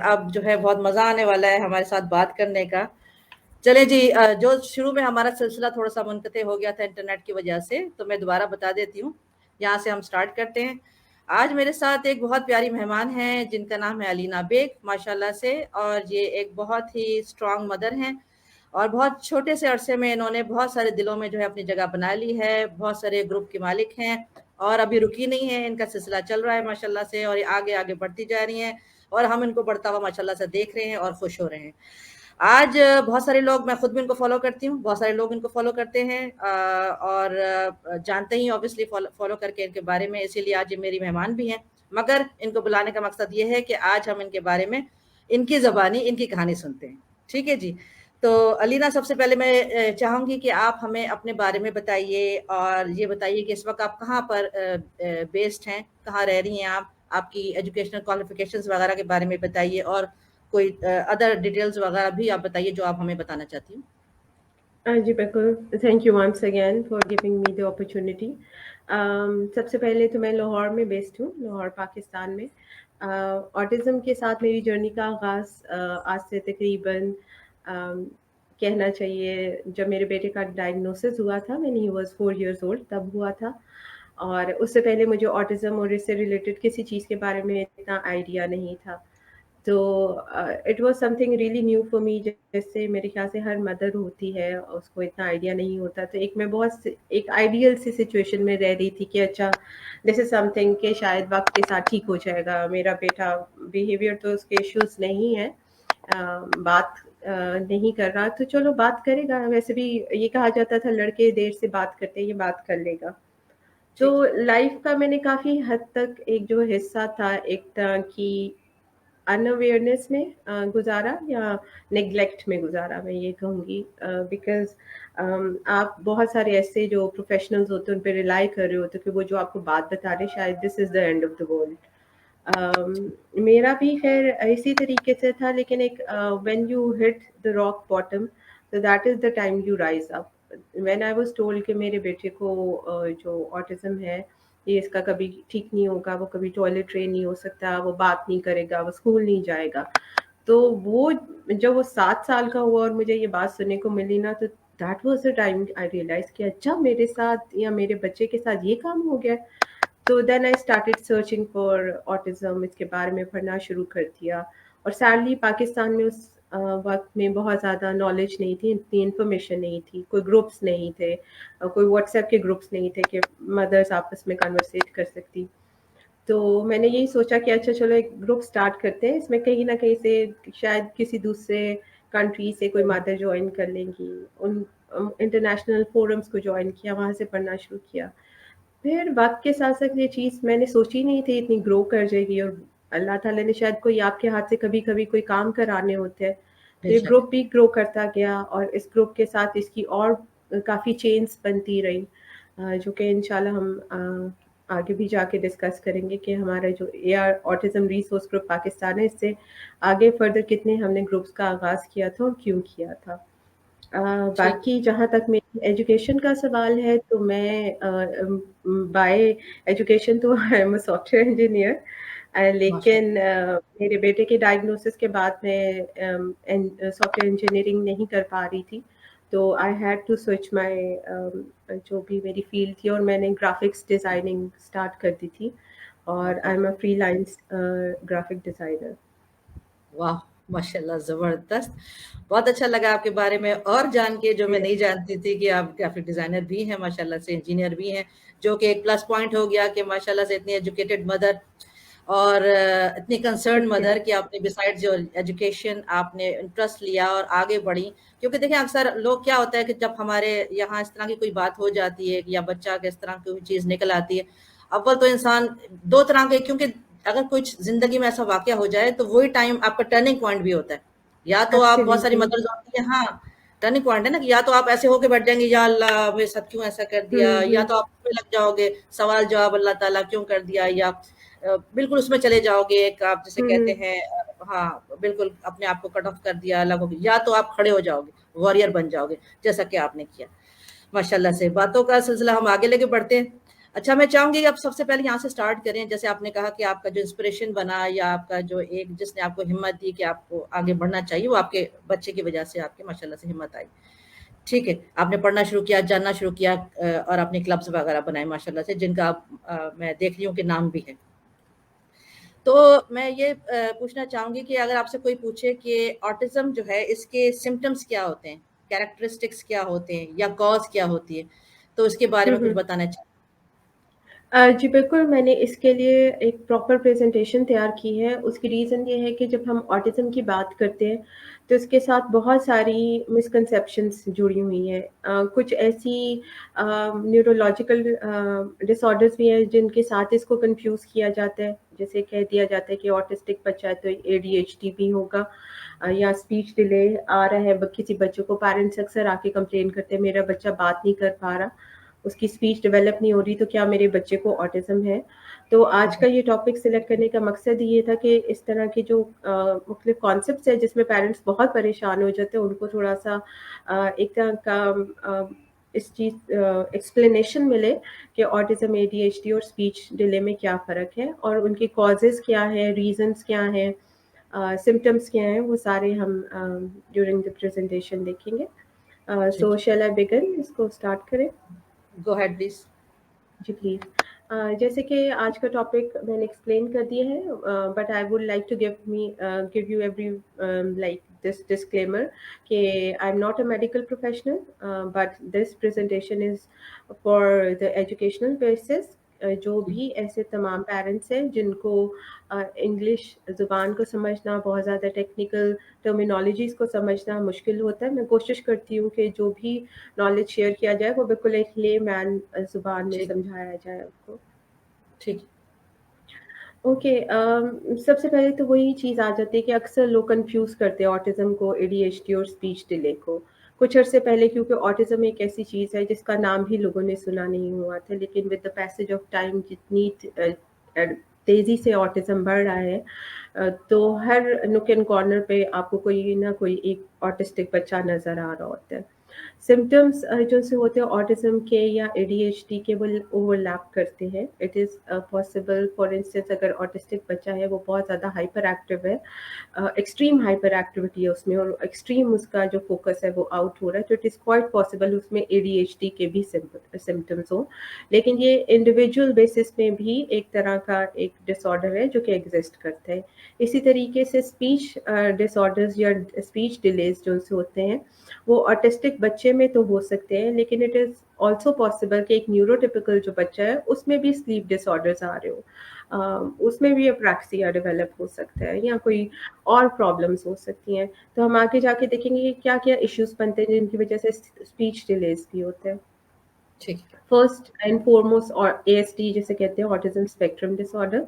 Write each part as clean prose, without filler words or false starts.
اب جو ہے بہت مزہ آنے والا ہے ہمارے ساتھ بات کرنے کا. چلے جی, جو شروع میں ہمارا سلسلہ تھوڑا سا منقطع ہو گیا تھا انٹرنیٹ کی وجہ سے, تو میں دوبارہ بتا دیتی ہوں. یہاں سے ہم سٹارٹ کرتے ہیں. آج میرے ساتھ ایک بہت پیاری مہمان ہیں جن کا نام ہے علینا بیگ ماشاءاللہ سے, اور یہ ایک بہت ہی اسٹرانگ مدر ہیں, اور بہت چھوٹے سے عرصے میں انہوں نے بہت سارے دلوں میں جو ہے اپنی جگہ بنا لی ہے. بہت سارے گروپ کی مالک ہیں اور ابھی رکی نہیں ہے, ان کا سلسلہ چل رہا ہے ماشاءاللہ سے, اور آگے آگے بڑھتی جا رہی ہیں, اور ہم ان کو بڑھتا ہوا ماشاءاللہ سے دیکھ رہے ہیں اور خوش ہو رہے ہیں. آج بہت سارے لوگ, میں خود بھی ان کو فالو کرتی ہوں, بہت سارے لوگ ان کو فالو کرتے ہیں اور جانتے ہی اوبیسلی فالو کر کے ان کے بارے میں, اسی لیے آج یہ میری مہمان بھی ہیں. مگر ان کو بلانے کا مقصد یہ ہے کہ آج ہم ان کے بارے میں ان کی زبانی ان کی کہانی سنتے ہیں. ٹھیک ہے جی. تو علینا, سب سے پہلے میں چاہوں گی کہ آپ ہمیں اپنے بارے میں بتائیے, اور یہ بتائیے کہ اس وقت آپ کہاں پر بیسڈ ہیں, کہاں رہ رہی ہیں آپ کی ایجوکیشنل کوالیفیکیشنز وغیرہ کے بارے میں بتائیے, اور کوئی ادر ڈیٹیلز وغیرہ بھی آپ بتائیے جو آپ ہمیں بتانا چاہتی ہیں. جی بالکل, thank you once again for giving me the opportunity. سب سے پہلے تو میں لاہور میں بیسڈ ہوں, لاہور پاکستان میں. آٹزم کے ساتھ میری جرنی کا آغاز آج سے تقریباً کہنا چاہیے جب میرے بیٹے کا ڈائگنوسس ہوا تھا, میں ہی واز 4 years old تب ہوا تھا. اور اس سے پہلے مجھے آٹزم اور اس سے ریلیٹڈ کسی چیز کے بارے میں اتنا آئیڈیا نہیں تھا. تو it was some thing really new for me. جیسے میرے خیال سے ہر مدر ہوتی ہے, اس کو اتنا آئیڈیا نہیں ہوتا. تو میں بہت ایک آئیڈیل سی سچویشن میں رہ رہی تھی کہ اچھا دس از سم تھنگ کہ شاید وقت کے ساتھ ٹھیک ہو جائے گا. میرا بیٹا بیہیویئر تو اس کے ایشوز نہیں ہے, بات نہیں کر رہا, تو چلو بات کرے گا. ویسے بھی یہ کہا جاتا تھا لڑکے دیر سے بات کرتے, یہ بات کر لے گا. تو لائف کا میں نے کافی حد تک ایک جو حصہ تھا ایک طرح کی ان اویئرنیس میں گزارا, یا نیگلیکٹ میں گزارا, میں یہ کہوں گی. بیکاز آپ بہت سارے ایسے جو پروفیشنلز ہوتے ہیں ان پہ ریلائی کر رہے ہوتے کہ وہ جو آپ کو بات بتا رہے شاید this is the end of the world. میرا بھی خیر اسی طریقے سے تھا, لیکن ایک when you hit the rock bottom so that is the time you rise up. when I was told کہ میرے بیٹے کو جو آٹزم ہے یہ اس کا کبھی ٹھیک نہیں ہوگا, وہ کبھی ٹوائلٹ ٹرین نہیں ہو سکتا, وہ بات نہیں کرے گا, وہ اسکول نہیں جائے گا. تو وہ جب وہ 7 سال کا ہوا اور مجھے یہ بات سننے کو ملی نا, تو that was the time I realize کہ اچھا میرے ساتھ یا میرے بچے کے ساتھ یہ کام ہو گیا. تو then I started searching for autism, اس کے بارے میں پڑھنا شروع کر دیا. اور سیڈلی پاکستان میں اس وقت میں بہت زیادہ نالج نہیں تھی, اتنی انفارمیشن نہیں تھی, کوئی گروپس نہیں تھے, کوئی واٹس ایپ کے گروپس نہیں تھے کہ مدرس آپس میں کنورسیٹ کر سکتی. تو میں نے یہی سوچا کہ اچھا چلو ایک گروپ سٹارٹ کرتے ہیں, اس میں کہیں نہ کہیں سے شاید کسی دوسرے کنٹری سے کوئی مدر جوائن کر لیں گی. ان انٹرنیشنل فورمز کو جوائن کیا, وہاں سے پڑھنا شروع کیا. پھر وقت کے ساتھ ساتھ یہ چیز میں نے سوچی نہیں تھی اتنی گرو کر جائے گی, اور اللہ تعالیٰ نے شاید کوئی آپ کے ہاتھ سے کبھی کبھی کوئی کام کرانے ہوتے ہیں. تو یہ گروپ بھی گرو کرتا گیا, اور اس گروپ کے ساتھ اس کی اور کافی چینز بنتی رہی, جو کہ انشاءاللہ ہم آگے بھی جا کے ڈسکس کریں گے کہ ہمارا جو A R autism resource group Pakistan ہے, اس سے آگے فردر کتنے ہم نے گروپس کا آغاز کیا تھا اور کیوں کیا تھا. باقی جہاں تک میری ایجوکیشن کا سوال ہے, تو میں بائی ایجوکیشن تو I am a soft where engineer, لیکن میرے بیٹے کے ڈائگنوسس کے بعد میں سافٹ ویئر انجینئرنگ نہیں کر پا رہی تھی, تو آئی ہیڈ ٹو سوئچ مائی جو بھی میری فیلڈ تھی, اور میں نے گرافکس ڈیزائننگ اسٹارٹ کر دی تھی, اور I am a free lance graphic designer. واہ ماشاء اللہ, زبردست. بہت اچھا لگا آپ کے بارے میں اور جان کے, جو میں نہیں جانتی تھی کہ آپ گرافک ڈیزائنر بھی ہیں ماشاء اللہ سے, انجینئر بھی ہیں, جو کہ ایک پلس پوائنٹ ہو گیا کہ ماشاء اللہ سے اتنی ایجوکیٹڈ مدر اور اتنی کنسرنڈ مدر کہ آپ نے بسائڈ جو ایجوکیشن آپ نے انٹرسٹ لیا اور آگے بڑھی. کیونکہ دیکھیں اکثر لوگ کیا ہوتا ہے کہ جب ہمارے یہاں اس طرح کی کوئی بات ہو جاتی ہے یا بچہ کے اس طرح کی کوئی چیز نکل آتی ہے, اول تو انسان دو طرح کے, کیونکہ اگر کچھ زندگی میں ایسا واقعہ ہو جائے تو وہی ٹائم آپ کا ٹرننگ پوائنٹ بھی ہوتا ہے. یا تو آپ, بہت ساری مدرز ہوتی ہیں, ہاں ٹرننگ پوائنٹ ہے نا, کہ یا تو آپ ایسے ہو کے بیٹھ جائیں گے یا اللہ میرے ساتھ کیوں ایسا کر دیا, یا تو آپ میں لگ جاؤ گے سوال جواب اللہ تعالیٰ کیوں کر دیا, یا بالکل اس میں چلے جاؤ گے ایک آپ جسے کہتے ہیں, ہاں بالکل اپنے آپ کو کٹ آف کر دیا الگ ہو گیا, یا تو آپ کھڑے ہو جاؤ گے, وارئر بن جاؤ گے, جیسا کہ آپ نے کیا. ماشاء اللہ سے باتوں کا سلسلہ ہم آگے لے کے بڑھتے ہیں. अच्छा, मैं चाहूँगी कि आप सबसे पहले यहाँ से स्टार्ट करें। जैसे आपने कहा कि आपका जो इंस्पिरेशन बना या आपका जो एक जिसने आपको हिम्मत दी कि आपको आगे बढ़ना चाहिए, वो आपके बच्चे की वजह से आपके माशाल्लाह से हिम्मत आई। ठीक है, आपने पढ़ना शुरू किया, जानना शुरू किया और आपने क्लब्स वगैरह बनाए माशाल्लाह से, जिनका मैं देख रही हूँ कि नाम भी है। तो मैं ये पूछना चाहूँगी कि अगर आपसे कोई पूछे कि ऑटिज़्म जो है इसके सिम्पटम्स क्या होते हैं, कैरेक्टरिस्टिक्स क्या होते हैं या कॉज़ क्या होती है, तो उसके बारे में कुछ हम्म। बताना चाहिए। जी बिल्कुल, मैंने इसके लिए एक प्रॉपर प्रेज़ेंटेशन तैयार की है। उसकी रीज़न ये है कि जब हम ऑटिज़्म की बात करते हैं, तो इसके साथ बहुत सारी मिसकंसेप्शंस जुड़ी हुई हैं। कुछ ऐसी न्यूरोलॉजिकल डिसऑर्डर्स भी हैं जिनके साथ इसको कन्फ्यूज़ किया जाता है। जैसे कह दिया जाता है कि ऑटिस्टिक बच्चा है तो एडीएचडी भी होगा, या स्पीच डिले आ रहा है। किसी बच्चे को पेरेंट्स अक्सर आके कंप्लेन करते हैं, मेरा बच्चा बात नहीं कर पा रहा, उसकी स्पीच डेवलप नहीं हो रही, तो क्या मेरे बच्चे को ऑटिज़्म है? तो आज का ये टॉपिक सिलेक्ट करने का मकसद ये था कि इस तरह के जो मुख्तलिफ कॉन्सेप्ट्स हैं जिसमें पेरेंट्स बहुत परेशान हो जाते हैं, उनको थोड़ा-सा एक तरह का इस चीज़ एक्सप्लेनेशन मिले कि ऑटिज़्म, एडीएचडी और स्पीच डिले में क्या फ़र्क है और उनके कॉजेज़ क्या हैं, रीज़न्स क्या हैं, सिम्पटम्स क्या हैं, वो सारे हम ड्यूरिंग द प्रेज़ेंटेशन देखेंगे। ठीक सो है, शैल आई बिगिन? इसको स्टार्ट करें? Go ahead please. जी प्लीज़। जैसे कि आज का टॉपिक मैंने एक्सप्लेन कर दिया है, but I would like to give you every like this disclaimer कि I am not a medical professional, but this presentation is for the educational basis. जो भी ऐसे तमाम पेरेंट्स हैं जिनको इंग्लिश ज़ुबान को समझना, बहुत ज़्यादा टेक्निकल टर्मिनोलॉजीज़ को समझना मुश्किल होता है, मैं कोशिश करती हूँ कि जो भी नॉलेज शेयर किया जाए वो बिल्कुल एक लेमैन ज़ुबान में ठीक, समझाया जाए उनको। ठीक, ओके, सबसे पहले तो वही चीज़ आ जाती है कि अक्सर लोग कन्फ्यूज़ करते हैं ऑटिज़्म को एडीएचडी और स्पीच डिले को। कुछ अरसे पहले, क्योंकि ऑटिज़्म एक ऐसी चीज़ है जिसका नाम भी लोगों ने सुना नहीं हुआ था, लेकिन with the passage of time जितनी तेज़ी से ऑटिज़्म बढ़ रहा है, तो हर नूक एंड कॉर्नर पे आपको कोई ना कोई एक ऑटिस्टिक बच्चा नज़र आ रहा होता है। सिम्पटम्स जो से होते हैं ऑटिज़्म के या एडीएचडी के, वो ओवरलैप करते हैं। It is possible, for instance अगर ऑटिस्टिक बच्चा है वो बहुत ज़्यादा हाइपर एक्टिव है, एक्सट्रीम हाइपर एक्टिविटी है उसमें और एक्सट्रीम उसका जो फोकस है वो आउट हो रहा है, तो इट इज़ क्वाइट पॉसिबल उसमें एडीएचडी के भी सिम्टम्स हो। लेकिन ये इंडिविजुअल बेसिस में भी एक तरह का एक डिसऑर्डर है जो कि एग्जिस्ट करता है। इसी तरीके से स्पीच डिसऑर्डर्स या स्पीच डिलेज जो से होते हैं, वो ऑटिस्टिक बच्चे में तो हो सकते हैं, लेकिन इट इज़ ऑल्सो पॉसिबल कि एक न्यूरोटिपिकल जो बच्चा है उसमें भी स्लीप डिसऑर्डर्स आ रहे हो, उसमें भी अप्रैक्सिया डेवलप हो सकता है या कोई और प्रॉब्लम्स हो सकती हैं। तो हम आगे जाके देखेंगे कि क्या-क्या इश्यूज़ बनते हैं जिनकी वजह से स्पीच डिलेज़ भी होते हैं। ठीक है, First and foremost, or ASD जिसे कहते हैं, autism spectrum disorder.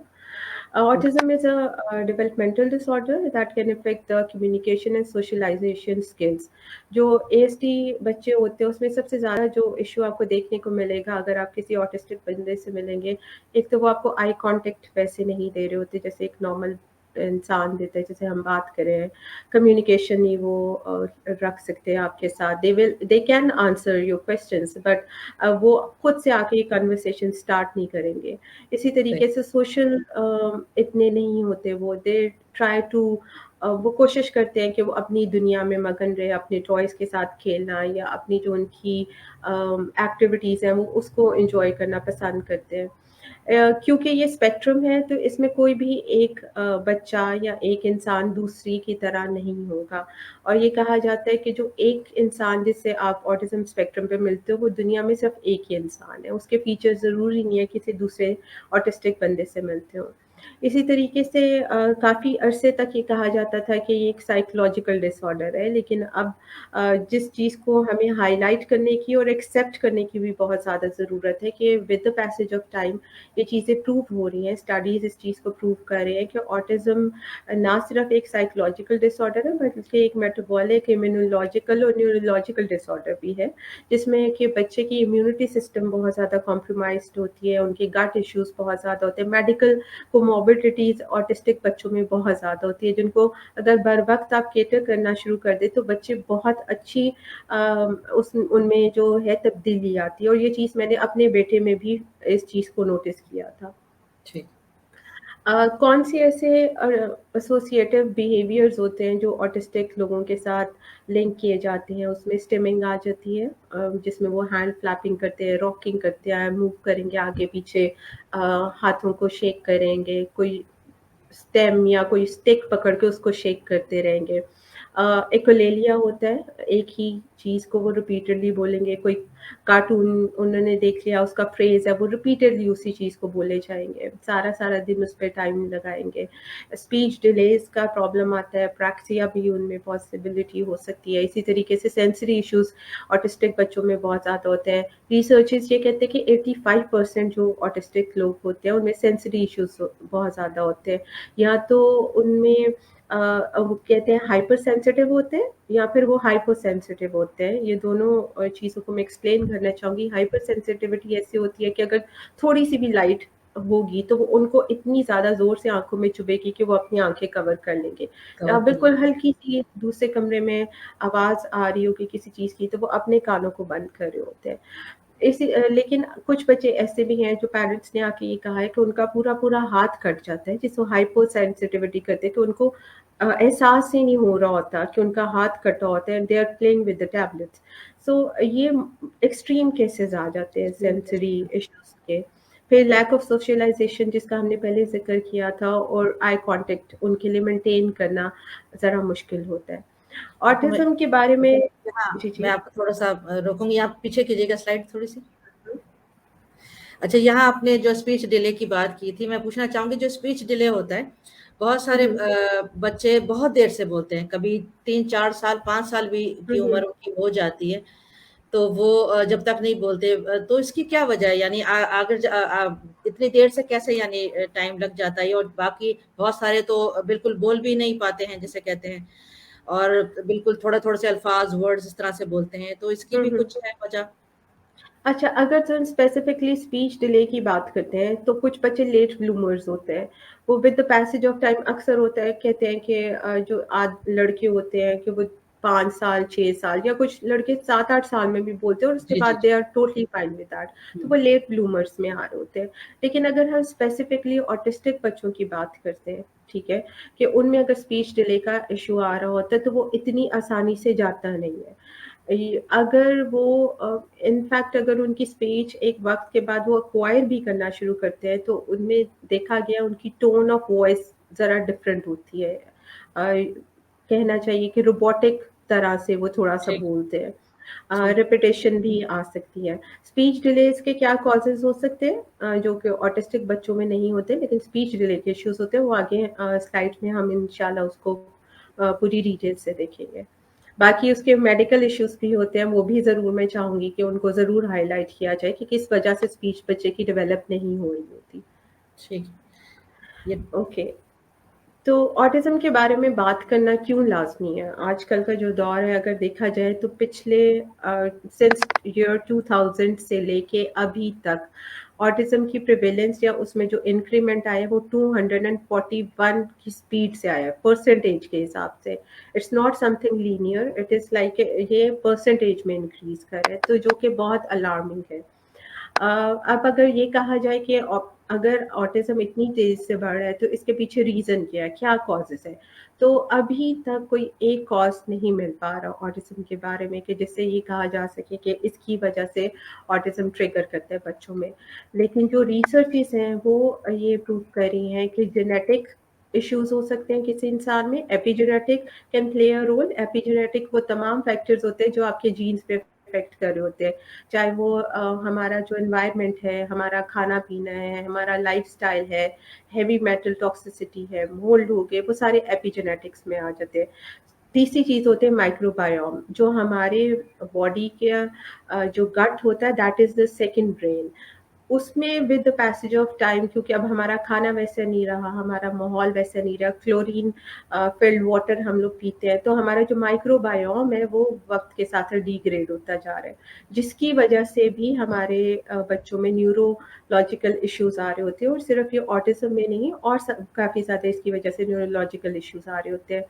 Autism is a developmental disorder that can affect the communication and socialization skills. जो ASD बच्चे होते हैं उसमें सबसे ज़्यादा जो इशू आपको देखने को मिलेगा अगर आप किसी ऑटिस्टिक बंदे से मिलेंगे, एक तो वो आपको आई कांटेक्ट वैसे नहीं दे रहे होते जैसे एक नॉर्मल इंसान देता है, जैसे हम बात करें, कम्युनिकेशन नहीं वो रख सकते हैं आपके साथ, they can answer your questions, but वो खुद से आके कन्वर्सेशन स्टार्ट नहीं करेंगे। इसी सही, तरीके से सोशल इतने नहीं होते वो, दे ट्राई टू वो कोशिश करते हैं कि वो अपनी दुनिया में मगन रहे, अपने टॉयज़ के साथ खेलना या अपनी जो उनकी एक्टिविटीज़ हैं वो उसको एन्जॉय करना पसंद करते हैं। क्योंकि ये स्पेक्ट्रम है तो इसमें कोई भी एक बच्चा या एक इंसान दूसरी की तरह नहीं होगा, और ये कहा जाता है कि जो एक इंसान जिससे आप ऑटिज़्म स्पेक्ट्रम पे मिलते हो वो दुनिया में सिर्फ एक ही इंसान है, उसके फीचर्स ज़रूरी नहीं है किसी दूसरे ऑटिस्टिक बंदे से मिलते हो। इसी तरीके से काफ़ी अरसे तक ये कहा जाता था कि ये एक साइकोलॉजिकल डिसऑर्डर है, लेकिन अब जिस चीज़ को हमें हाईलाइट करने की और एक्सेप्ट करने की भी बहुत ज़्यादा ज़रूरत है कि with the passage of time ये चीज़ें प्रूव हो रही हैं, स्टडीज़ इस चीज़ को प्रूव कर रहे हैं कि ऑटिज़्म ना सिर्फ एक साइकोलॉजिकल डिसऑर्डर है बल्कि एक मेटाबॉलिक, इम्यूनोलॉजिकल और न्यूरोलॉजिकल डिसऑर्डर भी है, जिसमें कि बच्चे की इम्यूनिटी सिस्टम बहुत ज़्यादा कॉम्प्रोमाइज़्ड होती है, उनके गट इश्यूज़ बहुत ज़्यादा होते हैं, मेडिकल कोमॉर्बिडिटीज़ कॉमोर्बिडिटीज़ ऑटिस्टिक बच्चों में बहुत ज़्यादा होती है, जिनको अगर बर वक़्त आप केटर करना शुरू कर दें तो बच्चे बहुत अच्छी उस उनमें जो है तब्दीली आती है, और ये चीज़ मैंने अपने बेटे में भी इस चीज़ को नोटिस किया था। ठीक। कौन से ऐसे एसोसिएटिव बिहेवियर्स होते हैं जो ऑटिस्टिक लोगों के साथ लिंक किए जाते हैं? उसमें स्टिमिंग आ जाती है, जिसमें वो हैंड फ्लैपिंग करते हैं, रॉकिंग करते हैं, मूव करेंगे आगे पीछे, हाथों को शेक करेंगे, कोई स्टेम या कोई स्टिक पकड़ के उसको शेक करते रहेंगे। एकोलेलिया होता है, एक ही चीज़ को वो रिपीटेडली बोलेंगे, कोई कार्टून उन्होंने देख लिया, उसका फ्रेज़ है, वो रिपीटेडली उसी चीज़ को बोले जाएँगे, सारा-सारा दिन उस पे टाइम लगाएँगे। स्पीच डिलेज़ का प्रॉब्लम आता है, प्रैक्सिया भी उनमें पॉसिबिलिटी हो सकती है। इसी तरीके से सेंसरी इश्यूज़ ऑटिस्टिक बच्चों में बहुत ज़्यादा होते हैं। रिसर्चर्स ये कहते हैं कि 85% जो ऑटिस्टिक लोग होते हैं, उनमें सेंसरी इश्यूज़ बहुत ज़्यादा होते हैं। या तो उनमें वो कहते हैं हाइपर सेंसिटिव होते हैं, या फिर वो हाइपर सेंसिटिव होते हैं। ये दोनों चीज़ों को मैं एक्सप्लेन करना चाहूँगी। हाइपर सेंसिटिविटी ऐसी होती है कि अगर थोड़ी-सी भी लाइट होगी तो वो उनको इतनी ज़्यादा ज़ोर से आँखों में चुभेगी कि वो अपनी आँखें कवर कर लेंगे। कवर कर बिल्कुल लेंगे। हल्की-सी दूसरे कमरे में आवाज़ आ रही होगी किसी चीज़ की, तो वो अपने कानों को बंद कर रहे होते हैं। लेकिन कुछ बच्चे ऐसे भी हैं जो पेरेंट्स ने आके ये कहा है कि उनका पूरा-पूरा हाथ कट जाता है, जिसको हाइपर सेंसिटिविटी कहते हैं, कि उनको एहसास ही नहीं हो रहा होता कि उनका हाथ कटा होता है, and they are playing with the tablets. So ये एक्सट्रीम केसेस आ जाते हैं सेंसरी इश्यूज़ के। फिर लैक ऑफ सोशलाइज़ेशन, जिसका हमने पहले ज़िक्र किया था, और आई कॉन्टैक्ट उनके लिए मेंटेन करना ज़रा मुश्किल होता है। आपको मैं ऑटिज़्म के बारे में हाँ, जी, मैं जी। आपको थोड़ा-सा रोकूँगी, आप पीछे कीजिएगा स्लाइड थोड़ी-सी। अच्छा, यहाँ आपने जो स्पीच डिले की बात की थी, मैं पूछना चाहूँगी जो स्पीच डिले होता है, बहुत हुँ, सारे हुँ। बच्चे बहुत देर से बोलते हैं, कभी 3-4 साल, 5 साल भी हुँ, की उम्र हुँ। उनकी हो जाती है, तो वो जब तक नहीं बोलते तो इसकी क्या वजह है? यानी अगर इतनी देर से कैसे यानी टाइम लग जाता है और बाकी बहुत सारे तो बिल्कुल बोल भी नहीं पाते हैं जिसे कहते हैं और बिल्कुल थोड़ा-थोड़ा से अल्फाज, वर्ड्स इस तरह से बोलते हैं, तो इसकी हुँ, भी हुँ। कुछ है वजह? अच्छा, अगर जो हम स्पेसिफिकली स्पीच डिले की बात करते हैं, तो कुछ बच्चे लेट ब्लूमर्स होते हैं। वो with the passage of time अक्सर होता है, कहते हैं कि जो लड़के होते हैं कि वो 5 साल, 6 साल, या कुछ लड़के 7-8 साल में भी बोलते हैं, और उसके जी, जी, बाद जी। They are totally fine with that. तो हुँ, वो लेट ब्लूमर्स में आ रहे होते हैं। लेकिन अगर हम स्पेसिफिकली ऑटिस्टिक बच्चों की बात करते हैं, ठीक है? कि उनमें अगर स्पीच डिले का इश्यू आ रहा होता है, तो वो इतनी आसानी से जाता नहीं है। अगर वो इनफैक्ट अगर उनकी स्पीच एक वक़्त के बाद वो एक्वायर भी करना शुरू करते हैं, तो उनमें देखा गया उनकी टोन ऑफ वॉइस ज़रा डिफरेंट होती है। कहना चाहिए कि रोबोटिक तरह से वो थोड़ा-सा ठीक, बोलते हैं। ठीक। रिपिटिशन भी आ सकती है। स्पीच डिलेज़ के क्या कॉजेज़ हो सकते हैं, जो कि ऑटिस्टिक बच्चों में नहीं होते, लेकिन स्पीच डिले के इश्यूज़ होते हैं, वो आगे स्लाइड में हम इंशाल्लाह उसको पूरी डिटेल से देखेंगे। बाकी उसके मेडिकल इश्यूज़ भी होते हैं, वो भी ज़रूर मैं चाहूँगी कि उनको ज़रूर हाइलाइट किया जाए कि किस वजह से स्पीच बच्चे की डेवलप नहीं हो रही होती। ठीक। ये ओके, तो ऑटिज़्म के बारे में बात करना क्यों लाज़मी है? आजकल का जो दौर है, अगर देखा जाए तो पिछले सिंस ईयर 2000 से लेके अभी तक ऑटिज़्म की प्रिवेलेंस या उसमें जो इंक्रीमेंट आया है वो 241 की स्पीड से आया है, परसेंटेज के हिसाब से। It's not something linear, it is like ये परसेंटेज में इंक्रीज़ कर रहा है, तो जो कि बहुत अलार्मिंग है। अब अगर ये कहा जाए कि अगर ऑटिज़्म इतनी तेज़ से बढ़ रहा है, तो इसके पीछे रीज़न क्या है? क्या कॉज़ेज़ हैं? तो अभी तक कोई एक कॉज़ नहीं मिल पा रहा ऑटिज़्म के बारे में कि जिससे ये कहा जा सके कि इसकी वजह से ऑटिज़्म ट्रिगर करता है बच्चों में। लेकिन जो रिसर्चेज़ हैं, वो ये प्रूव कर रही हैं कि जेनेटिक इश्यूज़ हो सकते हैं किसी इंसान में, epigenetic can play a role. Epigenetic वो तमाम फैक्टर्स होते हैं जो आपके जीन्स पे इफ़ेक्ट कर रहे होते हैं। चाहे वो हमारा जो एनवायरनमेंट है, हमारा खाना-पीना है, हमारा लाइफ़स्टाइल है, हेवी मेटल टॉक्सिसिटी है, मोल्ड हो गए, वो सारे एपिजेनेटिक्स में आ जाते हैं। तीसरी चीज़ होती है माइक्रोबायोम, जो हमारे बॉडी के जो गट होता है, that is the second brain. उसमें with the passage of time, क्योंकि अब हमारा खाना वैसा नहीं रहा, हमारा माहौल वैसा नहीं रहा, क्लोरीन फिल्ड वाटर हम लोग पीते हैं, तो हमारा जो माइक्रोबायोम है वो वक्त के साथ डिग्रेड होता जा रहा है, जिसकी वजह से भी हमारे बच्चों में न्यूरोलॉजिकल इश्यूज आ रहे होते हैं, और सिर्फ ये ऑटिज्म में नहीं, और काफ़ी ज़्यादा इसकी वजह से न्यूरोलॉजिकल इश्यूज आ रहे होते हैं।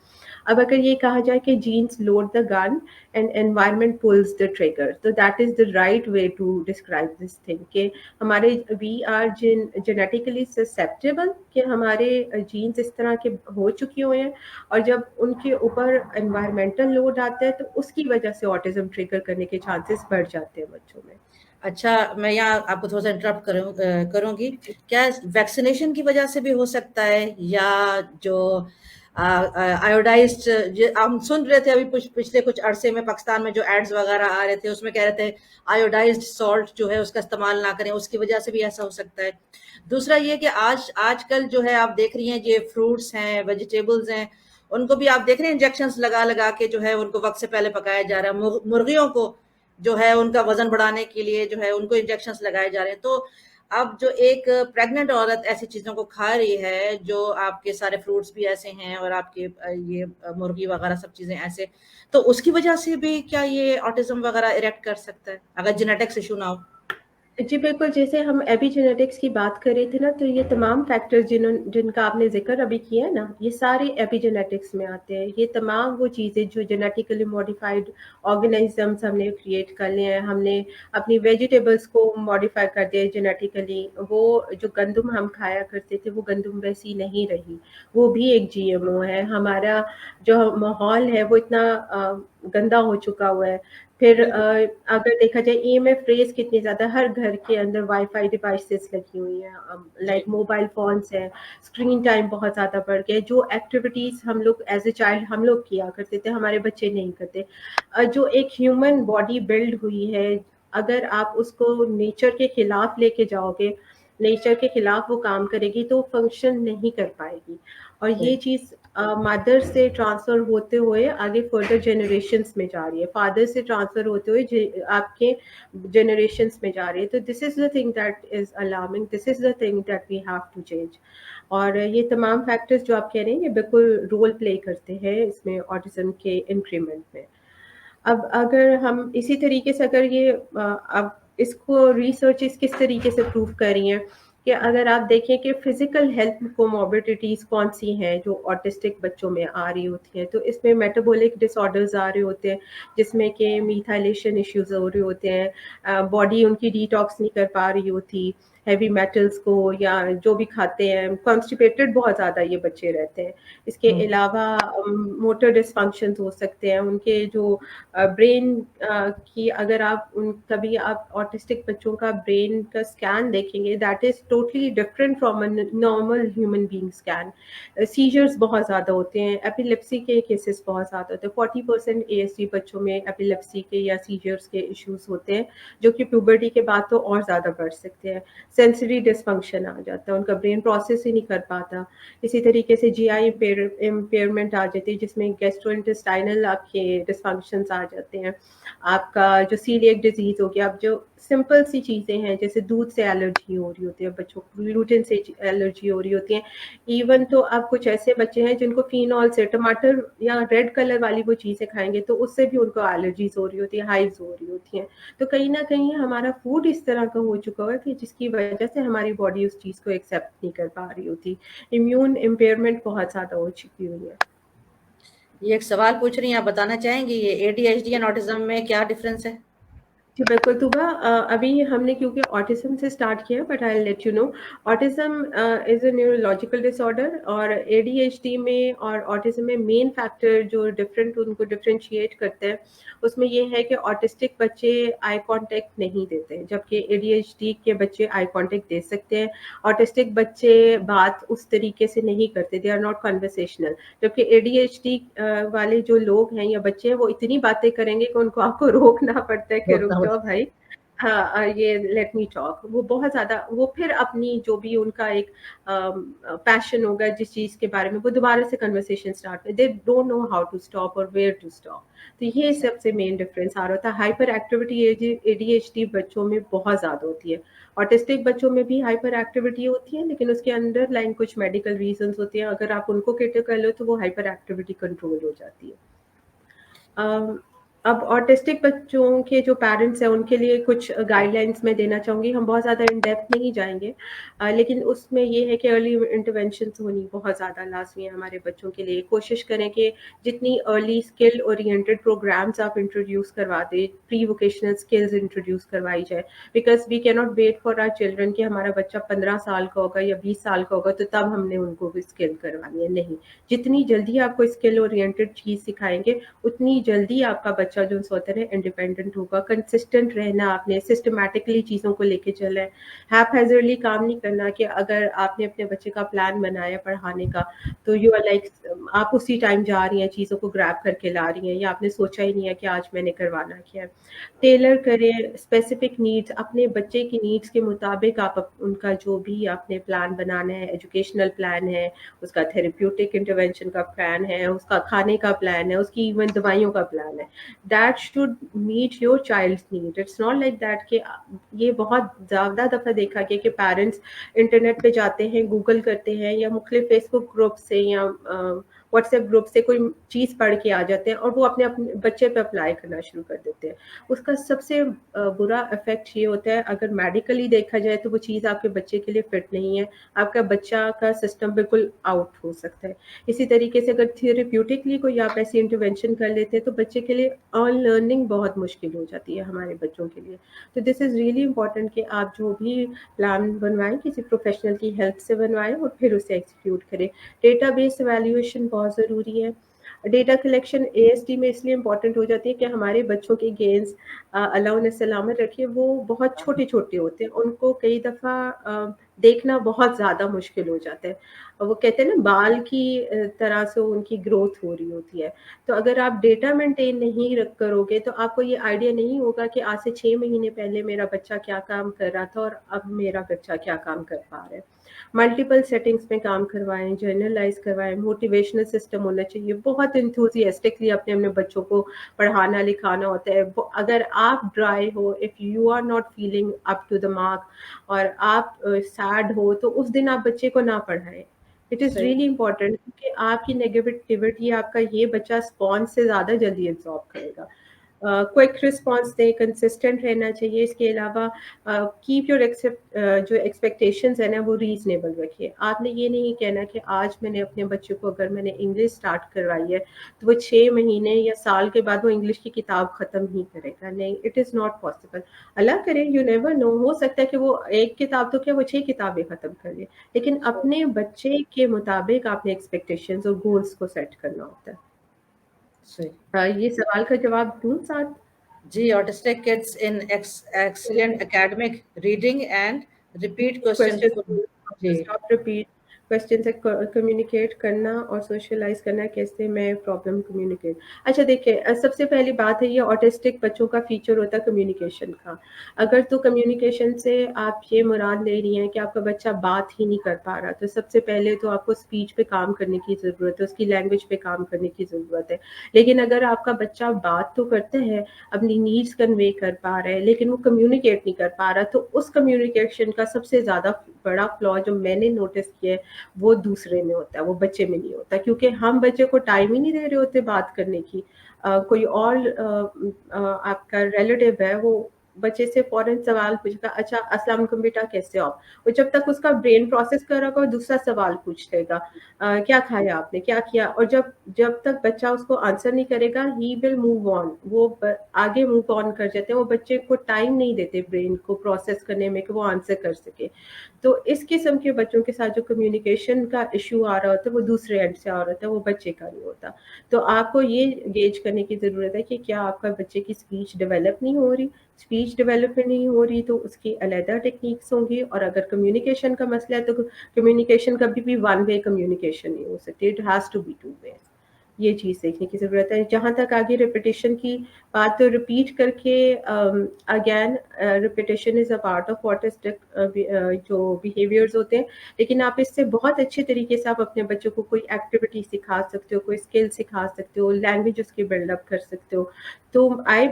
अब अगर ये कहा जाए कि genes load the gun and environment pulls the trigger, तो that is the right way to describe this thing, कि हमारे वी आर जेनेटिकली ससेप्टेबल, कि हमारे जीन्स इस तरह के हो चुके हुए हैं, और जब उनके ऊपर एनवायरमेंटल लोड आता है तो उसकी वजह से ऑटिज्म ट्रिगर करने के चांसेस बढ़ जाते हैं बच्चों में। अच्छा, मैं यहाँ आपको थोड़ा सा इंटरप्ट करूँगी। क्या वैक्सीनेशन की वजह से भी हो सकता है, या जो आयोडाइज्ड, हम सुन रहे थे अभी पिछले कुछ अरसे में पाकिस्तान में जो एड्स वगैरह आ रहे थे, उसमें कह रहे थे आयोडाइज्ड सॉल्ट जो है उसका इस्तेमाल ना करें, उसकी वजह से भी ऐसा हो सकता है। दूसरा ये कि आजकल जो है आप देख रही हैं, ये फ्रूट्स हैं, वेजिटेबल्स हैं, उनको भी आप देख रहे हैं इंजेक्शंस लगा लगा के जो है उनको वक्त से पहले पकाया जा रहा है। मुर्गियों को जो है उनका वजन बढ़ाने के लिए जो है उनको इंजेक्शंस लगाए जा रहे हैं। तो अब जो एक प्रेग्नेंट औरत ऐसी चीज़ों को खा रही है, जो आपके सारे फ्रूट्स भी ऐसे हैं और आपके ये मुर्गी वगैरह सब चीज़ें ऐसे, तो उसकी वजह से भी क्या ये ऑटिज्म वगैरह इरेक्ट कर सकता है, अगर जेनेटिक्स इशू ना हो? जी बिल्कुल, जैसे हम एपिजेनेटिक्स की बात कर रहे थे ना, तो ये तमाम फैक्टर्स जिनका आपने ज़िक्र अभी किया है ना, ये सारे एपिजेनेटिक्स में आते हैं। ये तमाम वो चीज़ें जो जेनेटिकली मॉडिफाइड ऑर्गेनिज़म्स हमने क्रिएट कर लिए हैं, हमने अपनी वेजिटेबल्स को मॉडिफाई कर दिया जेनेटिकली, वो जो गंदम हम खाया करते थे वो गंदम वैसी नहीं रही, वो भी एक जीएमओ है। हमारा जो माहौल है वो इतना गंदा हो चुका हुआ है। फिर अगर देखा जाए ईएमएफ रेज कितनी ज़्यादा, हर घर के अंदर वाईफाई डिवाइसेस लगी हुई हैं, लाइक मोबाइल फोन्स हैं, स्क्रीन टाइम बहुत ज़्यादा बढ़ गया है। जो एक्टिविटीज़ हम लोग एज ए चाइल्ड हम लोग किया करते थे, हमारे बच्चे नहीं करते। जो एक ह्यूमन बॉडी बिल्ड हुई है, अगर आप उसको नेचर के खिलाफ लेके जाओगे, नेचर के खिलाफ वो काम करेगी तो फंक्शन नहीं कर पाएगी। और ये चीज़ मदर से ट्रांसफ़र होते हुए आगे फर्दर जनरेशंस में जा रही है, फादर से ट्रांसफ़र होते हुए आपके जनरेशंस में जा रही है। तो this is the thing that is alarming, this is the thing that we have to change. और ये तमाम फैक्टर्स जो आप कह रहे हैं ये बिल्कुल रोल प्ले करते हैं इसमें ऑटिज़म के इंक्रीमेंट में। अब अगर हम इसी तरीके से अगर ये अब इसको रिसर्चेस किस तरीके से प्रूव कर रही हैं कि अगर आप देखें कि फिजिकल हेल्थ कोमॉर्बिडिटीज़ कौन सी हैं जो ऑटिस्टिक बच्चों में आ रही होती हैं, तो इसमें मेटाबॉलिक डिसऑर्डर्स आ रहे होते हैं, जिसमें कि मीथाइलेशन इश्यूज हो रहे होते हैं, बॉडी उनकी डिटॉक्स नहीं कर पा रही होती हैवी मेटल्स को, या जो भी खाते हैं, कॉन्स्टिपेटेड बहुत ज़्यादा ये बच्चे रहते हैं। इसके अलावा मोटर डिसफंक्शंस हो सकते हैं, उनके जो ब्रेन की, अगर आप कभी आप ऑटिस्टिक बच्चों का ब्रेन का स्कैन देखेंगे, that is totally different from a normal human being scan. Seizures बहुत ज़्यादा होते हैं, एपिलेप्सी के केसेस बहुत ज़्यादा होते हैं, 40% एएसडी बच्चों में एपिलेप्सी के या सीजर्स के इश्यूज होते हैं, जो कि प्यूबर्टी के बाद तो और ज़्यादा बढ़ सकते हैं। सेंसरी डिसफंक्शन आ जाता है, उनका ब्रेन प्रोसेस ही नहीं कर पाता। इसी तरीके से जीआई इम्पेयरमेंट आ जाती है, जिसमें गैस्ट्रोइंटेस्टाइनल आपके डिसफंक्शंस आ जाते हैं। आपका जो सीलिएक डिजीज़ हो गया, अब जो सिंपल सी चीज़ें हैं, जैसे दूध से एलर्जी हो रही होती है बच्चों को, ग्लूटेन से एलर्जी हो रही होती है। इवन तो अब कुछ ऐसे बच्चे हैं जिनको फिनॉल से, टमाटर या रेड कलर वाली वो चीज़ें खाएँगे तो उससे भी उनको एलर्जीज़ हो रही होती है, हाइव्स हो रही होती हैं। तो कहीं न कहीं हमारा फूड इस तरह का हो चुका है कि जिसकी वजह से हमारी बॉडी उस चीज़ को एक्सेप्ट नहीं कर पा रही होती। इम्यून इम्पेयरमेंट बहुत ज़्यादा हो चुकी हुई है। ये एक सवाल पूछ रही हैं, आप बताना चाहेंगी ये एडीएचडी एंड ऑटिज्म में क्या डिफरेंस है? जी बिल्कुल तुबा, अभी हमने क्योंकि ऑटिज्म से स्टार्ट किया, but I will let you know. Autism is a neurological disorder, और एडीएचडी में और ऑटिज्म में मेन फैक्टर जो डिफरेंट उनको डिफरेंशिएट करते हैं, उसमें ये है कि ऑटिस्टिक बच्चे आई कांटेक्ट नहीं देते, जबकि एडीएचडी के बच्चे आई कांटेक्ट दे सकते हैं। ऑटिस्टिक बच्चे बात उस तरीके से नहीं करते, दे आर नॉट कन्वर्सेशनल, जबकि एडीएचडी वाले जो लोग हैं या बच्चे हैं वो इतनी बातें करेंगे कि उनको आपको रोकना पड़ता है कि रुक रोकना जाओ पड़ता भाई, हाँ, ये लेट मी टॉक, वो बहुत ज़्यादा, वो फिर अपनी जो भी उनका एक पैशन होगा जिस चीज़ के बारे में, वो दोबारा से कन्वर्सेशन स्टार्ट कर, they don't know how to stop और वेयर टू स्टॉप। तो ये सबसे मेन डिफरेंस आ रहा था। हाइपर एक्टिविटी एडीएचडी बच्चों में बहुत ज़्यादा होती है। ऑटिस्टिक बच्चों में भी हाइपर एक्टिविटी होती है, लेकिन उसके अंडरलाइन कुछ मेडिकल रीजंस होते हैं। अगर आप उनको कैटर कर लो तो वो हाइपर एक्टिविटी कंट्रोल हो जाती है। अम, अब ऑटिस्टिक बच्चों के जो पेरेंट्स हैं उनके लिए कुछ गाइडलाइंस मैं देना चाहूँगी। हम बहुत ज़्यादा इन डेप्थ नहीं जाएँगे, लेकिन उसमें ये है कि अर्ली इंटरवेंशंस होनी बहुत ज़्यादा लाज़मी है हमारे बच्चों के लिए। कोशिश करें कि जितनी अर्ली स्किल ओरिएंटेड प्रोग्राम्स आप इंट्रोड्यूस करवा दें, प्री वोकेशनल स्किल्स इंट्रोड्यूस करवाई जाए, because we can not wait for our children कि हमारा बच्चा 15 साल का होगा या 20 साल का होगा तो तब हमने उनको भी स्किल करवानी है, नहीं। जितनी जल्दी आप कोई स्किल ओरिएंटेड चीज़ सिखाएँगे, उतनी जल्दी आपका बच्चा जो होता है इंडिपेंडेंट होगा। कंसिस्टेंट रहना, आपने सिस्टमैटिकली चीज़ों को लेके चलना है, हैपहैज़र्डली काम नहीं करना कि अगर आपने अपने बच्चे का प्लान बनाया पढ़ाने का तो यू आर लाइक आप उसी टाइम जा रही हैं, चीज़ों को ग्रैब करके ला रही हैं, या आपने सोचा ही नहीं है कि आज मैंने करवाना क्या है। टेलर करें स्पेसिफिक नीड्स, अपने बच्चे की नीड्स के मुताबिक आप उनका जो भी आपने प्लान बनाना है, एजुकेशनल प्लान है, उसका थेरेप्यूटिक इंटरवेंशन का प्लान है, उसका खाने का प्लान है, उसकी इवन दवाइयों का प्लान है, that should meet your child's need. It's not like that कि ये बहुत ज़्यादा दफ़ा देखा गया कि पेरेंट्स इंटरनेट पे जाते हैं, गूगल करते हैं, या मुख्तलिफ फेसबुक ग्रुप से या व्हाट्सएप ग्रुप से कोई चीज़ पढ़ के आ जाते हैं और वो अपने अपने बच्चे पे अप्लाई करना शुरू कर देते हैं। उसका सबसे बुरा इफेक्ट ये होता है, अगर मेडिकली देखा जाए तो वो चीज़ आपके बच्चे के लिए फिट नहीं है, आपका बच्चा का सिस्टम बिल्कुल आउट हो सकता है। इसी तरीके से अगर थेरेप्यूटिकली कोई आप ऐसी इंटरवेंशन कर लेते हैं तो बच्चे के लिए लर्निंग बहुत मुश्किल हो जाती है हमारे बच्चों के लिए। तो दिस इज़ रियली इंपॉर्टेंट कि आप जो भी प्लान बनवाएं किसी प्रोफेशनल की हेल्प से बनवाएं और फिर उसे एग्जीक्यूट करें। डेटाबेस एवेल्यूएशन बहुत ज़रूरी है। डेटा कलेक्शन एएसडी में इसलिए इम्पोर्टेंट हो जाती है कि हमारे बच्चों के गेन्स, अल्लाह उन्हें सलामत रखे, वो बहुत छोटे-छोटे होते हैं। उनको कई दफ़ा देखना बहुत ज़्यादा मुश्किल हो जाता है। वो कहते हैं ना, बाल की तरह से उनकी ग्रोथ हो रही होती है। तो अगर आप डेटा मेंटेन नहीं करोगे तो आपको ये आइडिया नहीं होगा कि आज से 6 महीने पहले मेरा बच्चा क्या काम कर रहा था और अब मेरा बच्चा क्या काम कर पा रहा है। मल्टीपल सेटिंग्स में काम करवाएं, जर्नलाइज करवाएं, मोटिवेशनल सिस्टम होना चाहिए। बहुत इंथुजियास्टिकली अपने अपने बच्चों को पढ़ाना लिखाना होता है। अगर आप ड्राई हो, if you are not feeling up to the mark और आप सैड हो तो उस दिन आप बच्चे को ना पढ़ाएं। इट इज़ सही। रियली इंपॉर्टेंट क्योंकि आपकी नेगेटिविटी आपका ये बच्चा स्पॉन्ज से ज़्यादा जल्दी एब्जॉर्ब करेगा। क्विक रिस्पॉन्स दें, कंसिस्टेंट रहना चाहिए। इसके अलावा कीप योर जो एक्सपेक्टेशंस है ना वो रीजनेबल रखिए। आपने ये नहीं कहना कि आज मैंने अपने बच्चे को, अगर मैंने इंग्लिश स्टार्ट करवाई है तो वो 6 महीने या साल के बाद वो इंग्लिश की किताब ख़त्म ही करेगा। नहीं, इट इज़ नॉट पॉसिबल। अल्लाह करे, यू नेवर नो, हो सकता है कि वो एक किताब तो क्या वो 6 किताबें ख़त्म कर ले, लेकिन अपने बच्चे के मुताबिक आपने एक्सपेक्टेशंस और गोल्स को सेट करना होता है। सही। ये सवाल का जवाब दूँ साथ? जी, autistic kids in excellent academic reading and repeat questions question को। जी। स्टॉप रिपीट, क्वेश्चन से कम्युनिकेट करना और सोशलाइज करना, कैसे मैं प्रॉब्लम कम्युनिकेट। अच्छा देखिए, सबसे पहली बात है, ये ऑटिस्टिक बच्चों का फीचर होता है कम्युनिकेशन का। अगर तो कम्युनिकेशन से आप ये मुराद ले रही हैं कि आपका बच्चा बात ही नहीं कर पा रहा, तो सबसे पहले तो आपको स्पीच पे काम करने की ज़रूरत है, उसकी लैंग्वेज पे काम करने की ज़रूरत है। लेकिन अगर आपका बच्चा बात तो करता है, अपनी नीड्स कन्वे कर पा रहा है, लेकिन वो कम्युनिकेट नहीं कर पा रहा, तो उस कम्युनिकेशन का सबसे ज़्यादा बड़ा फ्लॉ जो मैंने नोटिस किया है वो दूसरे में होता है, वो बच्चे में नहीं होता, क्योंकि हम बच्चे को टाइम ही नहीं दे रहे होते बात करने की। कोई और आपका रिलेटिव है, वो बच्चे से फौरन सवाल पूछेगा, अच्छा अस्सलाम वालेकुम बेटा, कैसे हो आप? और जब तक उसका ब्रेन प्रोसेस कर रहा होगा वो दूसरा सवाल पूछ लेगा, क्या खाया आपने, क्या किया? और जब जब तक बच्चा उसको आंसर नहीं करेगा, ही विल मूव ऑन, वो आगे मूव ऑन कर जाते हैं। वो बच्चे को टाइम नहीं देते ब्रेन को प्रोसेस करने में कि वो आंसर कर सके। तो इस किस्म के बच्चों के साथ जो कम्युनिकेशन का इश्यू आ रहा होता है वो दूसरे एंड से आ रहा होता है, वो बच्चे का नहीं होता। तो आपको ये गेज करने की ज़रूरत है कि क्या आपका बच्चे की स्पीच डेवलप नहीं हो रही। स्पीच डेवलपमेंट नहीं हो रही तो उसकी अलहदा टेक्निक्स होंगी, और अगर कम्युनिकेशन का मसला है तो कम्युनिकेशन कभी भी वन वे कम्युनिकेशन नहीं हो सकती, it has to be two way. یہ چیز دیکھنے کی ضرورت ہے. جہاں تک آگے ریپیٹیشن کی بات، تو ریپیٹ کر کے again repetition is a part of autistic جو بیہیویئرز ہوتے ہیں. لیکن آپ اس سے بہت اچھے طریقے سے آپ اپنے بچوں کو کوئی ایکٹیویٹی سکھا سکتے ہو، کوئی اسکل سکھا سکتے ہو، لینگویج اس کی بلڈ اپ کر سکتے ہو. تو آئی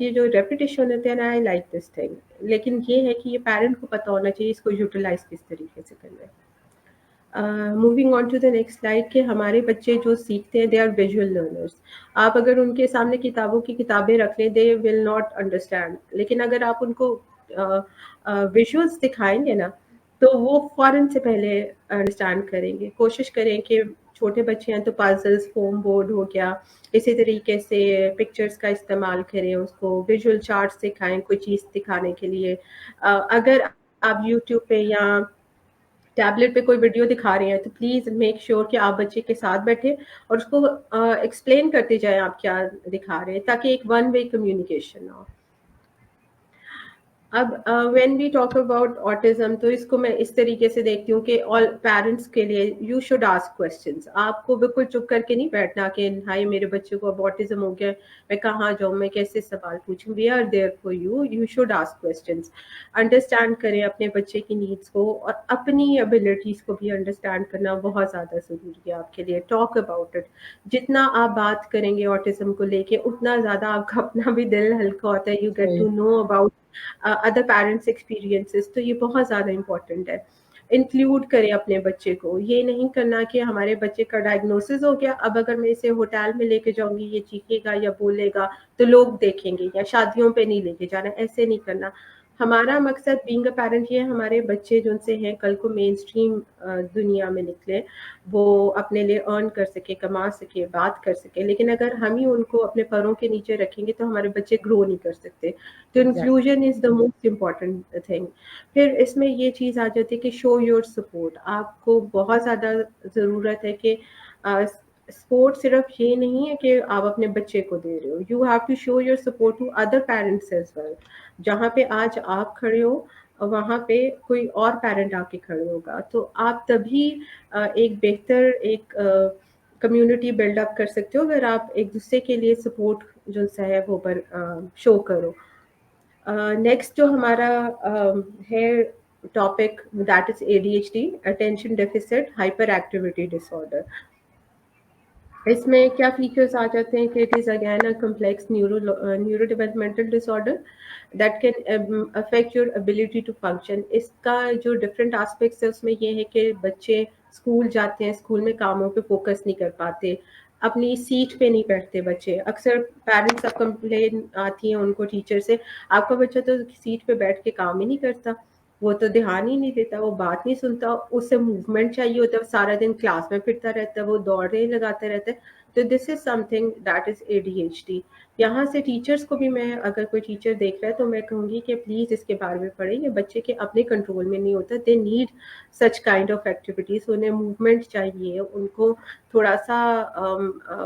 یہ جو ریپیٹیشن ہوتے ہیں نا، آئی لائک دس تھنگ. لیکن یہ ہے کہ یہ پیرنٹ کو پتہ ہونا چاہیے اس کو یوٹیلائز کس طریقے سے کرنا ہے. Moving on to the next slide کہ ہمارے بچے جو سیکھتے ہیں دے آر ویژول لرنرس. آپ اگر ان کے سامنے کتابوں کی کتابیں رکھ لیں دے ول ناٹ انڈرسٹینڈ. لیکن اگر آپ ان کو ویژولس دکھائیں گے نا تو وہ فوراً سے پہلے انڈرسٹینڈ کریں گے. کوشش کریں کہ چھوٹے بچے ہیں تو پازلس، فوم بورڈ ہو گیا، اسی طریقے سے پکچرز کا استعمال کریں، اس کو ویژول چارٹس دکھائیں کوئی چیز دکھانے کے لیے. اگر آپ یوٹیوب پہ یا ٹیبلٹ پہ کوئی ویڈیو دکھا رہے ہیں تو پلیز میک شیور کہ آپ بچے کے ساتھ بیٹھے اور اس کو ایکسپلین کرتے جائیں آپ کیا دکھا رہے ہیں، تاکہ ایک ون وے کمیونیکیشن ہو. اب when we talk about autism تو اس کو میں اس طریقے سے دیکھتی ہوں کہ آل پیرنٹس کے لیے یو شوڈ آسک کوشچنس. آپ کو بالکل چپ کر کے نہیں بیٹھنا کہ ہائی میرے بچے کو اب آٹزم ہو گیا، میں کہاں جاؤں، میں کیسے سوال پوچھوں. We are there for you, you should ask questions. Understand کریں اپنے بچے کی نیڈس کو، اور اپنی ابیلٹیز کو بھی انڈرسٹینڈ کرنا بہت زیادہ ضروری ہے آپ کے لیے. Talk about it. جتنا آپ بات کریں گے آٹزم کو لے کے اتنا زیادہ آپ کا اپنا بھی دل ہلکا ہوتا ہے. You get to know about other parents experiences. تو یہ بہت زیادہ امپورٹنٹ ہے. انکلوڈ کریں اپنے بچے کو. یہ نہیں کرنا کہ ہمارے بچے کا ڈائگنوسس ہو گیا، اب اگر میں اسے ہوٹل میں لے کے جاؤں گی یہ چیخے گا یا بولے گا تو لوگ دیکھیں گے، یا شادیوں پہ نہیں لے کے جانا. ایسے نہیں کرنا. ہمارا مقصد بینگ اے پیرنٹ یہ ہے ہمارے بچے جو ان سے ہیں کل کو مین اسٹریم دنیا میں نکلے، وہ اپنے لیے ارن کر سکے، کما سکے، بات کر سکے. لیکن اگر ہم ہی ان کو اپنے پروں کے نیچے رکھیں گے تو ہمارے بچے گرو نہیں کر سکتے. تو inclusion is the most important thing. پھر اس میں یہ چیز آ جاتی ہے کہ شو یور سپورٹ. آپ کو بہت زیادہ ضرورت ہے کہ سپورٹ صرف یہ نہیں ہے کہ آپ اپنے بچے کو دے رہے ہو. You have to show your support to other parents as well. جہاں پہ آج آپ کھڑے ہو وہاں پہ کوئی اور پیرنٹ آ کے کھڑے ہوگا، تو آپ تبھی ایک بہتر ایک کمیونٹی بلڈ اپ کر سکتے ہو اگر آپ ایک دوسرے کے لیے سپورٹ جو ہے وہ پر شو کرو. نیکسٹ جو ہمارا ہے topic that is ADHD، attention deficit hyperactivity ایکٹیویٹی ڈس آرڈر. اس میں کیا فیچرز آ جاتے ہیں کہ it is again a complex neuro developmental disorder that can affect your ability to function. اس کا جو ڈفرینٹ آسپیکٹس ہے اس میں یہ ہے کہ بچے اسکول جاتے ہیں، اسکول میں کاموں پہ فوکس نہیں کر پاتے، اپنی سیٹ پہ نہیں بیٹھتے بچے. اکثر پیرنٹس اب کمپلین آتی ہیں ان کو ٹیچر سے، آپ کا بچہ تو سیٹ پہ بیٹھ کے کام ہی نہیں کرتا، وہ تو دھیان ہی نہیں دیتا، وہ بات نہیں سنتا، اسے موومنٹ چاہیے ہوتا ہے، سارا دن کلاس میں پھرتا رہتا ہے، وہ دوڑے لگاتا رہتا ہے. تو this is something that is ADHD. یہاں سے ٹیچرس کو بھی میں اگر کوئی ٹیچر دیکھ رہا ہے تو میں کہوں گی کہ پلیز اس کے بارے میں پڑھیں. یہ بچے کے اپنے کنٹرول میں نہیں ہوتا. They need such kind of activities. انہیں موومنٹ چاہیے، ان کو تھوڑا سا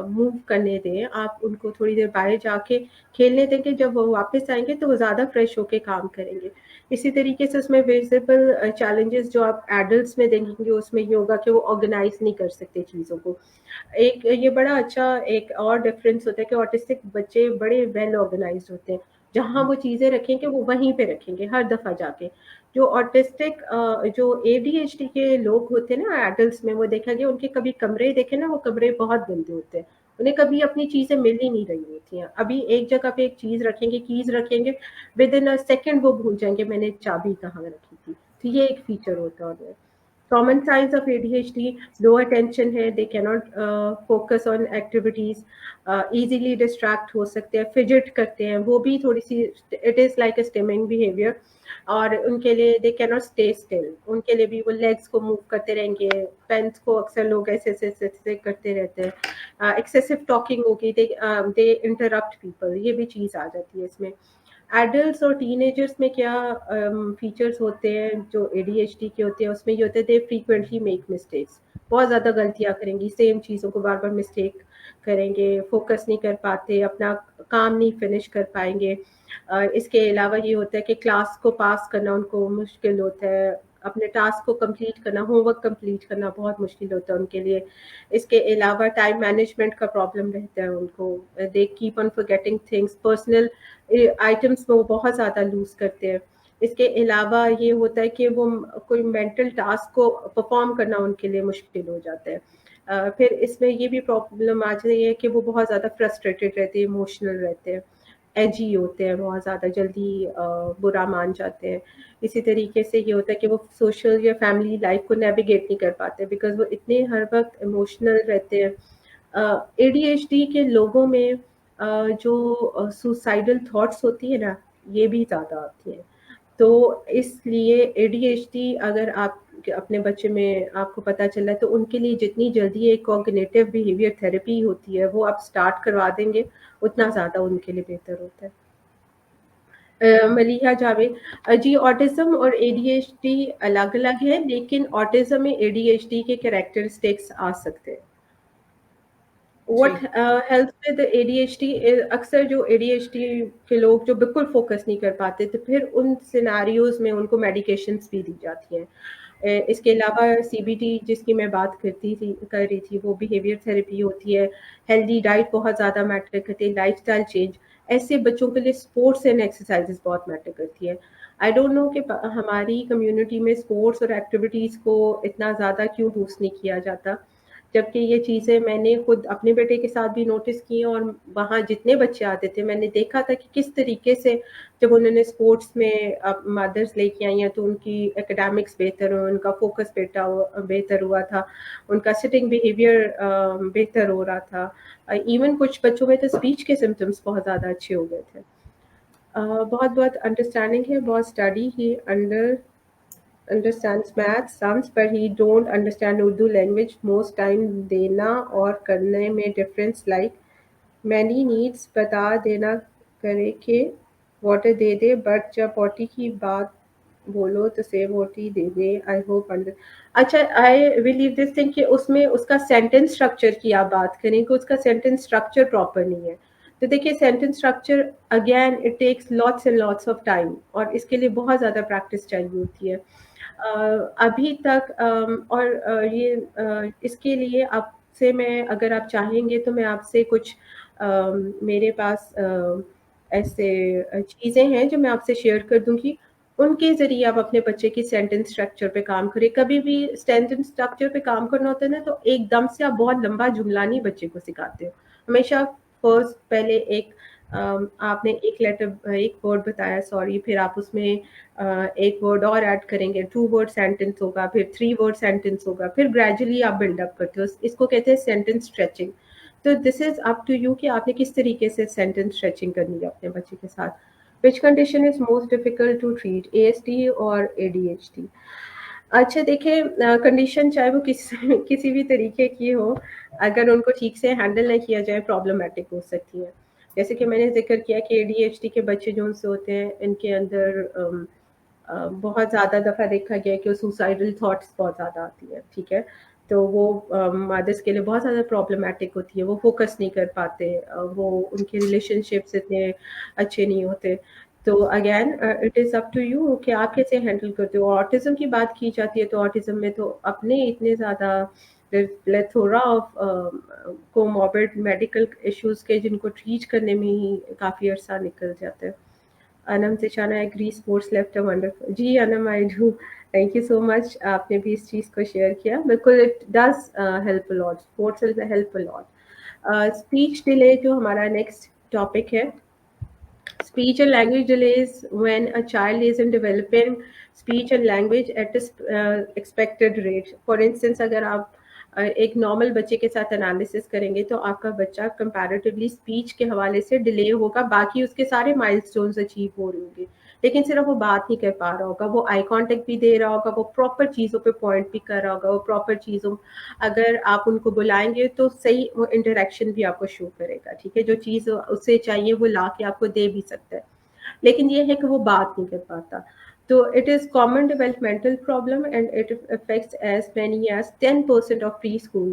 موو کرنے دیں. آپ ان کو تھوڑی دیر باہر جا کے کھیلنے دیں کہ جب وہ واپس آئیں گے تو وہ زیادہ فریش ہو کے کام کریں گے. اسی طریقے سے اس میں ویزیبل چیلنجز جو آپ ایڈلٹس میں دیکھیں گے اس میں یہ ہوگا کہ وہ آرگنائز نہیں کر سکتے چیزوں کو. ایک یہ بڑا اچھا ایک اور ڈفرینس ہوتا ہے کہ آٹسٹک بچے بڑے ویل آرگنائزڈ ہوتے ہیں. جہاں وہ چیزیں رکھیں گے وہ وہیں پہ رکھیں گے ہر دفعہ جا کے. جو آٹسٹک جو ADHD کے لوگ ہوتے ہیں نا ایڈلٹس میں، وہ دیکھا گیا ان کے کبھی کمرے دیکھیں نا، وہ کمرے بہت گندے ہوتے ہیں، انہیں کبھی اپنی چیزیں مل ہی نہیں رہی ہوتی ہیں. ابھی ایک جگہ پہ ایک چیز رکھیں گے، کیز رکھیں گے، ود ان سیکنڈ وہ بھول جائیں گے میں نے چابی کہاں رکھی تھی. تو یہ ایک فیچر ہوتا ہے. Common signs of ADHD: low attention ہے, they cannot focus on activities, easily distract ہو سکتے ہیں, fidget کرتے ہیں, وہ بھی تھوڑی سی it is like a stimming behavior. اور ان کے لیے they cannot stay still, ان کے لیے بھی وہ لیگس کو موو کرتے رہیں گے, پینس کو اکثر لوگ ایسے ایسے کرتے رہتے ہیں. ایکسیسو ٹاکنگ ہوگی, they interrupt people, یہ بھی چیز آ جاتی ہے اس میں. ایڈلٹس اور ٹین ایجرس میں کیا فیچرس ہوتے ہیں جو ADHD کے ہوتے ہیں؟ اس میں یہ ہوتے ہیں دے فریکوینٹلی میک مسٹیکس, بہت زیادہ غلطیاں کریں گی, سیم چیزوں کو بار بار مسٹیک کریں گے, فوکس نہیں کر پاتے, اپنا کام نہیں فنش کر پائیں گے. اس کے علاوہ یہ ہوتا ہے کہ کلاس کو پاس کرنا ان کو مشکل ہوتا ہے, اپنے ٹاسک کو کمپلیٹ کرنا، ہوم ورک کمپلیٹ کرنا بہت مشکل ہوتا ہے ان کے لیے. اس کے علاوہ ٹائم مینجمنٹ کا پرابلم رہتا ہے ان کو. They keep on forgetting things, personal items میں وہ بہت زیادہ لوز کرتے ہیں. اس کے علاوہ یہ ہوتا ہے کہ وہ کوئی مینٹل ٹاسک کو پرفارم کرنا ان کے لیے مشکل ہو جاتا ہے. پھر اس میں یہ بھی پرابلم آ جاتی ہے کہ وہ بہت زیادہ فرسٹریٹڈ رہتے ہیں، ایموشنل رہتے ہیں، ایجی ہوتے ہیں، بہت زیادہ جلدی برا مان جاتے ہیں. اسی طریقے سے یہ ہوتا ہے کہ وہ سوشل یا فیملی لائف کو نیویگیٹ نہیں کر پاتے بیکاز وہ اتنے ہر وقت ایموشنل رہتے ہیں. اے ڈی ایچ ڈی کے لوگوں میں جو سوسائڈل تھاٹس ہوتی ہے نا، یہ بھی زیادہ آتی ہیں. تو اس لیے اے ڈی ایچ ڈی اگر آپ اپنے بچے میں آپ کو پتہ چلا ہے تو ان کے لیے جتنی جلدی ایک کوگنیٹو بیہیویئر تھراپی ہوتی ہے وہ آپ سٹارٹ کروا دیں گے اتنا زیادہ ان کے لیے بہتر ہوتا ہے. ملیحہ جاوید جی، آٹزم اور اے ڈی ایچ ڈی الگ الگ ہے لیکن آٹزم میں اے ڈی ایچ ڈی کے کریکٹرسٹکس آ سکتے ہیں. جی. What help with A D H D, اکثر جو اے ڈی ایچ ڈی کے لوگ جو بالکل فوکس نہیں کر پاتے تو پھر ان سیناریوز میں ان کو میڈیکیشنس بھی دی جاتی ہیں. اس کے علاوہ سی بی ٹی جس کی میں بات کر رہی تھی وہ بیہیویئر تھراپی ہوتی ہے. ہیلدی ڈائٹ بہت زیادہ میٹر کرتی ہے، لائف اسٹائل چینج. ایسے بچوں کے لیے اسپورٹس اینڈ ایکسرسائزز بہت میٹر کرتی ہے. آئی ڈونٹ نو کہ ہماری کمیونٹی میں اسپورٹس اور ایکٹیویٹیز کو اتنا زیادہ کیوں بوسٹ نہیں کیا جاتا، جبکہ یہ چیزیں میں نے خود اپنے بیٹے کے ساتھ بھی نوٹس کی ہیں. اور وہاں جتنے بچے آتے تھے میں نے دیکھا تھا کہ کس طریقے سے جب انہوں نے اسپورٹس میں مدرس لے کے آئی ہیں تو ان کی اکیڈیمکس بہتر ہوئے، ان کا فوکس بہتر ہوا تھا، ان کا سٹنگ بیہیویئر بہتر ہو رہا تھا. ایون کچھ بچوں میں تو اسپیچ کے سمٹمس بہت زیادہ اچھے ہو گئے تھے. بہت بہت انڈرسٹینڈنگ ہے، بہت study he understands math sums but he don't understand Urdu language. Most time دینا اور کرنے میں difference like many needs بتا دینا کرے کہ water دے دے but جب potty کی بات بولو تو say water they they. I hope اچھا I will leave this thing کہ اس میں اس کا sentence structure کی آپ بات کریں کہ اس کا sentence structure proper نہیں ہے. تو دیکھیے sentence structure again it takes lots and lots of time اور اس کے لیے بہت زیادہ پریکٹس چاہیے ہوتی ہے. ابھی تک اور یہ اس کے لیے آپ سے میں اگر آپ چاہیں گے تو میں آپ سے کچھ میرے پاس ایسے چیزیں ہیں جو میں آپ سے شیئر کر دوں گی، ان کے ذریعے آپ اپنے بچے کی سینٹینس اسٹرکچر پہ کام کریں. کبھی بھی سینٹینس اسٹرکچر پہ کام کرنا ہوتا ہے نا تو ایک دم سے آپ بہت لمبا جملہ نہیں بچے کو سکھاتے ہو. ہمیشہ فرسٹ پہلے ایک آپ نے ایک ورڈ بتایا سوری، پھر آپ اس میں ایک ورڈ اور ایڈ کریں گے، 2 ورڈ سینٹینس ہوگا، پھر 3 ورڈ سینٹینس ہوگا، پھر گریجولی آپ بلڈ اپ کرتے ہو. اس کو کہتے ہیں سینٹینس اسٹریچنگ. تو this is up to you کہ آپ نے کس طریقے سے سینٹینس اسٹریچنگ کرنی ہے اپنے بچے کے ساتھ. Which condition is most difficult to treat, A S D اور اے ڈی ایچ ڈی؟ اچھا دیکھیں کنڈیشن چاہے وہ کسی بھی طریقے کی ہو، اگر ان کو ٹھیک سے ہینڈل نہیں کیا جائے پرابلمٹک ہو سکتی ہے. جیسے کہ میں نے ذکر کیا کہ اے ڈی ایچ ڈی کے بچے جو ان سے ہوتے ہیں ان کے اندر بہت زیادہ دفعہ دیکھا گیا کہ سوسائڈل تھاٹس بہت زیادہ آتی ہے. ٹھیک ہے، تو وہ مدرس کے لیے بہت زیادہ پرابلمٹک ہوتی ہے، وہ فوکس نہیں کر پاتے، وہ ان کے ریلیشن شپس اتنے اچھے نہیں ہوتے. تو again it is up to you کہ آپ کیسے ہینڈل کرتے ہو. آٹزم کی بات کی جاتی ہے تو آٹزم میں تو اپنے اتنے زیادہ پلیتھورا آف کوموربڈ میڈیکل ایشوز کے جن کو ٹریٹ کرنے میں ہی کافی عرصہ نکل جاتا ہے. انم تشانہ agree sports left a wonderful. جی Anum I do, thank you so much, آپ نے بھی اس چیز کو شیئر کیا. بالکل it does help a lot, sports will help a lot. Speech delay جو ہمارا نیکسٹ ٹاپک ہے. Speech and language delays when a child isn't developing speech and language at a expected rate. For instance, اگر آپ ایک normal بچے کے ساتھ analysis کریں گے تو آپ کا بچہ کمپیریٹیولی اسپیچ کے حوالے سے ڈیلے ہوگا، باقی اس کے سارے مائل اسٹونز اچیو ہو رہے ہوں گے لیکن صرف وہ بات نہیں کر پا رہا ہوگا. وہ آئی کانٹیکٹ بھی دے رہا ہوگا، وہ پراپر چیزوں پہ پوائنٹ بھی کر رہا ہوگا، وہ پراپر چیزوں اگر آپ ان کو بلائیں گے تو صحیح وہ انٹریکشن بھی آپ کو شو کرے گا. ٹھیک ہے، جو چیز اسے چاہیے وہ لا کے آپ کو دے بھی سکتا ہے، لیکن یہ ہے کہ وہ بات نہیں کر پاتا. So it is common developmental problem and it affects as many as 10% of preschool.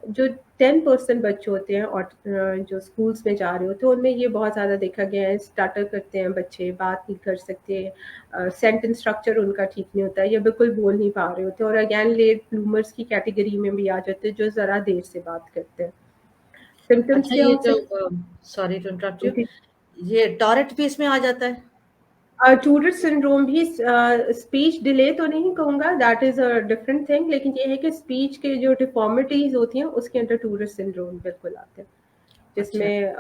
जो 10% बच्चे होते हैं और जो स्कूल्स में जा रहे होते हैं उनमें ये बहुत ज़्यादा देखा गया है. स्टार्टर करते हैं बच्चे, बात नहीं कर सकते, सेंटेंस स्ट्रक्चर उनका ठीक नहीं होता है, या बिल्कुल बोल नहीं पा रहे होते, और अगेन लेट ब्लूमर्स की कैटेगरी में भी आ जाते हैं जो ज़रा देर से बात करते हैं. सिम्टम्स अच्छा, क्या ये हो जो सकते सॉरी टू इंटरप्ट यू, हैं? ये टॉरेट भी इसमें आ जाता है? टूरेट सिंड्रोम भी स्पीच डिले तो नहीं कहूँगा, that is a different thing, लेकिन ये है कि स्पीच के जो डिफॉर्मिटीज़ होती हैं उसके अंदर टूरेट सिंड्रोम बिल्कुल आते हैं, अच्छा, जिसमें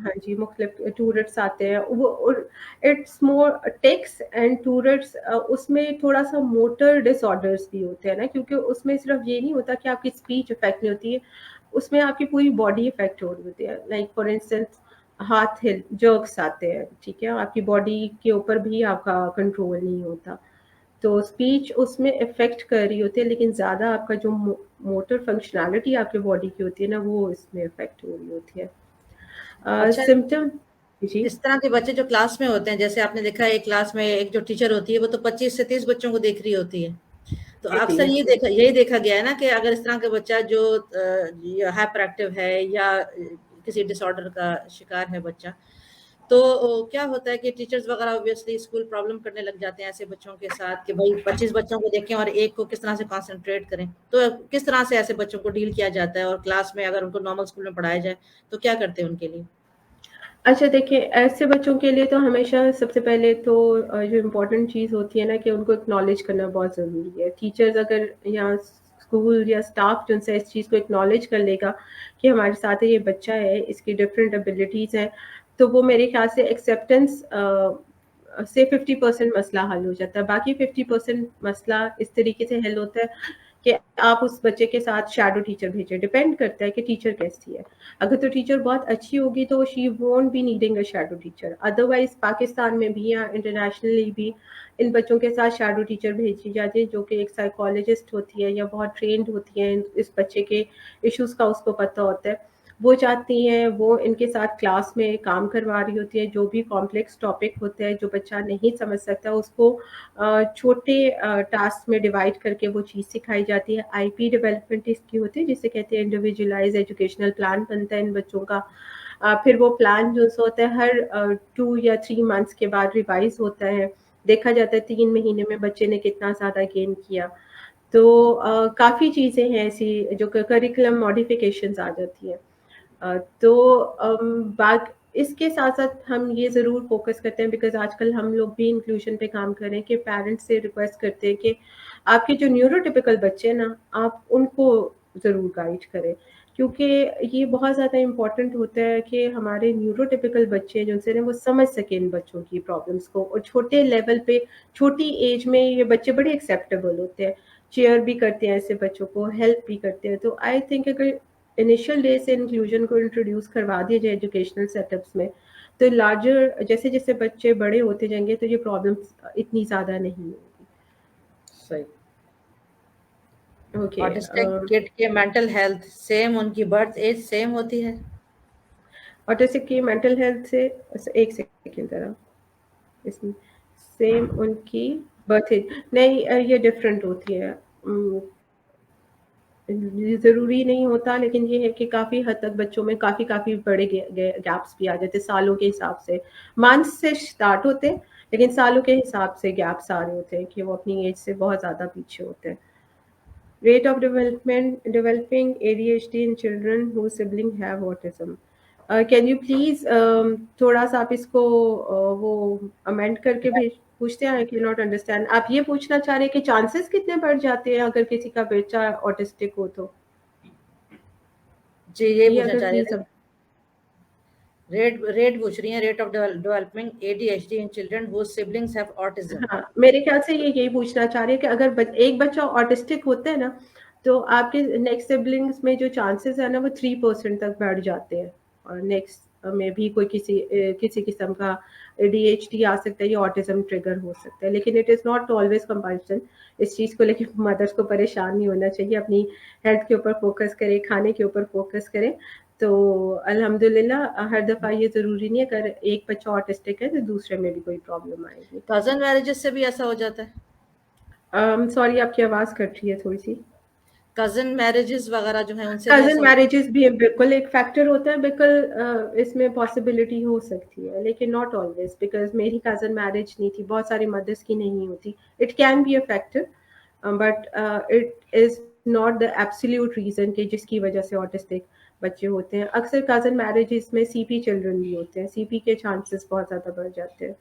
हाँ जी मुख्तलिफ टूरेट्स आते हैं. वो it's more ticks and Tourette's, उसमें थोड़ा सा मोटर डिसऑर्डर्स भी होते हैं ना, क्योंकि उसमें सिर्फ ये नहीं होता कि आपकी स्पीच इफेक्ट नहीं होती है, उसमें आपकी पूरी बॉडी इफेक्ट हो रही होती है. लाइक फॉर इंस्टेंस हाथ हिल जर्क्स आते हैं, ठीक है, आपकी बॉडी के ऊपर भी आपका कंट्रोल नहीं होता, तो स्पीच उसमें इफेक्ट कर रही होती है, लेकिन ज़्यादा आपका जो मोटर फंक्शनैलिटी आपके बॉडी की होती है ना, वो इसमें इफेक्ट हो रही होती है. अच्छा, सिम्टम जी. इस तरह के बच्चे जो क्लास में होते हैं, जैसे आपने देखा है एक क्लास में एक जो टीचर होती है वो तो 25 से 30 बच्चों को देख रही होती है, तो जी अक्सर जी. यही देखा गया है ना कि अगर इस तरह का बच्चा जो हाइपर एक्टिव है या किसी डिसऑर्डर का शिकार है बच्चा, तो क्या होता है कि टीचर्स वगैरह ऑब्वियसली स्कूल प्रॉब्लम करने लग जाते हैं ऐसे बच्चों के साथ कि भाई 25 बच्चों को देखें और एक को किस तरह से कंसंट्रेट करें, तो किस तरह से ऐसे बच्चों को डील किया जाता है, और क्लास में अगर उनको नॉर्मल स्कूल में पढ़ाया जाए तो क्या करते हैं उनके लिए? अच्छा देखिए, ऐसे बच्चों के लिए तो हमेशा सबसे पहले तो जो इम्पोर्टेंट चीज़ होती है ना, कि उनको एक्नॉलेज करना बहुत ज़रूरी है. टीचर्स अगर या स्कूल या स्टाफ जो उनसे इस चीज़ को एक्नॉलेज कर लेगा कि हमारे साथ ये बच्चा है, इसकी डिफरेंट एबिलिटीज़ हैं, तो वो मेरे ख्याल से एक्सेप्टेंस से 50% मसला हल हो जाता है. बाकी 50% मसला इस तरीके से हल होता है कि आप उस बच्चे के साथ शैडो टीचर भेजें. डिपेंड करता है कि टीचर कैसी है. अगर तो टीचर बहुत अच्छी होगी तो she won't be needing a shadow teacher. Otherwise Pakistan में भी या इंटरनेशनली भी इन बच्चों के साथ शैडो टीचर भेजी जाती है, जो कि एक साइकोलॉजिस्ट होती है या बहुत ट्रेंड होती है, इस बच्चे के इश्यूज का उसको पता होता है. वो चाहती हैं वो इनके साथ क्लास में काम करवा रही होती है. जो भी कॉम्प्लेक्स टॉपिक होते हैं जो बच्चा नहीं समझ सकता, उसको छोटे टास्क में डिवाइड करके वो चीज़ सिखाई जाती है. आईपी डेवलपमेंट इसकी होती है, जिसे कहते हैं इंडिविजुअलाइज एजुकेशनल प्लान बनता है इन बच्चों का. फिर वो प्लान जो होता है हर 2 या 3 मंथ्स के बाद रिवाइज होता है. देखा जाता है 3 महीने में बच्चे ने कितना ज़्यादा गेन किया. तो काफ़ी चीज़ें हैं ऐसी जो करिकुलम मॉडिफिकेशंस आ जाती है. तो बात इसके साथ-साथ हम ये ज़रूर फ़ोकस करते हैं, बिकॉज़ आजकल हम लोग भी इंक्लूज़न पे काम कर रहे हैं, कि पेरेंट्स से रिक्वेस्ट करते हैं कि आपके जो न्यूरोटिपिकल बच्चे हैं ना, आप उनको ज़रूर गाइड करें. क्योंकि ये बहुत ज़्यादा इम्पोर्टेंट होता है कि हमारे न्यूरोटिपिकल बच्चे जिनसे ना वो समझ सकें इन बच्चों की प्रॉब्लम्स को, और छोटे लेवल पे, छोटी एज में ये बच्चे बड़े एक्सेप्टेबल होते हैं. चीयर भी करते हैं ऐसे बच्चों को, हेल्प भी करते हैं. तो आई थिंक अगर इनिशियल डे से इंक्लूजन को इंट्रोड्यूस करवा दिया जाए एजुकेशनल सेटअप्स में, तो लार्जर जैसे जैसे बच्चे बड़े होते जाएंगे तो ये प्रॉब्लम्स इतनी ज़्यादा नहीं होगी. सही. ओके. ऑटिस्टिक किड के मेंटल हेल्थ सेम, उनकी बर्थ एज सेम होती है? ऑटिस्टिक की मेंटल हेल्थ से एक सेकेंड ज़रा, इसमें सेम उनकी बर्थ एज नहीं, ये डिफरेंट होती है. ज़रूरी नहीं होता, लेकिन ये है कि काफ़ी हद तक बच्चों में काफ़ी बड़े गैप्स भी आ जाते हैं सालों के हिसाब से. मंथ्स से स्टार्ट होते हैं, लेकिन सालों के हिसाब से गैप्स आ रहे होते हैं कि वो अपनी एज से बहुत ज़्यादा पीछे होते हैं. Rate of developing ADHD in children whose sibling have autism. Can you please थोड़ा सा आप इसको वो अमेंड करके भेज पूछते हैं. I can not understand. आप ये पूछना चाह रहे हैं कि चांसेस कितने बढ़ जाते हैं अगर किसी का बच्चा ऑटिस्टिक हो तो? जी, ये ये पूछना अगर चाह रही ये थी. सब. रेट रेट पूछ रही हैं, rate of developing ADHD in children whose siblings have autism. हाँ, मेरे ख्याल से ये यही पूछना चाह रही है कि अगर एक बच्चा ऑटिस्टिक होता है ना, तो आपके नेक्स्ट सिबलिंग्स में जो चांसेस है ना, वो 3% तक बढ़ जाते हैं. और नेक्स्ट में भी कोई किसी किस्म का ADHD आ सकता है या ऑटिज्म ट्रिगर हो सकता है. लेकिन it is not always compulsion. इस चीज़ को लेके मदर्स को परेशान नहीं होना चाहिए. अपनी हेल्थ के ऊपर फोकस करें, खाने के ऊपर फोकस करें. تو الحمدللہ ہر دفعہ یہ ضروری نہیں ہے اگر ایک بچہ آٹسٹک ہے تو دوسرے میں بھی کوئی پرابلم آئے گی. کزن میرجز سے بھی ایسا ہو جاتا ہے؟ سوری آپ کی آواز کٹ رہی ہے تھوڑی سی. کزن میرجز وغیرہ جو ہیں ان سے بھی کزن ایسا میرجز بھی بالکل ایک فیکٹر ہوتا ہے, بالکل اس میں پاسبلٹی ہو سکتی ہے لیکن ناٹ آلویز, بیکاز میری کزن میرج نہیں تھی, بہت ساری مدرس کی نہیں ہوتی. It can be a factor but it is not the absolute reason کہ جس کی وجہ سے آٹسٹک بچے ہوتے ہیں. اکثر کزن میرجز میں سی پی چلڈرن بھی ہوتے ہیں, سی پی کے چانسز بہت زیادہ بڑھ جاتے ہیں.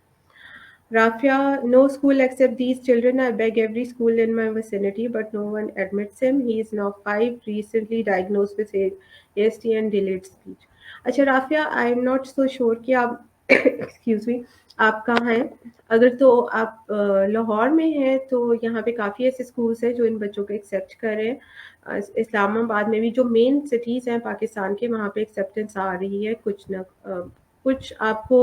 Rafia, no school accept these children. I beg every school in my vicinity, but no one admits him. He is now 5, recently diagnosed with ASD and delayed speech. اچھا رافیہ, آئی ایم ناٹ سو شیور کہ آپ excuse me آپ کہاں ہیں. اگر تو آپ لاہور میں ہیں تو یہاں پہ کافی ایسے اسکولس ہیں جو ان بچوں کو ایکسیپٹ کر رہے ہیں. اسلام آباد میں بھی جو مین سٹیز ہیں پاکستان کے, وہاں پہ ایکسیپٹنس آ رہی ہے. کچھ آپ کو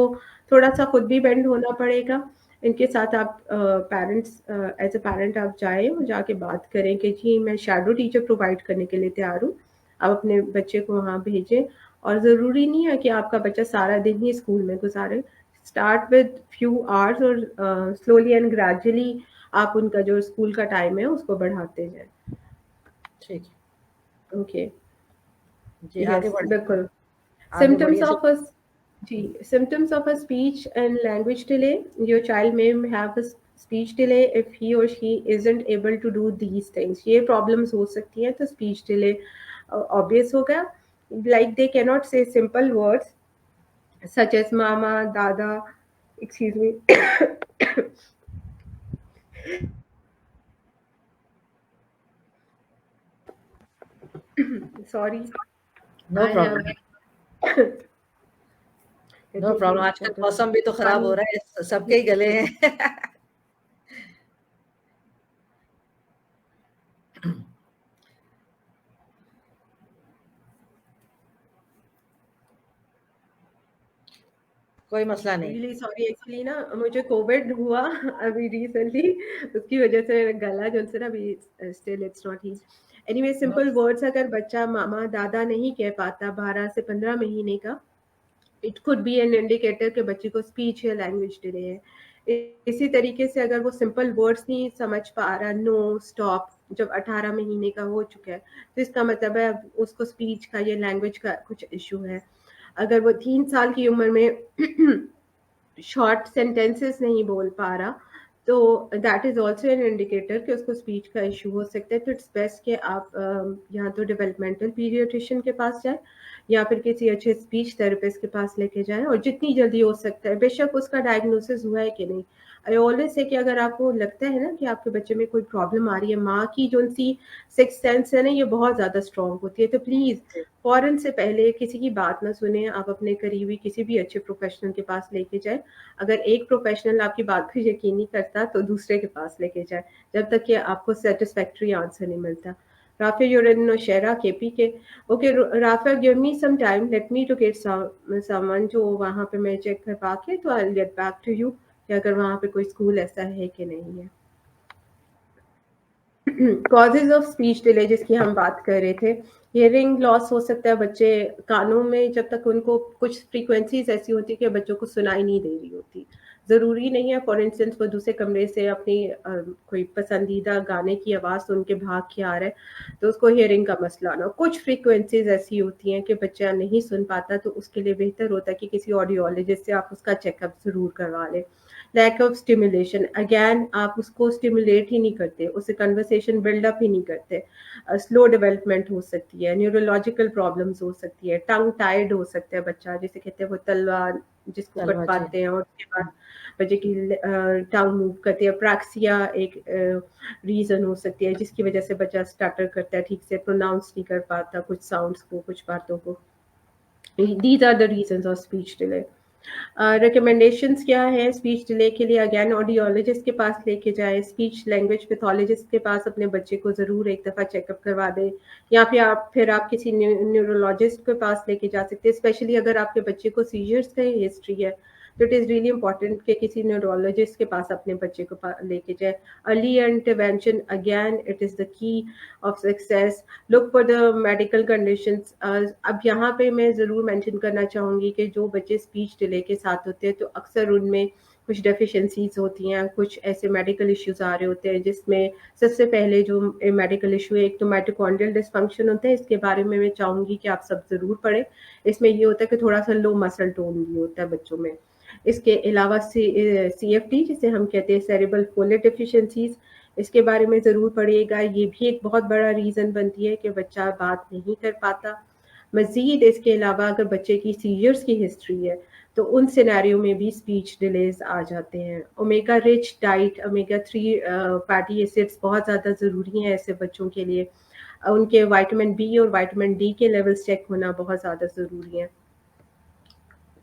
تھوڑا سا خود بھی بینڈ ہونا پڑے گا. ان کے ساتھ آپ پیرنٹس ایز اے پیرنٹ آپ جائیں اور جا کے بات کریں کہ جی میں شیڈو ٹیچر پرووائڈ کرنے کے لیے تیار ہوں, آپ اپنے بچے کو وہاں بھیجیں. اور ضروری نہیں ہے کہ آپ کا بچہ سارا دن ہی اسکول میں گزارے. اسٹارٹ ود فیو آورس اور سلولی اینڈ گریجولی آپ ان کا جو اسکول کا ٹائم ہے اس کو بڑھاتے جائیں. ٹھیک ہے, اوکے, جی آگے یس بڑھیں, بالکل. آگے Symptoms بڑھیے. of a symptoms of a speech and language delay. Your child may have a speech delay if he or she isn't able to do these things. یہ problems ہو سکتی ہیں تو speech delay obvious ہوگا. Like they cannot say simple words such as mama, dada, excuse me. Sorry, no I problem, have no problem. آج کل موسم بھی تو خراب ہو رہا ہے, سب کے ہی گلے ہیں. کوئی مسئلہ نہیں. ریلی سوری, ایکچولی نا مجھے کووڈ ہوا ابھی ریسنٹلی, اس کی وجہ سے گلا جو سے نا ابھی still it's not has. Anyway simple words اگر بچہ ماما دادا نہیں کہہ پاتا 12 سے 15 مہینے کا, it could be an indicator کہ بچے کو اسپیچ یا لینگویج ڈیلے ہے. اسی طریقے سے اگر وہ سمپل ورڈس نہیں سمجھ پا رہا, نو اسٹاپ, جب 18 مہینے کا ہو چکا ہے تو اس کا مطلب ہے اس کو اسپیچ کا یا لینگویج کا کچھ ایشو ہے. اگر وہ 3 سال کی عمر میں شارٹ سینٹینسز نہیں بول پا رہا تو that is also an indicator کہ اس کو اسپیچ کا ایشو ہو سکتا ہے. تو اٹس بیسٹ کہ آپ یہاں تو ڈیولپمنٹل پیڈیاٹریشین کے پاس جائیں یا پھر کسی اچھے اسپیچ تھراپسٹ کے پاس لے کے جائیں, اور جتنی جلدی ہو سکتا ہے, بے شک اس کا ڈائگنوسس ہوا ہے کہ نہیں. آئی آلویز سے کہ اگر آپ کو لگتا ہے نا کہ آپ کے بچے میں کوئی پرابلم آ رہی ہے, ماں کی جو سی سکس سینس ہے نا یہ بہت زیادہ اسٹرانگ ہوتی ہے, تو پلیز فوراً سے پہلے کسی کی بات نہ سنیں, آپ اپنے قریبی کسی بھی اچھے پروفیشنل کے پاس لے کے جائیں. اگر ایک پروفیشنل آپ کی بات کو یقین نہیں کرتا تو دوسرے کے پاس لے کے جائیں جب تک کہ آپ کو سیٹسفیکٹری آنسر نہیں ملتا. رافع, you're in Nowshera, KP کے. Okay, Rafa, give me some time. Let me to get someone جو وہاں پہ میں چیک کروا کے تو I'll get back to you کہ اگر وہاں پہ کوئی اسکول ایسا ہے کہ نہیں ہے. کازز آف اسپیچ ڈیلے جس کی ہم بات کر رہے تھے, ہیئرنگ لاس ہو سکتا ہے. بچے کانوں میں جب تک ان کو کچھ فریکوینسیز ایسی ہوتی کہ بچوں کو سنائی نہیں دے رہی ہوتی, ضروری نہیں ہے فار انسٹنس وہ دوسرے کمرے سے اپنی کوئی پسندیدہ گانے کی آواز سن کے بھاگ کے آ رہا ہے تو اس کو ہیئرنگ کا مسئلہ آنا. کچھ فریکوینسیز ایسی ہوتی ہیں کہ بچہ نہیں سن پاتا تو اس کے لیے بہتر ہوتا ہے کہ کسی آڈیولوجسٹ سے آپ اس کا چیک اپ ضرور کروا لیں. لیک آف اسٹیمولیشن, اگین آپ اس کو اسٹیمولیٹ ہی نہیں کرتے, اسے کنورسیشن بلڈ اپ ہی نہیں کرتے. سلو ڈیولپمنٹ ہو سکتی ہے, نیورولوجیکل پرابلمس ہو سکتی ہے, ٹنگ ٹائڈ ہو سکتا ہے بچہ, جسے کہتے ہیں وہ تلوا جس کو کٹ پاتے ہیں اور اس کے بعد بچے کی ٹنگ موو کرتی ہے. پراکسیا ایک ریزن ہو سکتی ہے جس کی وجہ سے بچہ اسٹارٹر کرتا ہے, ٹھیک سے پروناؤنس نہیں کر پاتا کچھ ساؤنڈس کو, کچھ باتوں کو. These are the reasons of speech delay. Recommendations کیا ہے اسپیچ ڈیلے کے لیے؟ اگین آڈیولوجسٹ کے پاس لے کے جائیں, اسپیچ لینگویج پیتھولوجسٹ کے پاس اپنے بچے کو ضرور ایک دفعہ چیک اپ کروا دیں, یا پھر آپ کسی نیورولوجسٹ کے پاس لے کے جا سکتے ہیں, اسپیشلی اگر آپ کے بچے کو سیجرس کا ہسٹری ہے तो इट इज़ रियली इंपॉर्टेंट कि किसी न्यूरोलॉजिस्ट के पास अपने बच्चे को लेके जाए. Early intervention again it is the key of success. Look for the medical conditions. अब यहाँ पे मैं ज़रूर मेंशन करना चाहूँगी कि जो बच्चे स्पीच डिले के साथ होते हैं तो अक्सर उनमें कुछ डेफिशिएंसीज होती हैं, कुछ ऐसे मेडिकल इश्यूज आ रहे होते हैं जिसमें सबसे पहले जो मेडिकल इशू है, एक तो माइटोकॉन्ड्रियल डिसफंक्शन होता है. इसके बारे में मैं चाहूँगी कि आप सब ज़रूर पढ़ें. इसमें ये होता है कि थोड़ा सा लो मसल टोन भी होता है बच्चों में. इसके अलावा CFD जिसे हम कहते हैं सेरेब्रल फोलेट डेफिशिएंसीज, इसके बारे में ज़रूर पढ़िएगा. ये भी एक बहुत बड़ा रीज़न बनती है कि बच्चा बात नहीं कर पाता. मज़ीद इसके अलावा अगर बच्चे की सीजर्स की हिस्ट्री है तो उन सिनेरियो में भी स्पीच डिलेज आ जाते हैं. Omega rich diet, omega 3 fatty acids बहुत ज़्यादा ज़रूरी हैं ऐसे बच्चों के लिए. उनके विटामिन बी और विटामिन डी के लेवल्स चेक होना बहुत ज़्यादा ज़रूरी है.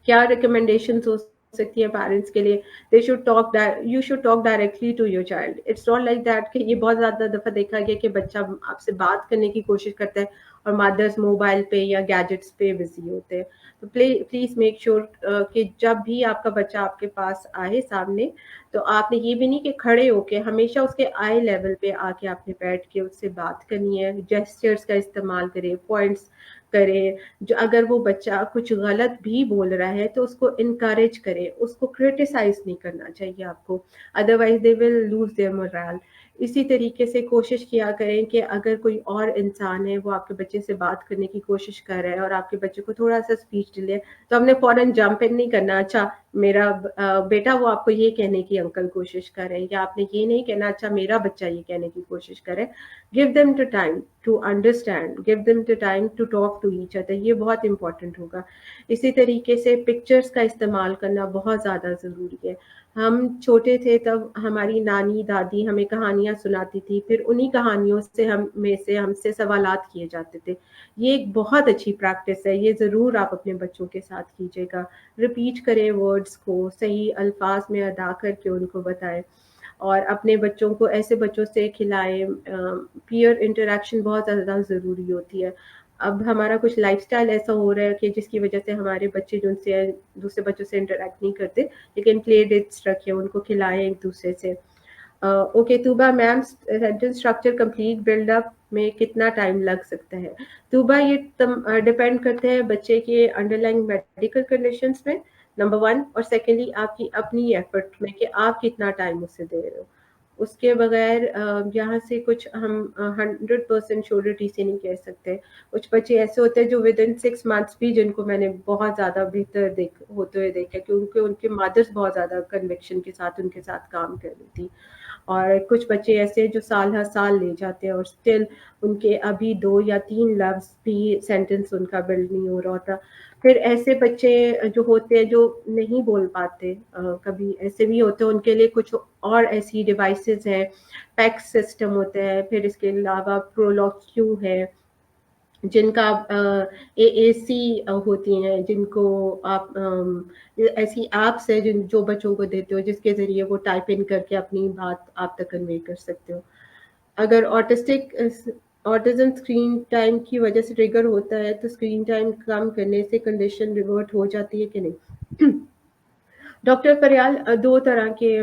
क्या रिकमेंडेशंस हो सकती है पेरेंट्स के लिए? They should talk you should talk directly to your child. It's not like that कि ये बहुत ज़्यादा दफ़ा देखा गया कि बच्चा आपसे बात करने की कोशिश करता है और मदर्स मोबाइल पे या गैजेट्स पे बिजी होते हैं. तो प्लीज़ मेक श्योर कि जब भी आपका बच्चा आपके पास आए सामने, तो आपने ये भी नहीं कि खड़े होके हमेशा उसके आई लेवल पे आके आपने बैठ के उससे बात करनी है. जेस्चर्स का इस्तेमाल करें, पॉइंट्स करें. जो अगर वो बच्चा कुछ गलत भी बोल रहा है तो उसको इनकरेज करें, उसको क्रिटिसाइज नहीं करना चाहिए आपको, otherwise they will lose their moral. इसी तरीके से कोशिश किया करें कि अगर कोई और इंसान है वो आपके बच्चे से बात करने की कोशिश कर रहा है और आपके बच्चे को थोड़ा सा स्पीच डिले है, तो हमने फौरन जंप इन नहीं करना. अच्छा मेरा बेटा वो आपको ये कहने की अंकल कोशिश कर रहे हैं, या आपने ये नहीं कहना अच्छा मेरा बच्चा ये कहने की कोशिश करे. Give them to time to understand, give them to time to talk to each other. ये बहुत इंपॉर्टेंट होगा. इसी तरीके से पिक्चर्स का इस्तेमाल करना बहुत ज़्यादा ज़रूरी है. हम छोटे थे तब हमारी नानी दादी हमें कहानियाँ सुनाती थी, फिर उन्हीं कहानियों से हमसे सवालात किए जाते थे. ये एक बहुत अच्छी प्रैक्टिस है, ये ज़रूर आप अपने बच्चों के साथ कीजिएगा. रिपीट करें वर्ड्स को, सही अल्फाज में अदा करके उनको बताएं और अपने बच्चों को ऐसे बच्चों से खिलाएं. पीयर इंटरेक्शन बहुत ज़्यादा ज़रूरी होती है. अब हमारा कुछ लाइफस्टाइल ऐसा हो रहा है कि जिसकी वजह से हमारे बच्चे जो उनसे दूसरे बच्चों से इंटरेक्ट नहीं करते, लेकिन प्ले डेट्स रखें, उनको खिलाएं एक दूसरे से. Okay Tooba ma'am, sentence structure complete buildup में कितना टाइम लग सकता है? तूबा ये डिपेंड करते हैं बच्चे के अंडरलाइंग मेडिकल कंडीशंस में, नंबर 1, और सेकेंडली आपकी अपनी एफर्ट में कि आप कितना टाइम उससे दे रहे हो. उसके बगैर यहाँ से कुछ हम 100% श्योरिटी से नहीं कह सकते. कुछ बच्चे ऐसे होते हैं जो विद इन 6 मंथ्स भी, जिनको मैंने बहुत ज़्यादा बेहतर होते हुए देखा कि उनके मदर्स बहुत ज़्यादा कन्विक्शन के साथ उनके साथ काम कर रही थी. और कुछ बच्चे ऐसे जो साल हर साल ले जाते हैं और स्टिल उनके अभी 2 या 3 लफ्ज़ भी सेंटेंस उनका बिल्ड नहीं हो रहा होता. फिर ऐसे बच्चे जो होते हैं जो नहीं बोल पाते, कभी ऐसे भी होते हैं, उनके लिए कुछ और ऐसी डिवाइसेस हैं, पैक्स सिस्टम होते हैं. फिर इसके अलावा प्रोलॉक्यू है जिनका AAC होती हैं, जिनको आप ऐसी ऐप्स है जो बच्चों को देते हो जिसके ज़रिए वो टाइप इन करके अपनी बात आप तक कन्वे कर सकते हो. अगर ऑटिज़्म स्क्रीन टाइम की वजह से ट्रिगर होता है तो स्क्रीन टाइम कम करने से कंडीशन रिवर्ट हो जाती है कि नहीं? डॉक्टर फरियाल, 2 तरह के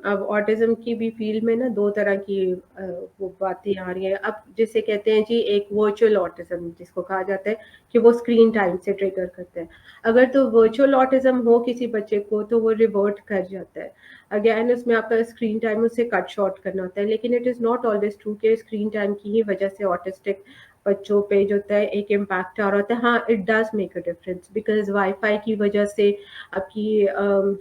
अब ऑटिज़्म की भी फ़ील्ड में ना 2 तरह की वो बातें आ रही हैं. अब जिसे कहते हैं जी एक वर्चुअल ऑटिज़्म जिसको कहा जाता है कि वो स्क्रीन टाइम से ट्रिगर करता है. अगर तो वर्चुअल ऑटिज़्म हो किसी बच्चे को तो वो रिवर्ट कर जाता है. अगेन उसमें आपका स्क्रीन टाइम उसे कट शॉर्ट करना होता है, लेकिन it is not always true कि स्क्रीन टाइम की ही वजह से ऑटिस्टिक बच्चों पे जो होता है एक इम्पैक्ट आ रहा होता है. हाँ, it does make a difference because wifi की वजह से आपकी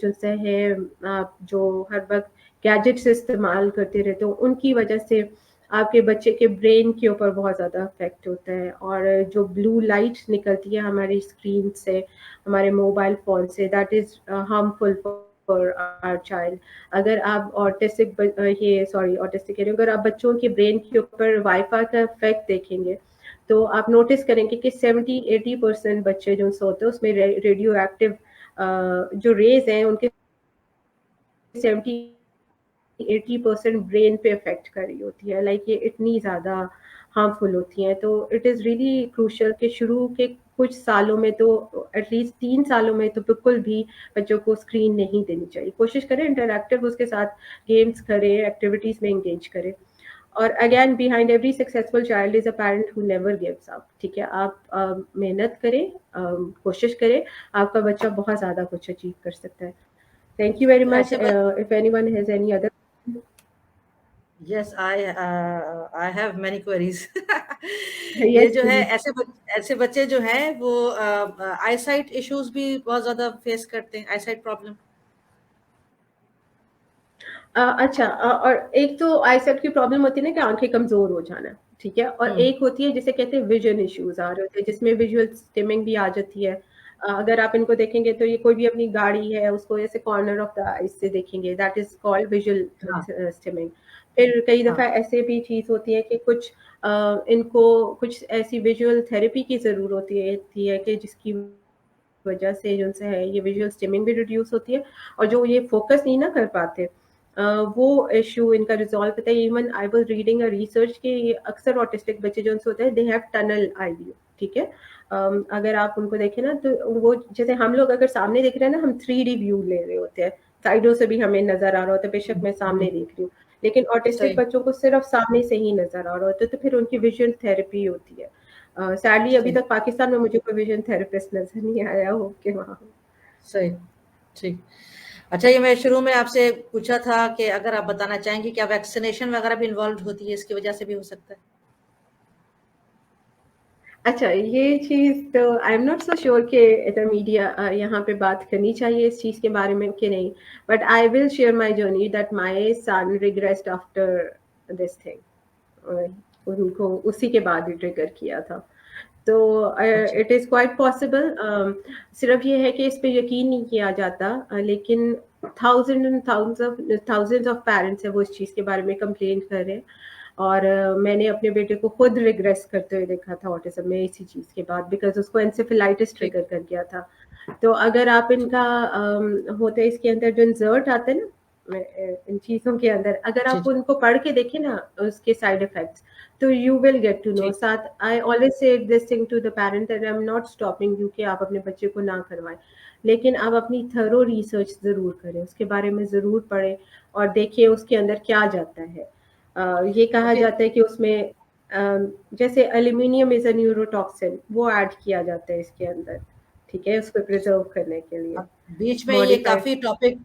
जैसे है आप जो हर वक़्त गैजेट्स इस्तेमाल करते रहते हो, उनकी वजह से आपके बच्चे के ब्रेन के ऊपर बहुत ज़्यादा इफ़ेक्ट होता है. और जो ब्लू लाइट निकलती है हमारी स्क्रीन से, हमारे मोबाइल फ़ोन से, that is harmful for our child. अगर आप ऑटिस्टिक कह रही हूँ, अगर आप बच्चों के ब्रेन के ऊपर वाई-फाई का इफ़ेक्ट देखेंगे, तो आप नोटिस करेंगे कि 70-80% बच्चे जो सोते हैं उसमें रेडियो एक्टिव जो रेज़ हैं उनके 70-80% ब्रेन पे इफ़ेक्ट कर रही होती है. लाइक ये इतनी ज़्यादा हार्मफुल होती हैं. तो इट इज़ रियली क्रूशियल कि शुरू के कुछ सालों में तो एटलीस्ट 3 सालों में तो बिल्कुल भी बच्चों को स्क्रीन नहीं देनी चाहिए। कोशिश करें इंटरैक्टिव उसके साथ गेम्स करें, एक्टिविटीज़ में एंगेज करें। और again behind every successful child is a parent who never gives up, ठीक है? आप मेहनत करें, कोशिश करें, आपका बच्चा बहुत ज़्यादा कुछ अचीव कर सकता है। थैंक यू वेरी तो मच। ऐसे if anyone has any other yes I have many queries. ये यस जो है प्लीज़। ऐसे बच्चे जो हैं वो आईसाइट इश्यूज भी बहुत ज्यादा फेस करते हैं, आईसाइट प्रॉब्लम। अच्छा, और एक तो आईसाइट की प्रॉब्लम होती है ना कि आंखें कमजोर हो जाना, ठीक है? और हम्म। एक होती है जिसे कहते हैं विजन इश्यूज आ रहे होते हैं, जिसमें विजुअल स्टिमिंग भी आ जाती है। अगर आप इनको देखेंगे तो ये कोई भी अपनी गाड़ी है उसको ऐसे कॉर्नर ऑफ द आईज से देखेंगे, दैट इज कॉल्ड हाँ विजुअल स्टिमिंग। फिर कई हाँ। दफा ऐसे भी चीज होती है कि कुछ इनको कुछ ऐसी विजुअल थेरेपी की जरूरत होती है कि जिसकी वजह से जो उनसे है ये विजुअल स्टिमिंग भी रिड्यूस होती है, और जो ये फोकस नहीं ना कर पाते, वो इशू इनका रिजॉल्व होता है। Even I was reading a research कि ये अक्सर ऑटिस्टिक बच्चे जो उनसे होते हैं, they have tunnel eye view, ठीक है? अगर आप उनको देखें ना तो वो जैसे हम लोग अगर सामने देख रहे हैं ना, हम 3D व्यू ले रहे होते हैं, साइडों से भी हमें नजर आ रहा होता है, बेशक मैं हम्म, सामने देख रही हूँ, लेकिन ऑटिस्टिक सही बच्चों को सिर्फ सामने से ही नजर आ रहा होता है, तो फिर उनकी विजुअल थेरेपी होती है। सैडली अभी सही तक पाकिस्तान में मुझे कोई विजन थेरेपिस्ट नजर नहीं आया हो के वहाँ। सही। ठीक। अच्छा, ये मैं शुरू में आपसे पूछा था कि अगर आप बताना चाहेंगे क्या वैक्सीनेशन वगैरह भी इन्वॉल्व होती है, इसकी वजह से भी हो सकता है? अच्छा, ये चीज़ तो आई एम नॉट सो श्योर कि इधर मीडिया यहाँ पे बात करनी चाहिए इस चीज़ के बारे में कि नहीं, but I will share my journey that my son regressed after this thing. उनको उसी के बाद ही ट्रिगर किया था। तो अच्छा। It is quite possible. सिर्फ ये है कि इस पे यकीन नहीं किया जाता, लेकिन thousand and thousands of parents है वो इस चीज़ के बारे में कंप्लेन कर रहे हैं। और मैंने अपने बेटे को खुद रिग्रेस करते हुए देखा था ऑटिज्म में इसी चीज़ के बाद, बिकॉज उसको एनसेफेलाइटिस ठीक। ट्रिगर कर गया था। तो अगर आप इनका होता है इसके अंदर जो इंसर्ट आते हैं ना, इन चीज़ों के अंदर अगर जी आप जी। उनको पढ़ के देखें ना उसके साइड इफेक्ट्स, तो you will get to know. ठीक। साथ I always say this thing to the parent and I am not stopping you कि आप अपने बच्चे को ना करवाएं, लेकिन आप अपनी थरो रिसर्च ज़रूर करें, उसके बारे में ज़रूर पढ़ें और देखिए उसके अंदर क्या जाता है। ये कहा ओके। जाता है कि उसमें जैसे एल्यूमिनियम इज अ न्यूरोटॉक्सिन, वो ऐड किया जाता है इसके अंदर, ठीक है, उसको प्रिजर्व करने के लिए अब बीच में ये मॉडिफाइड। काफी टॉपिक,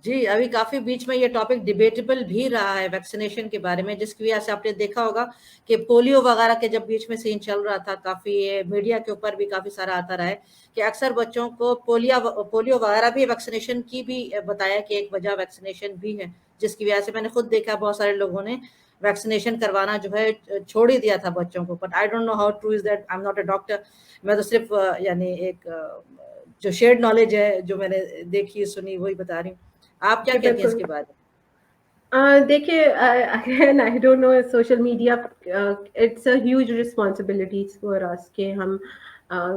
जी अभी काफी बीच में ये टॉपिक डिबेटेबल भी रहा है वैक्सीनेशन के बारे में, जिसकी वजह से आपने देखा होगा कि पोलियो वगैरह के जब बीच में सीन चल रहा था, काफी मीडिया के ऊपर भी काफी सारा आता रहा है कि अक्सर बच्चों को पोलियो वगैरह भी वैक्सीनेशन की भी बताया कि एक वजह वैक्सीनेशन भी है, जिसकी वजह से मैंने खुद देखा बहुत सारे लोगों ने वैक्सीनेशन करवाना जो है छोड़ ही दिया था बच्चों को। But I don't know how true is that, I am not a doctor. मैं तो सिर्फ यानी एक जो शेयर्ड नॉलेज है, जो मैंने देखी सुनी वही बता रही हूँ। आप क्या जी कहती हैं बिल्कुल। इसके बारे में? देखिए, again I don't know social media, it's a huge responsibilities for us कि हम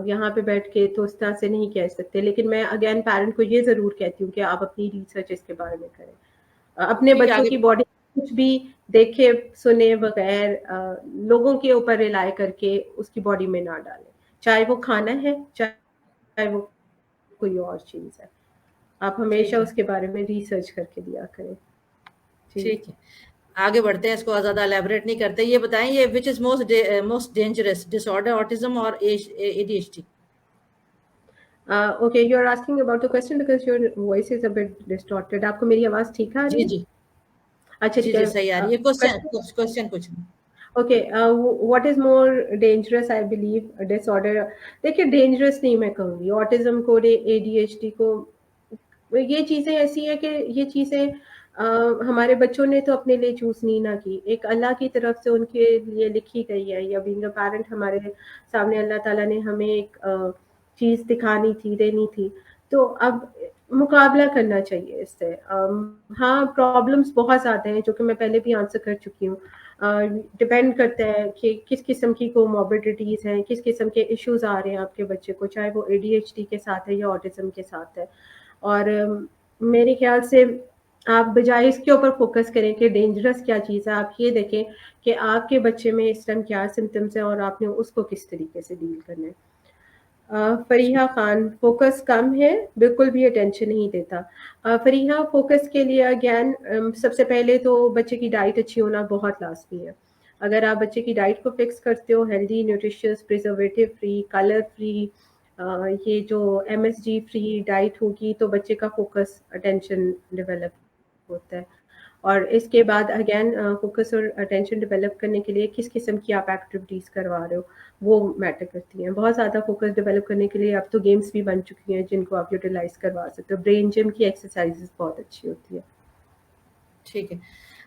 यहाँ पे बैठ के तो उस तरह से नहीं कह सकते, लेकिन मैं अगेन पेरेंट को ये ज़रूर कहती हूँ कि आप अपनी रिसर्च इसके बारे में करें। अपने ठीक है, बच्चों आगे। की बॉडी कुछ भी देखे सुने बगैर लोगों के ऊपर रिलाय करके उसकी बॉडी में ना डालें, चाहे वो खाना है चाहे वो कोई और चीज़ है। आप हमेशा ठीक है। उसके बारे में रिसर्च करके दिया करें। जी। ठीक है, आगे बढ़ते हैं, इसको ज्यादा एलेबरेट नहीं करते। ये बताएं, ये which is most dangerous disorder, autism और ADHD? Okay, you're asking about the question because your voice is a bit distorted. आपको मेरी आवाज़ ठीक आ रही जी है? जी। अच्छा, जी ठीक जी, है। सही आ रही है। क्वेश्चन question क्वेश्चन कुछ नहीं। Okay, what is more dangerous I believe disorder. देखिए, डेंजरस नहीं मैं कहूँगी ऑटिज्म को, एडीएचडी को। ये चीज़ें ऐसी हैं कि ये चीज़ें हमारे बच्चों ने तो अपने लिए चूज़ नहीं ना की, एक अल्लाह की तरफ से उनके लिए लिखी गई है, या बीइंग अ पेरेंट हमारे सामने अल्लाह ताला ने हमें एक चीज़ दिखानी थी, देनी थी। तो अब मुकाबला करना चाहिए इससे। हाँ, प्रॉब्लम्स बहुत ज़्यादा हैं जो कि मैं पहले भी आंसर कर चुकी हूँ। डिपेंड करता है कि किस किस्म की कोमॉर्बिडिटीज़ हैं, किस किस्म के इश्यूज़ आ रहे हैं आपके बच्चे को, चाहे वो एडीएचडी के साथ है या ऑटिज्म के साथ है। और मेरे ख्याल से आप बजाय इसके ऊपर फोकस करें कि डेंजरस क्या चीज़ है, आप ये देखें कि आपके बच्चे में इस टाइम क्या सिम्टम्स हैं और आपने उसको किस तरीके से डील करना है। फरीहा खान, फोकस कम है, बिल्कुल भी अटेंशन नहीं देता। फरीहा, फोकस के लिए अगेन सबसे पहले तो बच्चे की डाइट अच्छी होना बहुत लाज़मी है। अगर आप बच्चे की डाइट को फिक्स करते हो, healthy, nutritious, preservative free, colour free, ये जो एमएसजी फ्री डाइट होगी, तो बच्चे का फोकस, अटेंशन डेवलप होता है। और इसके बाद अगेन फोकस और अटेंशन डेवलप करने के लिए किस किस्म की आप एक्टिविटीज़ करवा रहे हो, वो मैटर करती हैं। बहुत ज़्यादा फोकस डेवलप करने के लिए अब तो गेम्स भी बन चुकी हैं जिनको आप यूटिलाइज़ करवा सकते हो। ब्रेन जिम की एक्सरसाइजेज़ बहुत अच्छी होती है। ठीक है।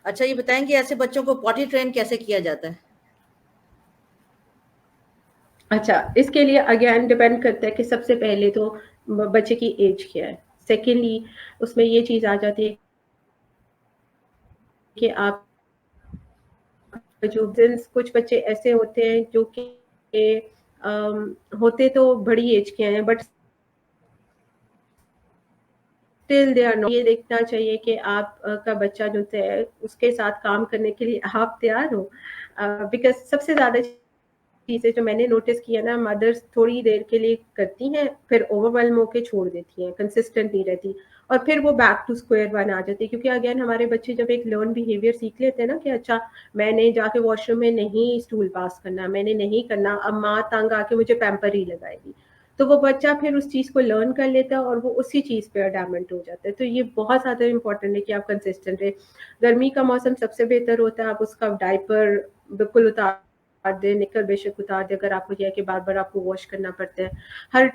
अच्छा ये बताएँगे ऐसे बच्चों को पॉटी ट्रेन कैसे किया जाता है? अच्छा, इसके लिए अगेन डिपेंड करता है कि सबसे पहले तो बच्चे की एज क्या है। सेकेंडली उसमें ये चीज़ आ जाती है कि आप जो कुछ बच्चे ऐसे होते हैं जो कि होते तो बड़ी एज के हैं but still they are not. ये देखना चाहिए कि आप का बच्चा जो है उसके साथ काम करने के लिए आप तैयार हो। बिकॉज सबसे ज़्यादा चीज़ें जो मैंने नोटिस किया ना, मदर्स थोड़ी देर के लिए करती हैं, फिर ओवरवेल्म होके छोड़ देती हैं, कंसिस्टेंट नहीं रहती, और फिर वो बैक टू स्क्वायर वन आ जाती है। क्योंकि अगेन हमारे बच्चे जब एक लर्न बिहेवियर सीख लेते हैं ना कि अच्छा मैंने जाके वॉशरूम में नहीं स्टूल पास करना, मैंने नहीं करना, अब माँ तंग आके मुझे पैम्पर ही लगाएगी, तो वो बच्चा फिर उस चीज़ को लर्न कर लेता है और वो उसी चीज़ पे अडैमेंट हो जाता है। तो ये बहुत ज़्यादा इंपॉर्टेंट है कि आप कंसिस्टेंट रहे। गर्मी का मौसम सबसे बेहतर होता है, आप उसका डायपर बिल्कुल उतार दें, निक्कर बेशक उतार दें, अगर आपको यह है कि बार-बार आपको वॉश करना पड़ता है। हर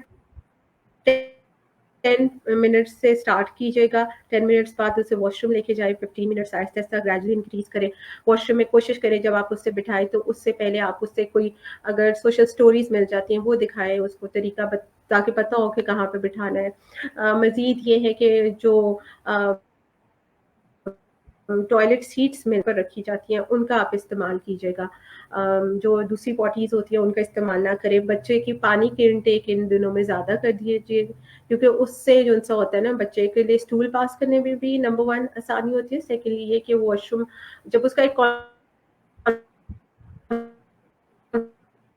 10 मिनट्स से स्टार्ट कीजिएगा, 10 मिनट्स बाद उसे वॉशरूम लेके जाएँ, 15 मिनट्स आहिस्ता-आहिस्ता ग्रेजुअली इंक्रीज़ करें। वॉशरूम में कोशिश करें जब आप उससे बिठाएँ तो उससे पहले आप उससे कोई अगर सोशल स्टोरीज़ मिल जाती हैं वो दिखाएँ उसको, तरीका ताकि पता हो कि कहाँ पे बिठाना है। मज़ीद ये है कि जो अ टॉयलेट सीट्स मिल कर रखी जाती हैं, उनका आप इस्तेमाल कीजिएगा। जो दूसरी पॉटीज़ होती हैं, उनका इस्तेमाल ना करें। बच्चे की पानी की इनटेक इन दिनों में ज़्यादा कर दीजिए, क्योंकि उससे जो-सा होता है ना, बच्चे के लिए स्टूल पास करने में भी नंबर 1 आसानी होती है। सेकंडली ये कि वॉशरूम जब उसका एक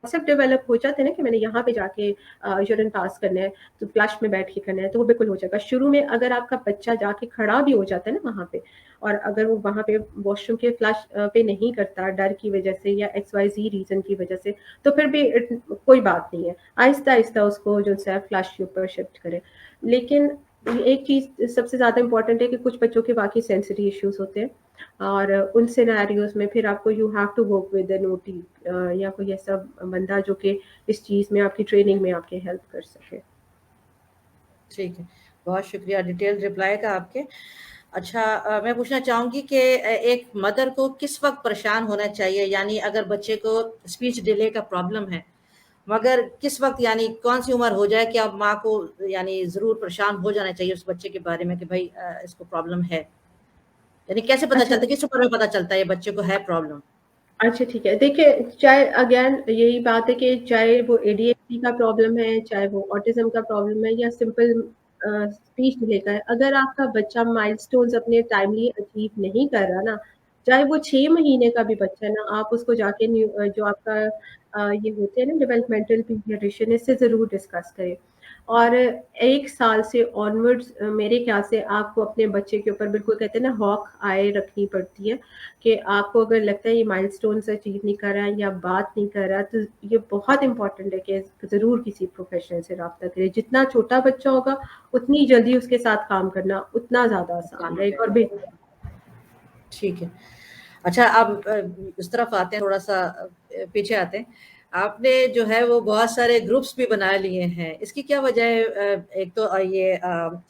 कॉन्सेप्ट डेवलप हो जाता है ना कि मैंने यहाँ पे जाके यूरिन पास करना है, तो फ्लश में बैठ के करना है, तो वो बिल्कुल हो जाएगा। शुरू में अगर आपका बच्चा जाके खड़ा भी हो जाता है ना वहाँ पे, और अगर वो वहाँ पे वॉशरूम के फ्लश पे नहीं करता डर की वजह से या XYZ रीज़न की वजह से, तो फिर भी कोई बात नहीं है। आहिस्ता-आहिस्ता उसको जो है फ्लश के ऊपर शिफ्ट करें। लेकिन एक चीज़ सबसे ज़्यादा इम्पोर्टेंट है कि कुछ बच्चों के वाक़ई सेंसिटिव इश्यूज़ होते हैं, और उन सिनेरियोज़ में फिर आपको you have to work with an OT या कोई ऐसा बंदा जो कि इस चीज़ में आपकी ट्रेनिंग में आपकी हेल्प कर सके। ठीक है, बहुत शुक्रिया डिटेल्ड रिप्लाई का आपके। अच्छा मैं पूछना चाहूँगी कि एक मदर को किस वक़्त परेशान होना चाहिए? यानी अगर बच्चे को स्पीच डिले का प्रॉब्लम है, मगर किस वक़्त यानी कौन-सी उम्र हो जाए कि अब माँ को यानी ज़रूर परेशान हो जाना चाहिए उस बच्चे के बारे में कि भई इसको प्रॉब्लम है? यानी कैसे पता अच्छा, चलता है, किस उम्र में पता चलता है ये बच्चे को है प्रॉब्लम? अच्छा ठीक है। देखिए, चाहे अगेन यही बात है कि चाहे वो एडीएचडी का प्रॉब्लम है, चाहे वो ऑटिज़्म का प्रॉब्लम है या सिंपल स्पीच डिले का है, अगर आपका बच्चा माइलस्टोन्स अपने टाइमली अचीव नहीं कर रहा ना, चाहे वो 6 महीने का भी बच्चा है ना, आप उसको जाके जो आपका ये होते हैं ना डेवलपमेंटल पीडियाट्रिशियन, इससे ज़रूर डिस्कस करें। और 1 साल से ऑनवर्ड्स मेरे ख़्याल से आपको अपने बच्चे के ऊपर बिल्कुल कहते हैं ना हॉक आई रखनी पड़ती है, कि आपको अगर लगता है ये माइलस्टोन्स अचीव नहीं कर रहा है या बात नहीं कर रहा, तो ये बहुत इम्पोर्टेंट है कि ज़रूर किसी प्रोफ़ेशनल से राब्ता करें। जितना छोटा बच्चा होगा, उतनी जल्दी उसके साथ काम करना उतना ज़्यादा आसान काम रहेगा और रहेगा। बेहतर। ठीक है। अच्छा अब इस तरफ आते हैं थोड़ा-सा पीछे आते हैं। आपने जो है वो बहुत सारे ग्रुप्स भी बना लिए हैं। इसकी क्या वजह है? एक तो ये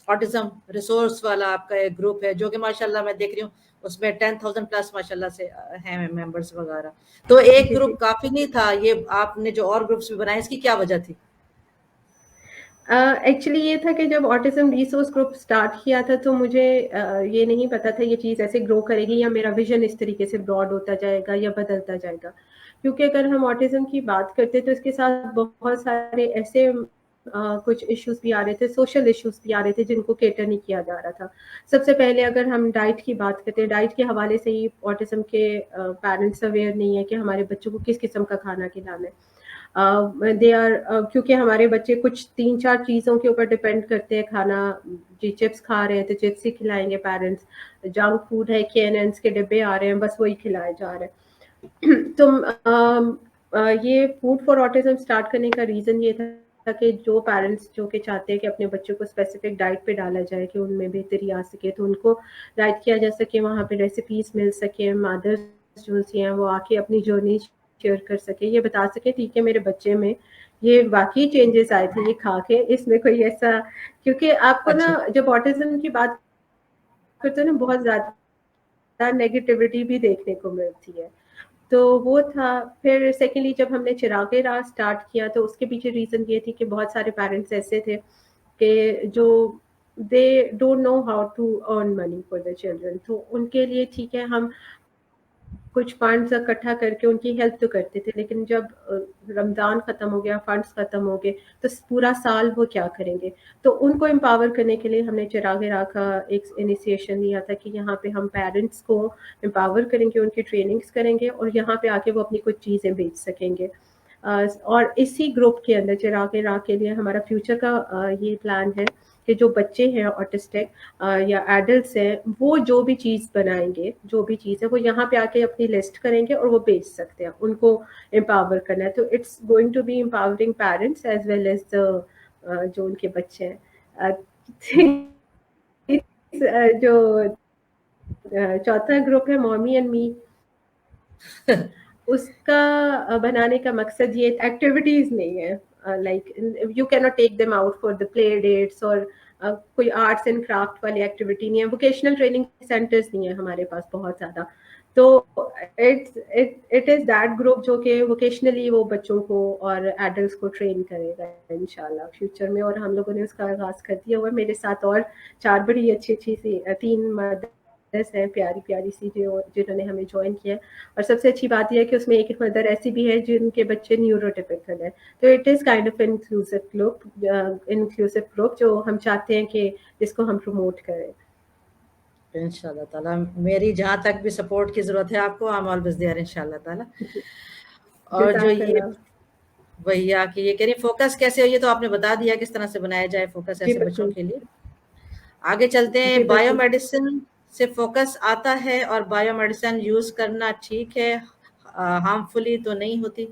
ऑटिज़्म रिसोर्स वाला आपका एक ग्रुप है जो कि माशाल्लाह मैं देख रही हूँ उसमें 10,000 प्लस माशाल्लाह से हैं मेंबर्स वगैरह। तो एक जी, ग्रुप जी। काफ़ी नहीं था, ये आपने जो और ग्रुप्स भी बनाए इसकी क्या वजह थी? एक्चुअली ये था कि जब ऑटिज़्म रिसोर्स ग्रुप स्टार्ट किया था तो मुझे ये नहीं पता था ये चीज़ ऐसे ग्रो करेगी या मेरा विज़न इस तरीके से ब्रॉड होता जाएगा या बदलता जाएगा। क्योंकि अगर हम ऑटिज़्म की बात करते हैं तो इसके साथ बहुत सारे ऐसे कुछ इश्यूज़ भी आ रहे थे, सोशल इश्यूज़ भी आ रहे थे जिनको कैटर नहीं किया जा रहा था। सबसे पहले अगर हम डाइट की बात करते हैं, डाइट के हवाले से ही ऑटिज़्म के पेरेंट्स अवेयर नहीं है कि हमारे बच्चों को किस किस्म का खाना खिलाना है। दे आर क्योंकि हमारे बच्चे कुछ 3-4 चीज़ों के ऊपर डिपेंड करते हैं खाना, जी चिप्स खा रहे हैं तो चिप्स ही खिलाएँगे पेरेंट्स, जंक फूड है K&N's के डिब्बे आ रहे हैं बस वही खिलाए जा रहे हैं। तो ये फूड फॉर ऑटिज़्म स्टार्ट करने का रीज़न ये था कि जो पेरेंट्स जो कि चाहते हैं कि अपने बच्चों को स्पेसिफिक डाइट पे डाला जाए कि उनमें बेहतरी आ सके, तो उनको गाइड किया जा सके, वहाँ पे रेसिपीज़ मिल सके, मदर्स जो सी हैं वो आके अपनी जर्नी शेयर कर सके, ये बता सके ठीक है मेरे बच्चे में ये वाक़ई चेंजेस आए थे ये खा के, इसमें कोई ऐसा क्योंकि आपको ना अच्छा, जब ऑटिज़्म की बात करते हो ना बहुत ज़्यादा नेगेटिविटी भी देखने को मिलती है। तो वो था। फिर सेकेंडली जब हमने चिरागे राह स्टार्ट किया तो उसके पीछे रीज़न ये थी कि बहुत सारे पेरेंट्स ऐसे थे कि जो they don't know how to earn money for the children, तो उनके लिए ठीक है हम कुछ फंड्स इकट्ठा करके उनकी हेल्प तो करते थे, लेकिन जब रमज़ान ख़त्म हो गया, फंड्स ख़त्म हो गए, तो पूरा साल वो क्या करेंगे? तो उनको एम्पावर करने के लिए हमने चिरागे राह का एक इनिशिएशन लिया था कि यहाँ पे हम पेरेंट्स को एम्पावर करेंगे, उनकी ट्रेनिंग्स करेंगे और यहाँ पे आके वो अपनी कुछ चीज़ें बेच सकेंगे। और इसी ग्रुप के अंदर चिरागे राह के लिए हमारा फ्यूचर का ये प्लान है कि जो बच्चे हैं ऑटिस्टिक या एडल्ट्स हैं वो जो भी चीज़ बनाएंगे, जो भी चीज़ है वो यहाँ पे आके अपनी लिस्ट करेंगे और वो बेच सकते हैं, उनको एम्पावर करना है। तो it's going to be empowering parents as well as the जो उनके बच्चे हैं। जो चौथा ग्रुप है मॉमी एंड मी, उसका बनाने का मकसद ये एक्टिविटीज नहीं है, like you can not take them out for the play dates और कोई आर्ट्स एंड क्राफ्ट वाली एक्टिविटी नहीं है, वोकेशनल ट्रेनिंग सेंटर्स नहीं है हमारे पास बहुत ज़्यादा। तो इट इज़ दैट ग्रुप जो कि वोकेशनली वो बच्चों को और एडल्ट्स को ट्रेन करेगा इंशाल्लाह फ्यूचर में, और हम लोगों ने उसका आगाज़ कर दिया हुआ है। मेरे साथ और 4 बड़ी अच्छी-अच्छी सी 3 मदर्स हैं प्यारी-प्यारी सी जो जिन्होंने हमें जॉइन किया है। और सबसे अच्छी बात ये है कि उसमें एक मदर ऐसी भी है जिनके बच्चे न्यूरोटिपिकल है। तो it is kind of inclusive group जो हम चाहते हैं कि जिसको हम प्रमोट करें। इंशाल्लाह ताला मेरी जहाँ तक भी सपोर्ट की ज़रूरत है आपको, आई एम ऑलवेज देयर इंशाल्लाह ताला। और जो ये जज़ाकल्लाह। भैया की ये कह रही फोकस कैसे हो, ये तो आपने बता दिया किस तरह से बनाया जाए फोकस जी ऐसे बच्चों बिल्कुल। के लिए। आगे चलते जी हैं, बिल्कुल। बायोमेडिसिन से फोकस आता है और बायोमेडिसिन यूज करना ठीक है, हार्मफुली तो नहीं होती?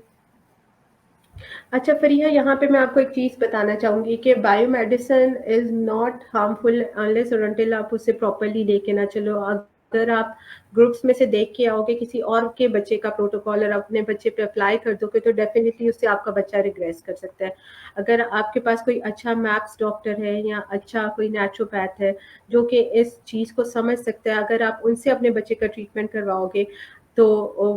अच्छा फरीहा, यहाँ पे मैं आपको एक चीज़ बताना चाहूँगी कि biomedicine is not harmful unless और अनटिल आप उसे प्रॉपर्ली लेके ना चलो। अगर आप ग्रुप्स में से देख के आओगे किसी और के बच्चे का प्रोटोकॉल और अपने बच्चे पे अप्लाई कर दोगे तो डेफिनेटली उससे आपका बच्चा रिग्रेस कर सकता है। अगर आपके पास कोई अच्छा मैप्स डॉक्टर है या अच्छा कोई नेचुरोपैथ है जो कि इस चीज़ को समझ सकता है, अगर आप उनसे अपने बच्चे का ट्रीटमेंट करवाओगे तो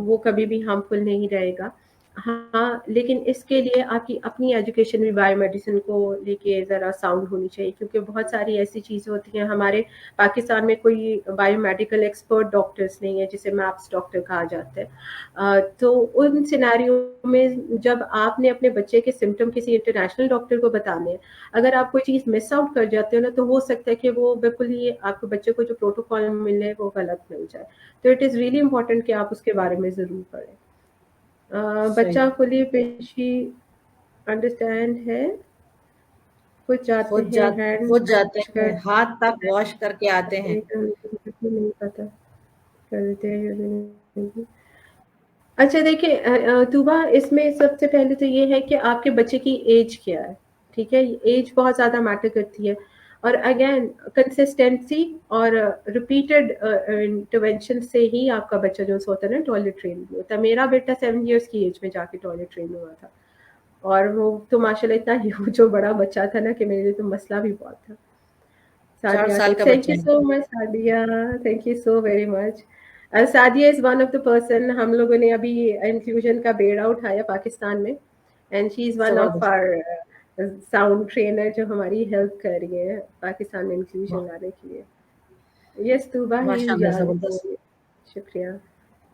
वो कभी भी हार्मफुल नहीं रहेगा। हाँ, लेकिन इसके लिए आपकी अपनी एजुकेशन भी बायोमेडिसिन को लेके ज़रा साउंड होनी चाहिए, क्योंकि बहुत सारी ऐसी चीज़ें होती हैं हमारे पाकिस्तान में कोई बायोमेडिकल एक्सपर्ट डॉक्टर्स नहीं है जिसे मैप्स डॉक्टर कहा जाता है। तो उन सिनेरियो में जब आपने अपने बच्चे के सिम्टम किसी इंटरनेशनल डॉक्टर को बताने हैं, अगर आप कोई चीज़ मिस आउट कर जाते हो ना तो हो सकता है कि वो बिल्कुल ही आपके बच्चे को जो प्रोटोकॉल मिले वो गलत मिल जाए। तो इट इज़ रियली इम्पोर्टेंट कि आप उसके बारे में ज़रूर पढ़ें। सही, बच्चा फुली पेशी अंडरस्टैंड है, खुद जाते खुद हैं हैंड खुद जाते वॉश हैं, कर हाथ तक वॉश करके आते हैं। नहीं पता करते हैं। अच्छा देखिए तूबा, इसमें सबसे पहले तो ये है कि आपके बच्चे की एज क्या है, ठीक है? एज बहुत ज़्यादा मैटर करती है और अगेन कंसिस्टेंसी और रिपीटेड इंटरवेंशन से ही आपका बच्चा जो होता है ना टॉयलेट ट्रेन भी होता है। मेरा बेटा 7 इयर्स की एज में जाके टॉयलेट ट्रेन हुआ था और वो तो माशाल्लाह इतना ह्यूज और बड़ा बच्चा था ना कि मेरे लिए तो मसला भी बहुत था। 4 सादिया, साल का थैंक बच्चा यू है। So much Sadia, thank you so very much. Sadia is one of the person, हम लोगों ने अभी इंक्लूजन का बेड़ा उठाया पाकिस्तान में and she is one of ज़बरदस्त। आवर साउंड ट्रेनर जो हमारी हेल्प कर रही है पाकिस्तान में इंक्लूजन वाह! लाने के लिए। यस तूबा, ही इज़ माशाल्लाह यंग। ज़बरदस्त। शुक्रिया,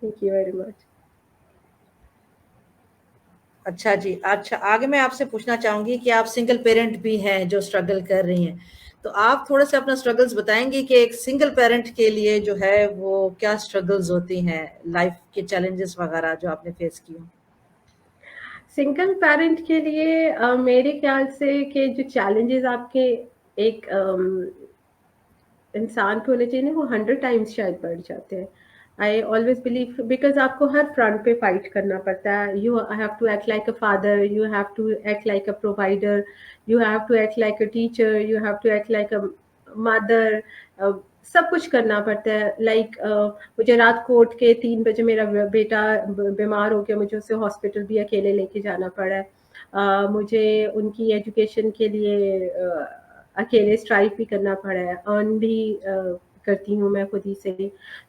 थैंक यू वेरी मच। अच्छा जी, अच्छा आगे मैं आपसे पूछना चाहूँगी कि आप सिंगल पेरेंट भी हैं जो स्ट्रगल कर रही हैं। तो आप थोड़ा-सा अपना स्ट्रगल्स बताएँगी कि एक सिंगल पेरेंट के लिए जो है वो क्या स्ट्रगल्स होती हैं, लाइफ़ के चैलेंजेस वगैरह जो आपने फेस की हों? सिंगल पेरेंट के लिए मेरे ख्याल से कि जो चैलेंजेस आपके एक इंसान पे होने चाहिए ना, वो 100 टाइम्स शायद बढ़ जाते हैं। आई ऑलवेज बिलीव बिकॉज आपको हर फ्रंट पे फाइट करना पड़ता है। You have to act like a father, you have to act like a provider, you have to act like a teacher, you have to act like a mother. सब कुछ करना पड़ता है। लाइक मुझे रात को उठ के 3 बजे मेरा बेटा बीमार हो गया, मुझे उसे हॉस्पिटल भी अकेले लेके जाना पड़ा है। मुझे उनकी एजुकेशन के लिए अकेले स्ट्राइव भी करना पड़ा है, अर्न भी करती हूँ मैं खुद ही से।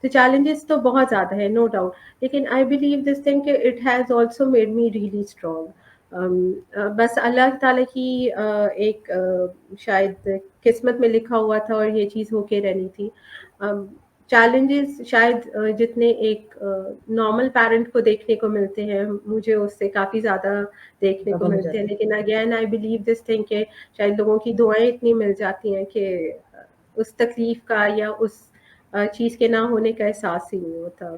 तो चैलेंजेस तो बहुत ज़्यादा है, नो डाउट। लेकिन आई बिलीव दिस थिंग कि it has also made me really strong. बस अल्लाह ताला की एक शायद किस्मत में लिखा हुआ था और ये चीज़ होके रहनी थी। चैलेंजेस शायद जितने एक नॉर्मल पेरेंट को देखने को मिलते हैं, मुझे उससे काफ़ी ज़्यादा देखने को डबल हो मिलते हैं। जाते हैं। लेकिन again I believe this thing के शायद लोगों की दुआएं इतनी मिल जाती हैं कि उस तकलीफ का या उस चीज़ के ना होने का एहसास ही नहीं होता।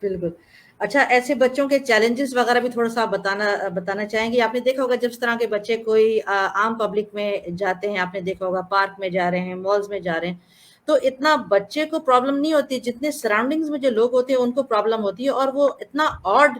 बिल्कुल। अच्छा, ऐसे बच्चों के चैलेंजेस वगैरह भी थोड़ा-सा बताना बताना चाहेंगे? आपने देखा होगा जिस तरह के बच्चे कोई आम पब्लिक में जाते हैं, आपने देखा होगा पार्क में जा रहे हैं, मॉल्स में जा रहे हैं, तो इतना बच्चे को प्रॉब्लम नहीं होती, जितने सराउंडिंग्स में जो लोग होते हैं उनको प्रॉब्लम होती है और वो इतना ऑड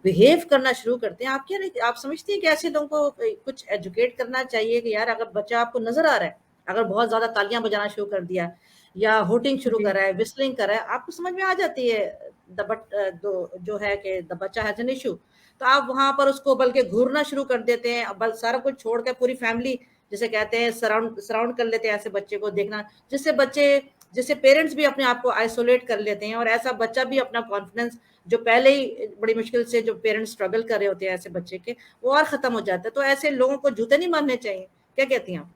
बिहेव करना शुरू करते हैं। आप क्या नहीं आप समझती हैं कि ऐसे लोगों को कुछ एजुकेट करना चाहिए कि यार अगर बच्चा आपको नज़र आ रहा है, अगर बहुत ज़्यादा तालियाँ बजाना शुरू कर दिया या होटिंग शुरू कर जी, रहा है, व्हिstलिंग कर रहा है, आपको समझ में आ जाती है जो है कि द बच्चा हैज़ एन इश्यू, तो आप वहाँ पर उसको बल्कि घूरना शुरू कर देते हैं, बल सारा कुछ छोड़ के पूरी फैमिली जिसे कहते हैं सराउंड सराउंड कर लेते हैं ऐसे बच्चे को देखना, जिससे पेरेंट्स भी अपने आप को आइसोलेट कर लेते हैं और ऐसा बच्चा भी अपना कॉन्फिडेंस जो पहले ही बड़ी मुश्किल से जो पेरेंट्स स्ट्रगल कर रहे होते हैं ऐसे बच्चे के, वो और खत्म हो जाता है। तो ऐसे लोगों को जूते नहीं मारने चाहिए। क्या कहती हैं आप?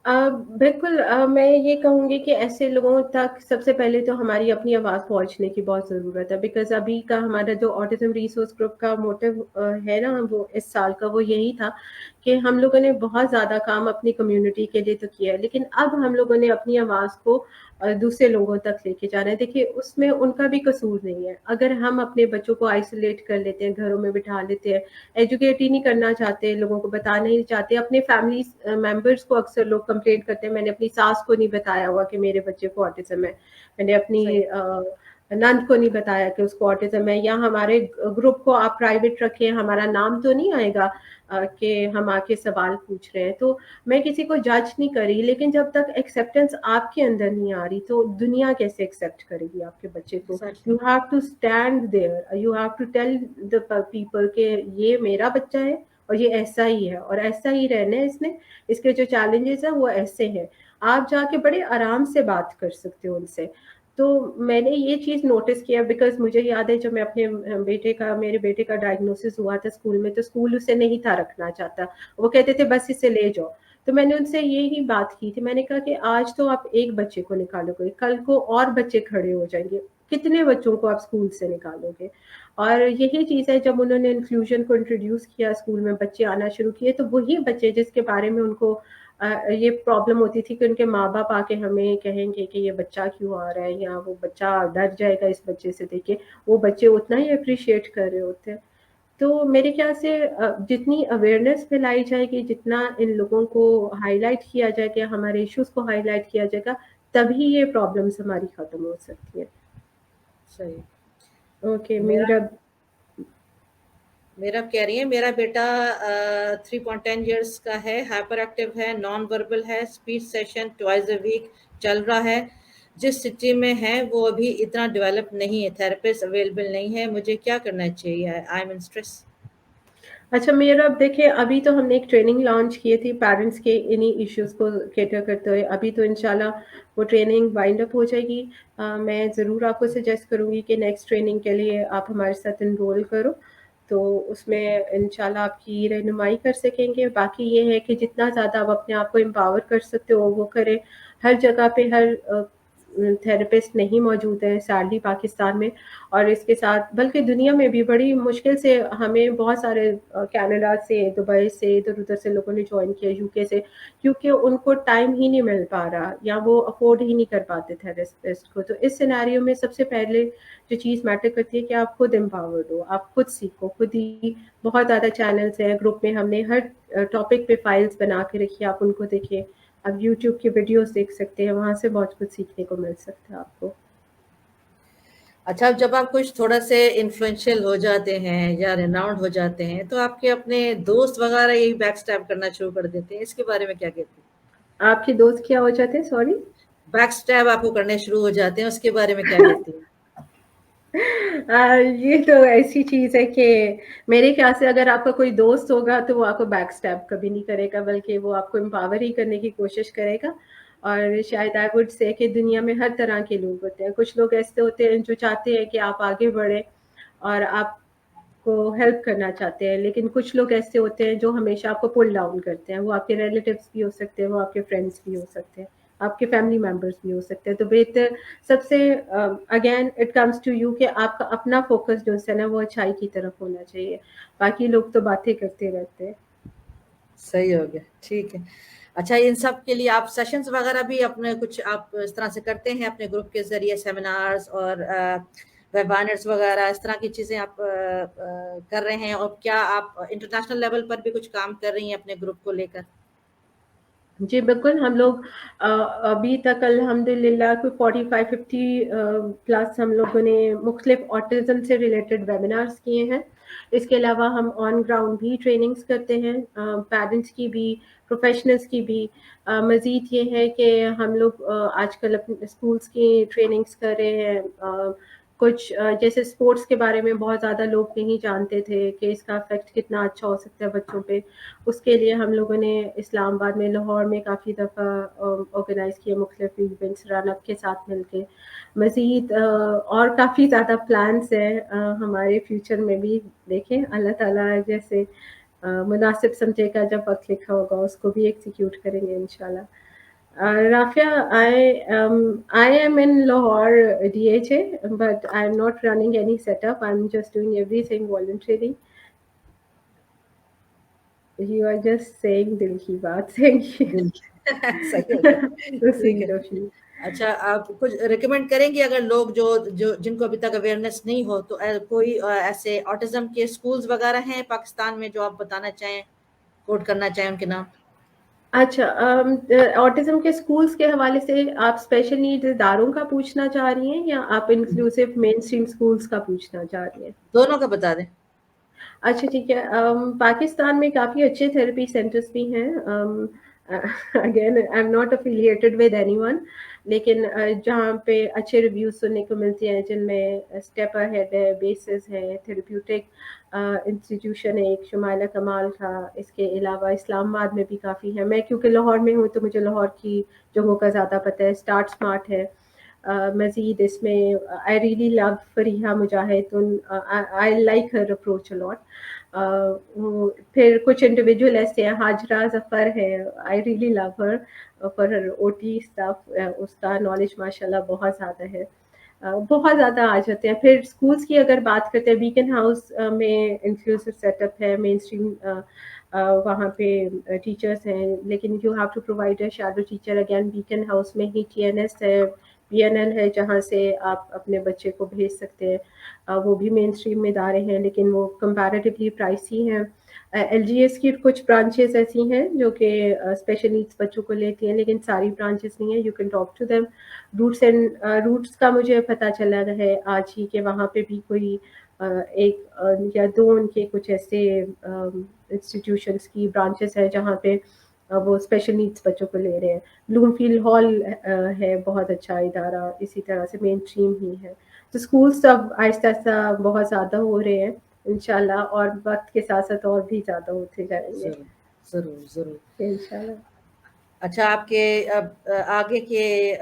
बिल्कुल। मैं ये कहूँगी कि ऐसे लोगों तक सबसे पहले तो हमारी अपनी आवाज़ पहुँचने की बहुत ज़रूरत है। बिकॉज़ अभी का हमारा जो ऑटिज़्म रिसोर्स ग्रुप का मोटिव है ना, वो इस साल का वो यही था कि हम लोगों ने बहुत ज़्यादा काम अपनी कम्युनिटी के लिए तो किया है, लेकिन अब हम लोगों ने अपनी आवाज़ को दूसरे लोगों तक लेके जाना है। देखिए, उसमें उनका भी कसूर नहीं है। अगर हम अपने बच्चों को आइसोलेट कर लेते हैं, घरों में बिठा लेते हैं, एजुकेट ही नहीं करना चाहते, लोगों को बताना ही नहीं चाहते। अपने फैमिली मेंबर्स को अक्सर लोग कंप्लेंट करते हैं, मैंने अपनी सास को नहीं बताया हुआ कि मेरे बच्चे को ऑटिज्म है, मैंने अपनी सही। नंद को नहीं बताया कि उसको ऑटिज्म है, या हमारे ग्रुप को आप प्राइवेट रखें, हमारा नाम तो नहीं आएगा कि हम आके सवाल पूछ रहे हैं। तो मैं किसी को जज नहीं कर रही, लेकिन जब तक एक्सेप्टेंस आपके अंदर नहीं आ रही तो दुनिया कैसे एक्सेप्ट करेगी आपके बच्चे को। Exactly. You have to stand there, you have to tell the people के ये मेरा बच्चा है और ये ऐसा ही है और ऐसा ही रहना है इसने, इसके जो चैलेंजेस हैं वो ऐसे हैं। आप जाके बड़े आराम से बात कर सकते हो उनसे। तो मैंने ये चीज़ नोटिस किया, बिकॉज़ मुझे याद है जब मैं अपने मेरे बेटे का डायग्नोसिस हुआ था स्कूल में, तो स्कूल उसे नहीं था रखना चाहता। वो कहते थे बस इसे ले जाओ। तो मैंने उनसे यही बात की थी, मैंने कहा कि आज तो आप एक बच्चे को निकालोगे, कल को और बच्चे खड़े हो जाएँगे, कितने बच्चों को आप स्कूल से निकालोगे? और यही चीज़ है, जब उन्होंने इंक्लूजन को इंट्रोड्यूस किया, स्कूल में बच्चे आना शुरू किए, तो वही बच्चे जिसके बारे में उनको ये प्रॉब्लम होती थी कि उनके माँ-बाप आके हमें कहेंगे कि ये बच्चा क्यों आ रहा है, या वो बच्चा डर जाएगा इस बच्चे से देख के, वो बच्चे उतना ही एप्रिशिएट कर रहे होते हैं। तो मेरे ख्याल से जितनी अवेयरनेस फैलाई जाएगी, जितना इन लोगों को हाइलाइट किया जाएगा, हमारे इश्यूज़ को हाइलाइट किया जाएगा, तभी ये प्रॉब्लम्स हमारी खत्म हो सकती हैं। सही। ओके, मेरा मीरा। मेरा कह रही है मेरा बेटा 3.10 इयर्स का है, हाइपर एक्टिव है, नॉन वर्बल है, speech session twice a week चल रहा है। जिस सिटी में है वो अभी इतना डेवलप नहीं है, थेरेपिस्ट अवेलेबल नहीं है, मुझे क्या करना चाहिए? I am in stress. अच्छा, मेरा अब देखिए, अभी तो हमने एक ट्रेनिंग लॉन्च की थी पेरेंट्स के इन्हीं इश्यूज़ को कैटर करते हुए। अभी तो इंशाल्लाह वो ट्रेनिंग वाइंड अप हो जाएगी। मैं ज़रूर आपको सजेस्ट करूँगी कि नेक्स्ट ट्रेनिंग के लिए आप हमारे साथ एनरोल करो, तो उसमें इंशाल्लाह आपकी रहनुमाई कर सकेंगे। बाकी ये है कि जितना ज़्यादा आप अपने आप को एम्पावर कर सकते हो वो करें। हर जगह पे تھراپسٹ نہیں موجود ہیں سیڈلی پاکستان میں، اور اس کے ساتھ بلکہ دنیا میں بھی بڑی مشکل سے ہمیں بہت سارے کینیڈا سے، دبئی سے، ادھر ادھر سے لوگوں نے جوائن کیا، یو کے سے، کیونکہ ان کو ٹائم ہی نہیں مل پا رہا یا وہ افورڈ ہی نہیں کر پاتے تھراپسٹ کو. تو اس سینیریو میں سب سے پہلے جو چیز میٹر کرتی ہے کہ آپ خود امپاورڈ ہو، آپ خود سیکھو خود ہی. بہت زیادہ چینلز ہیں گروپ میں، ہم نے ہر ٹاپک پہ فائلز بنا کے رکھی، آپ ان کو دیکھیں. آپ یوٹیوب کی ویڈیوز دیکھ سکتے ہیں، وہاں سے بہت کچھ سیکھنے کو مل سکتا ہے آپ کو. اچھا، جب آپ کچھ تھوڑا سے انفلوئنشیل ہو جاتے ہیں یا ریناؤنڈ ہو جاتے ہیں تو آپ کے اپنے دوست وغیرہ یہی بیک اسٹیپ کرنا شروع کر دیتے ہیں، اس کے بارے میں کیا کہتے ہیں؟ آپ کے دوست کیا ہو جاتے ہیں؟ سوری. بیک اسٹیپ آپ کو کرنے شروع ہو جاتے ہیں، اس کے بارے میں کیا کہتی ہیں؟ یہ تو ایسی چیز ہے کہ میرے خیال سے اگر آپ کا کوئی دوست ہوگا تو وہ آپ کو بیک اسٹیپ کبھی نہیں کرے گا، بلکہ وہ آپ کو امپاور ہی کرنے کی کوشش کرے گا. اور شاید آئی وڈ سے کہ دنیا میں ہر طرح کے لوگ ہوتے ہیں. کچھ لوگ ایسے ہوتے ہیں جو چاہتے ہیں کہ آپ آگے بڑھیں اور آپ کو ہیلپ کرنا چاہتے ہیں، لیکن کچھ لوگ ایسے ہوتے ہیں جو ہمیشہ آپ کو پل ڈاؤن کرتے ہیں. وہ آپ کے ریلیٹیوز بھی ہو سکتے ہیں، وہ آپ کے فرینڈس بھی ہو سکتے ہیں، آپ کے فیملی ممبرس بھی ہو سکتے ہیں. تو بہتر سب سے again it comes to you کہ آپ کا اپنا فوکس جو ہے نا وہ اچھائی کی طرف ہونا چاہیے. باقی لوگ تو باتیں کرتے رہتے ہیں. صحیح ہو گیا، ٹھیک ہے. اچھا، ان سب کے لیے آپ سیشنز وغیرہ بھی اپنے کچھ آپ اس طرح سے کرتے ہیں اپنے گروپ کے ذریعے، سیمینارز اور ویبینرز وغیرہ اس طرح کی چیزیں آپ کر رہے ہیں؟ اور کیا آپ انٹرنیشنل لیول پر بھی کچھ کام کر رہی ہیں اپنے گروپ کو لے کر؟ جی بالکل. ہم لوگ ابھی تک الحمد للہ کوئی 45-50 پلس ہم لوگوں نے مختلف آٹزم سے ریلیٹڈ ویبینارس کیے ہیں. اس کے علاوہ ہم آن گراؤنڈ بھی ٹریننگز کرتے ہیں، پیرنٹس کی بھی، پروفیشنلز کی بھی. مزید یہ ہے کہ ہم لوگ آج کل اپنے اسکولس کی ٹریننگز کر رہے ہیں. کچھ جیسے اسپورٹس کے بارے میں بہت زیادہ لوگ نہیں جانتے تھے کہ اس کا افیکٹ کتنا اچھا ہو سکتا ہے بچوں پہ. اس کے لیے ہم لوگوں نے اسلام آباد میں، لاہور میں کافی دفعہ آرگنائز کیے مختلف ایونٹس رن اپ کے ساتھ مل کے. مزید اور کافی زیادہ پلانس ہیں ہمارے فیوچر میں بھی. دیکھیں اللہ تعالیٰ جیسے مناسب سمجھے گا، جب وقت لکھا ہوگا اس کو بھی ایکسیکیوٹ کریں گے انشاءاللہ. Rafia, I am in Lahore DHA, but I'm not running any setup. I'm just doing everything voluntarily. You are just saying dil ki baat. Thank you. صحیح ہو گیا، ٹھیک ہے. Rafia. اچھا، آپ کچھ ریکمینڈ کریں گے اگر لوگ جو جن کو ابھی تک اویئرنیس نہیں ہو، تو کوئی ایسے آٹزم کے اسکولز وغیرہ ہیں پاکستان میں جو آپ بتانا چاہیں، کوٹ کرنا چاہیں ان کے نام؟ اچھا، آٹزم کے اسکولس کے حوالے سے آپ اسپیشل نیڈ اداروں کا پوچھنا چاہ رہی ہیں یا آپ انکلوسیو مین اسٹریم اسکولس کا پوچھنا چاہ رہی ہیں؟ دونوں کا بتا دیں. اچھا ٹھیک ہے. پاکستان میں کافی اچھے تھراپی سینٹرز بھی ہیں. Again I am not affiliated with any one, لیکن جہاں پہ اچھے ریویوز سننے کو ملتے ہیں، جن میں اسٹیپ ہیڈ ہے، بیسز ہے، تھراپیوٹک انسٹیٹیوشن ہے ایک شمائلہ کمال کا. اس کے علاوہ اسلام آباد میں بھی کافی ہے. میں کیونکہ لاہور میں ہوں تو مجھے لاہور کی جگہوں کا زیادہ پتہ ہے. اسٹارٹ اسمارٹ ہے. مزید اس میں I really love Fariha Mujahid. I like her approach a lot. پھر کچھ انڈیویجول ایسے ہیں، حاجرہ ظفر ہے. I really love her for her O T staff. اس کا نالج ماشاء اللہ بہت زیادہ ہے. بہت زیادہ آ جاتے ہیں. پھر اسکولس کی اگر بات کرتے ہیں، بیکن ہاؤس میں انکلوسیو سیٹ اپ ہے، مین اسٹریم وہاں پہ ٹیچرس ہیں، لیکن you have to provide a shadow teacher. Again Beaconhouse میں ہی ٹی این ایس ہے، پی این ایل ہے، جہاں سے آپ اپنے بچے کو بھیج سکتے ہیں. وہ بھی مین اسٹریم میں ادارے ہیں لیکن وہ کمپیریٹیولی پرائسی ہیں. ایل جی ایس کی کچھ برانچز ایسی ہیں جو کہ اسپیشل نیڈس بچوں کو لیتی ہیں، لیکن ساری برانچز نہیں ہیں. You can talk to them. Routes کا مجھے پتہ چلا ہے آج ہی کہ وہاں پہ بھی کوئی ایک یا دو ان کے کچھ ایسے انسٹیٹیوشنس کی برانچز ہیں جہاں پہ وہ اسپیشل نیڈس بچوں کو لے رہے ہیں. بلوم فیلڈ ہال ہے، بہت اچھا ادارہ. اسی طرح سے مین اسٹریم ہی ہے. تو اسکولس اب آہستہ آہستہ بہت زیادہ ہو رہے ہیں انشاءاللہ، اور وقت کے ساتھ ساتھ اور بھی زیادہ ہوتے جائیں گے ضرور ضرور ضرور. انشاءاللہ. اچھا، آپ کے اب آگے کے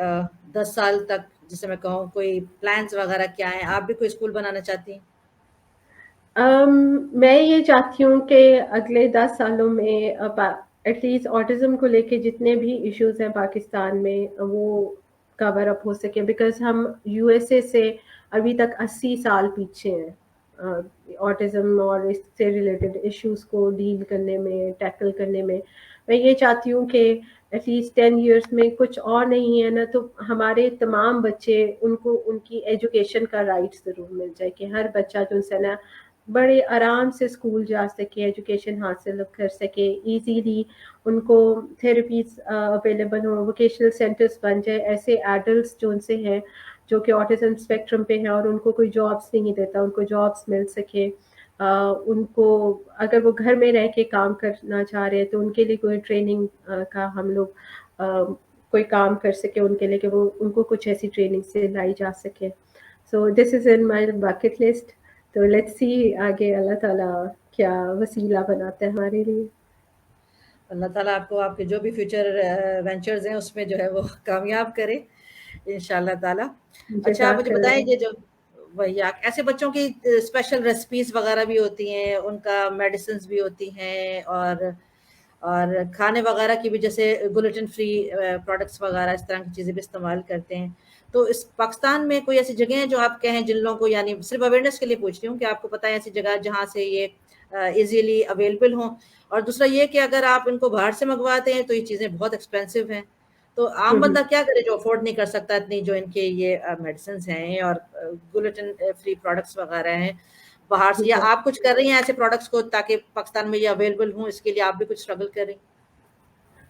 10 سال تک جسے میں کہوں کوئی پلانز وغیرہ کیا ہیں؟ آپ بھی کوئی اسکول بنانا چاہتی ہیں؟ میں یہ چاہتی ہوں کہ اگلے 10 سالوں میں ایٹ لیسٹ آٹزم کو لے کے جتنے بھی ایشوز ہیں پاکستان میں وہ कवर अप हो सके, बिकॉज हम यूएसए से अभी तक 80 साल पीछे हैं ऑटिज्म और इससे रिलेटेड इश्यूज को डील करने में, टैकल करने में। मैं ये चाहती हूँ कि एटलीस्ट 10 इयर्स में कुछ और नहीं है ना, तो हमारे तमाम बच्चे, उनको उनकी एजुकेशन का राइट ज़रूर मिल जाए, कि हर बच्चा जो है ना बड़े आराम से स्कूल जा सके, एजुकेशन हासिल कर सके इजीली, उनको थेरेपीज अवेलेबल हो, वोकेशनल सेंटर्स बन जाए, ऐसे एडल्ट्स जो उनसे हैं जो कि ऑटिज्म स्पेक्ट्रम पे हैं और उनको कोई जॉब्स नहीं देता, उनको जॉब्स मिल सके। उनको अगर वो घर में रह के काम करना चाह रहे हैं तो उनके लिए कोई ट्रेनिंग का हम लोग कोई काम कर सके उनके लिए, कि वो उनको कुछ ऐसी ट्रेनिंग से लाई जा सके। So this is in my bucket list. तो लेट्स सी आगे अल्लाह ताला क्या वसीला बनाता है हमारे लिए। अल्लाह ताला आपको आपके जो भी फ्यूचर वेंचर्स हैं उसमें जो है वो कामयाब करे इंशाल्लाह ताला। अच्छा आप मुझे बताएं, जज़ाकल्लाह। ये जो वही ऐसे बच्चों की स्पेशल रेसिपीज वगैरह भी होती हैं, उनका मेडिसिन भी होती हैं, और खाने वगैरह की भी, जैसे ग्लूटेन फ्री प्रोडक्ट्स वगैरह इस तरह की चीज़ें भी इस्तेमाल करते हैं। तो इस पाकिस्तान में कोई ऐसी जगह है जो आप कहें जिन लोगों को, यानी सिर्फ अवेयरनेस के लिए पूछ रही हूँ, कि आपको पता है ऐसी जगह जहाँ से ये इजीली अवेलेबल हों? और दूसरा ये कि अगर आप इनको बाहर से मंगवाते हैं तो ये चीज़ें बहुत एक्सपेंसिव हैं, तो आम बंदा क्या करे जो अफोर्ड नहीं कर सकता इतनी जो इनके ये मेडिसिन हैं और ग्लूटेन फ्री प्रोडक्ट्स वगैरह हैं बाहर से, या जी। आप कुछ कर रही हैं ऐसे प्रोडक्ट्स को ताकि पाकिस्तान में ये अवेलेबल हों, इसके लिए आप भी कुछ स्ट्रगल कर रही हैं?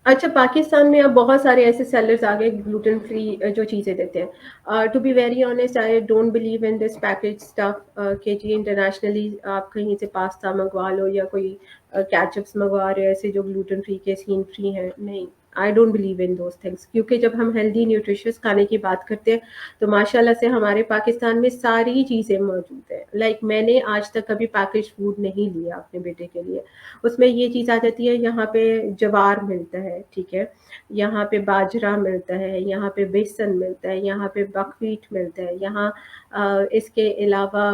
अच्छा, पाकिस्तान में अब बहुत सारे ऐसे सेलर्स आ गए ग्लूटेन फ्री जो चीज़ें देते हैं। To be very honest, I don't believe in this package stuff कि जी इंटरनेशनली आप कहीं से पास्ता मंगवा लो या कोई केचप्स मंगवा रहे हो ऐसे जो ग्लूटेन फ्री के सीन फ्री हैं, नहीं। आई don't believe in those things, क्योंकि जब हम हेल्दी न्यूट्रिशियस खाने की बात करते हैं तो माशाल्लाह से हमारे पाकिस्तान में सारी चीज़ें मौजूद हैं। लाइक मैंने आज तक कभी पैकेज फूड नहीं लिया अपने बेटे के लिए। उसमें ये चीज़ आ जाती है, यहाँ पे ज्वार मिलता है, ठीक है, यहाँ पे बाजरा मिलता है, यहाँ पे बेसन मिलता है, यहाँ पे बकव्हीट मिलता है, यहाँ इसके अलावा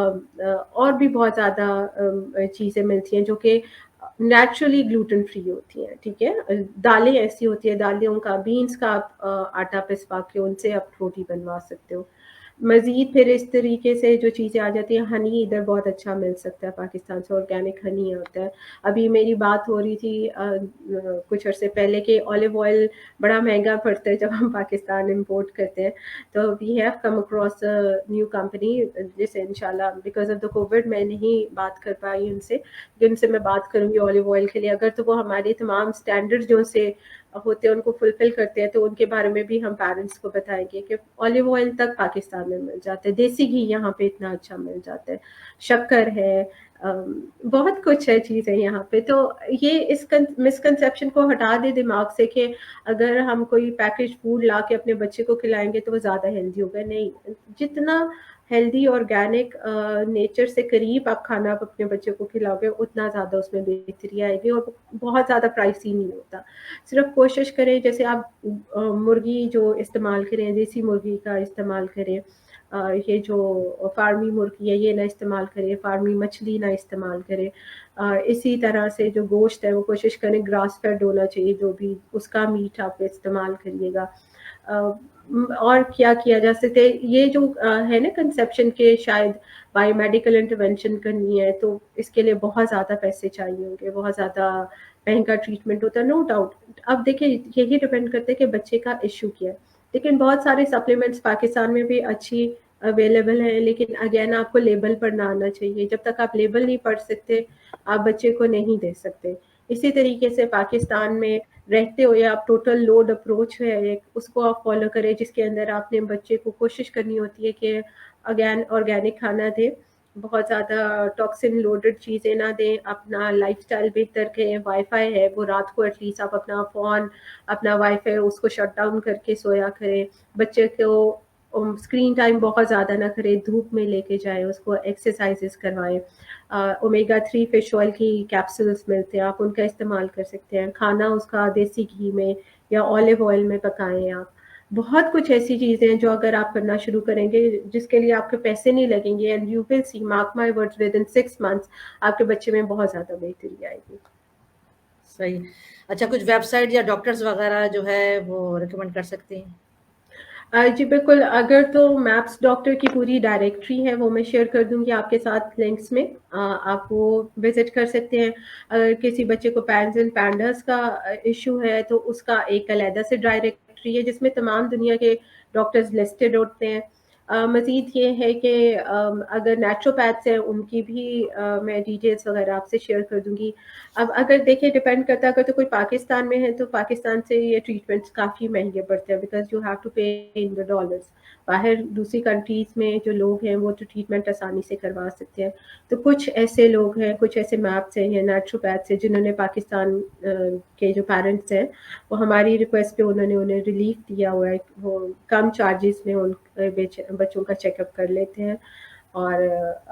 और भी बहुत ज़्यादा चीज़ें मिलती हैं जो कि नेचुरली ग्लूटेन फ्री होती हैं, ठीक है। दालें ऐसी होती है, दालों का, बीन्स का आप आटा पिसवा के उनसे आप रोटी बनवा सकते हो। मज़ीद फिर इस तरीके से जो चीज़ें आ जाती हैं, हनी इधर बहुत अच्छा मिल सकता है पाकिस्तान से, ऑर्गेनिक हनी आता है। अभी मेरी बात हो रही थी कुछ अर्से पहले कि ऑलिव ऑयल बड़ा महंगा पड़ता है जब हम पाकिस्तान इंपोर्ट करते हैं। तो we have come across a new company, जिसे इंशाल्लाह बिकॉज़ ऑफ द कोविड मैं नहीं बात कर पाई उनसे, लेकिन उनसे मैं बात करूँगी ऑलिव ऑयल के लिए। अगर तो वो हमारे तमाम स्टैंडर्ड जो से होते हैं उनको फुलफिल करते हैं तो उनके बारे में भी हम पेरेंट्स को बताएंगे कि ऑलिव ऑयल तक पाकिस्तान में मिल जाता है, देसी घी यहाँ पे इतना अच्छा मिल जाता है, शक्कर है, बहुत कुछ है चीज़ें यहाँ पे। तो ये इस मिसकंसेप्शन को हटा दे दिमाग से कि अगर हम कोई पैकेज फूड ला के अपने बच्चे को खिलाएंगे तो वो ज़्यादा हेल्दी होगा, नहीं। जितना हेल्दी ऑर्गेनिक नेचर से करीब आप खाना आप अपने बच्चे को खिलाओगे उतना ज़्यादा उसमें बेहतरी आएगी और बहुत ज़्यादा प्राइसी नहीं होता। सिर्फ कोशिश करें, जैसे आप मुर्गी जो इस्तेमाल करें, देसी मुर्गी का इस्तेमाल करें, ये जो फार्मी मुर्गी है ये ना इस्तेमाल करें, फार्मी मछली ना इस्तेमाल करें। इसी तरह से जो गोश्त है वो कोशिश करें ग्रास फेड होना चाहिए, जो भी उसका मीट आप इस्तेमाल करिएगा। और क्या किया जा सकता है, ये जो है ना कंसेप्शन के शायद बायोमेडिकल इंटरवेंशन करनी है तो इसके लिए बहुत ज़्यादा पैसे चाहिए होंगे, बहुत ज़्यादा महंगा ट्रीटमेंट होता है, नो डाउट। अब देखिए यही डिपेंड करता है कि बच्चे का इशू क्या है, लेकिन बहुत सारे सप्लीमेंट्स पाकिस्तान में भी अच्छी अवेलेबल है, लेकिन अगेन आपको लेबल पढ़ना आना चाहिए। जब तक आप लेबल नहीं पढ़ सकते आप बच्चे को नहीं दे सकते। इसी तरीके से पाकिस्तान में रहते हुए आप टोटल लोड अप्रोच है एक, उसको आप फॉलो करें, जिसके अंदर आपने बच्चे को कोशिश करनी होती है कि अगेन ऑर्गेनिक खाना दें, बहुत ज़्यादा टॉक्सिन लोडेड चीज़ें ना दें, अपना लाइफस्टाइल बेहतर करें। वाईफाई है वो रात को एटलीस्ट आप अपना फ़ोन, अपना वाईफाई उसको शट डाउन करके सोया करें। बच्चे को स्क्रीन टाइम बहुत ज़्यादा ना करें, धूप में लेके जाएँ, उसको एक्सरसाइजेस करवाएँ। ओमेगा 3 फिश ऑयल की कैप्सूल्स मिलते हैं, आप उनका इस्तेमाल कर सकते हैं। खाना उसका देसी घी में या ऑलिव ऑयल में पकाएँ आप। बहुत कुछ ऐसी चीज़ें हैं जो अगर आप करना शुरू करेंगे जिसके लिए आपके पैसे नहीं लगेंगे, and you will see, mark my words, with in 6 months आपके बच्चे में बहुत ज़्यादा बेहतरी आएगी। सही। अच्छा, कुछ वेबसाइट या डॉक्टर्स वगैरह जो है वो रिकमेंड कर सकती हैं? जी बिल्कुल, अगर तो मैप्स डॉक्टर की पूरी डायरेक्टरी है वो मैं शेयर कर दूँगी आपके साथ लिंक्स में, आप वो विज़िट कर सकते हैं। अगर किसी बच्चे को पैन्स एंड पैंडास का इश्यू है तो उसका एक अलग से डायरेक्टरी है जिसमें तमाम दुनिया के डॉक्टर्स लिस्टेड होते हैं। मज़ीद ये है कि अगर नेचुरोपैथ्स हैं उनकी भी मैं डिटेल्स वगैरह आपसे शेयर कर दूँगी। अब अगर देखिए डिपेंड करता है, अगर तो कोई पाकिस्तान में है तो पाकिस्तान से ये ट्रीटमेंट्स काफ़ी महँगे पड़ते हैं बिकॉज़ यू हैव टू पे इन द डॉलर्स। बाहर दूसरी कंट्रीज़ में जो लोग हैं वो तो ट्रीटमेंट आसानी से करवा सकते हैं। तो कुछ ऐसे लोग हैं, कुछ ऐसे मैप्स हैं या नेचुरोपैथ्स हैं जिन्होंने पाकिस्तान के जो पेरेंट्स हैं वो हमारी रिक्वेस्ट पे उन्होंने उन्हें रिलीफ दिया हुआ है। वो कम चार्जेस में उन बच्चों का चेकअप कर लेते हैं और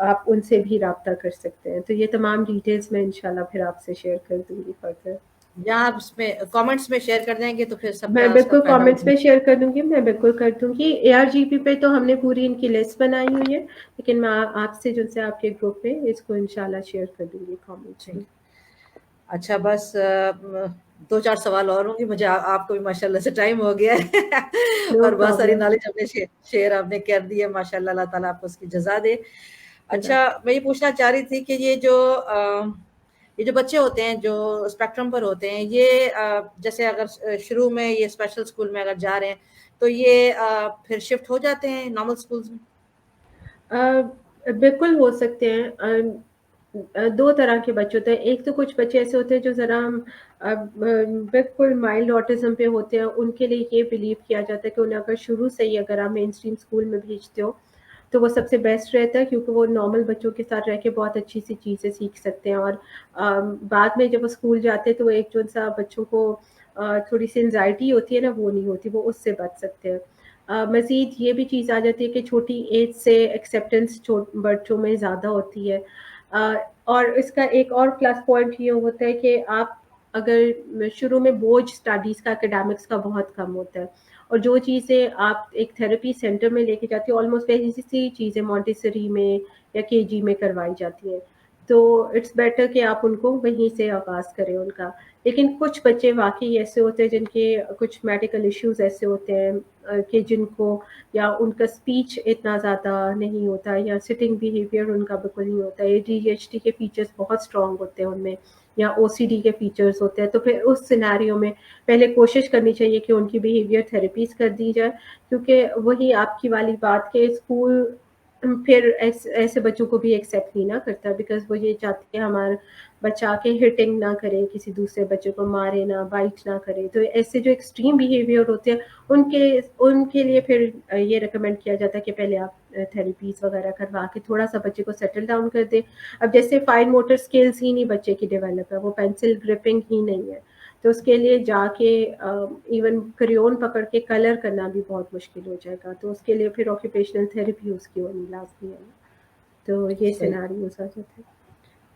आप उनसे भी राब्ता कर सकते हैं। तो ये तमाम डिटेल्स मैं इंशाल्लाह फिर आपसे शेयर कर दूँगी फर्दर। या आप उसमें कमेंट्स में शेयर कर देंगे तो फिर मैं सबका उसका बिल्कुल फायदा कमेंट्स उठा। में शेयर कर दूँगी, मैं बिल्कुल कर दूँगी। एआरजीपी पे तो हमने पूरी इनकी लिस्ट बनाई हुई है, लेकिन मैं आपसे जिनसे आपके ग्रुप में इसको इंशाल्लाह शेयर कर दूँगी कमेंट्स ठीक। में। अच्छा बस 2-4 सवाल और होंगे, मुझे आपको भी माशाल्लाह से टाइम हो गया है नो और बहुत सारी प्रॉब्लम। नॉलेज आपने शेयर आपने कर दी है, माशाल्लाह अल्लाह ताला आपको उसकी जज़ा दे। अच्छा मैं ये पूछना चाह रही थी कि ये जो बच्चे होते हैं जो स्पेक्ट्रम पर होते हैं ये जैसे अगर शुरू में ये स्पेशल स्कूल में अगर जा रहे हैं तो ये फिर शिफ्ट हो जाते हैं नॉर्मल स्कूल्स में? बिल्कुल हो सकते हैं। 2 तरह के बच्चे होते हैं। एक तो कुछ बच्चे ऐसे होते हैं जो ज़रा बिल्कुल माइल्ड ऑटिज़्म पे होते हैं, उनके लिए ये बिलीव किया जाता है कि उन्हें अगर शुरू से ही अगर आप मेन स्ट्रीम स्कूल में भेजते हो, तो वो सबसे बेस्ट रहता है क्योंकि वो नॉर्मल बच्चों के साथ रह के बहुत अच्छी-सी चीज़ें सीख सकते हैं और बाद में जब वो स्कूल जाते हैं तो वो एक जो-सा बच्चों को थोड़ी-सी एंग्ज़ायटी होती है ना, वो नहीं होती, वो उससे बच सकते हैं। मज़ीद ये भी चीज़ आ जाती है कि छोटी एज से एक्सेप्टेंस बच्चों में ज़्यादा होती है। अ, और इसका एक और प्लस पॉइंट ये होता है कि आप अगर शुरू में बोझ स्टडीज़ का एकेडमिक्स का बहुत कम होता है और जो चीज़ें आप एक थेरेपी सेंटर में लेके जाती हो ऑलमोस्ट वैसी सी चीज़ें मॉन्टेसरी में या केजी में करवाई जाती हैं। तो इट्स बेटर कि आप उनको वहीं से आगाज़ करें उनका। लेकिन कुछ बच्चे वाक़ई ऐसे होते हैं जिनके कुछ मेडिकल इश्यूज़ ऐसे होते हैं कि जिनको या उनका स्पीच इतना ज़्यादा नहीं होता या सिटिंग बिहेवियर उनका बिल्कुल नहीं होता है। एडीएचडी के फीचर्स बहुत स्ट्रॉन्ग होते हैं उनमें या ओसीडी के फीचर्स होते हैं। तो फिर उस सिनेरियो में पहले कोशिश करनी चाहिए कि उनकी बिहेवियर थेरेपीज़ कर दी जाए क्योंकि वही आपकी वाली बात के स्कूल फिर ऐसे बच्चों को भी एक्सेप्ट नहीं ना करता बिकॉज़ वो ये चाहते हैं हमारा बच्चा आके हिटिंग ना करे, किसी दूसरे बच्चे को मारे ना, बाइट ना करे। तो ऐसे जो एक्सट्रीम बिहेवियर होते हैं उनके उनके लिए फिर ये रिकमेंड किया जाता है कि पहले आप थेरेपीज़ वगैरह करवा के थोड़ा-सा बच्चे को सेटल डाउन कर दें। अब जैसे फाइन मोटर स्किल्स ही नहीं बच्चे की डेवलप है, वो पेंसिल ग्रिपिंग ही नहीं है। तो उसके लिए जाके इवन क्रेयॉन पकड़ के कलर करना भी बहुत मुश्किल हो जाएगा। तो उसके लिए फिर ऑक्यूपेशनल थेरेपी उसकी होनी लाज़मी है। तो ये सही। सिनेरियोज़ आ जाते हैं।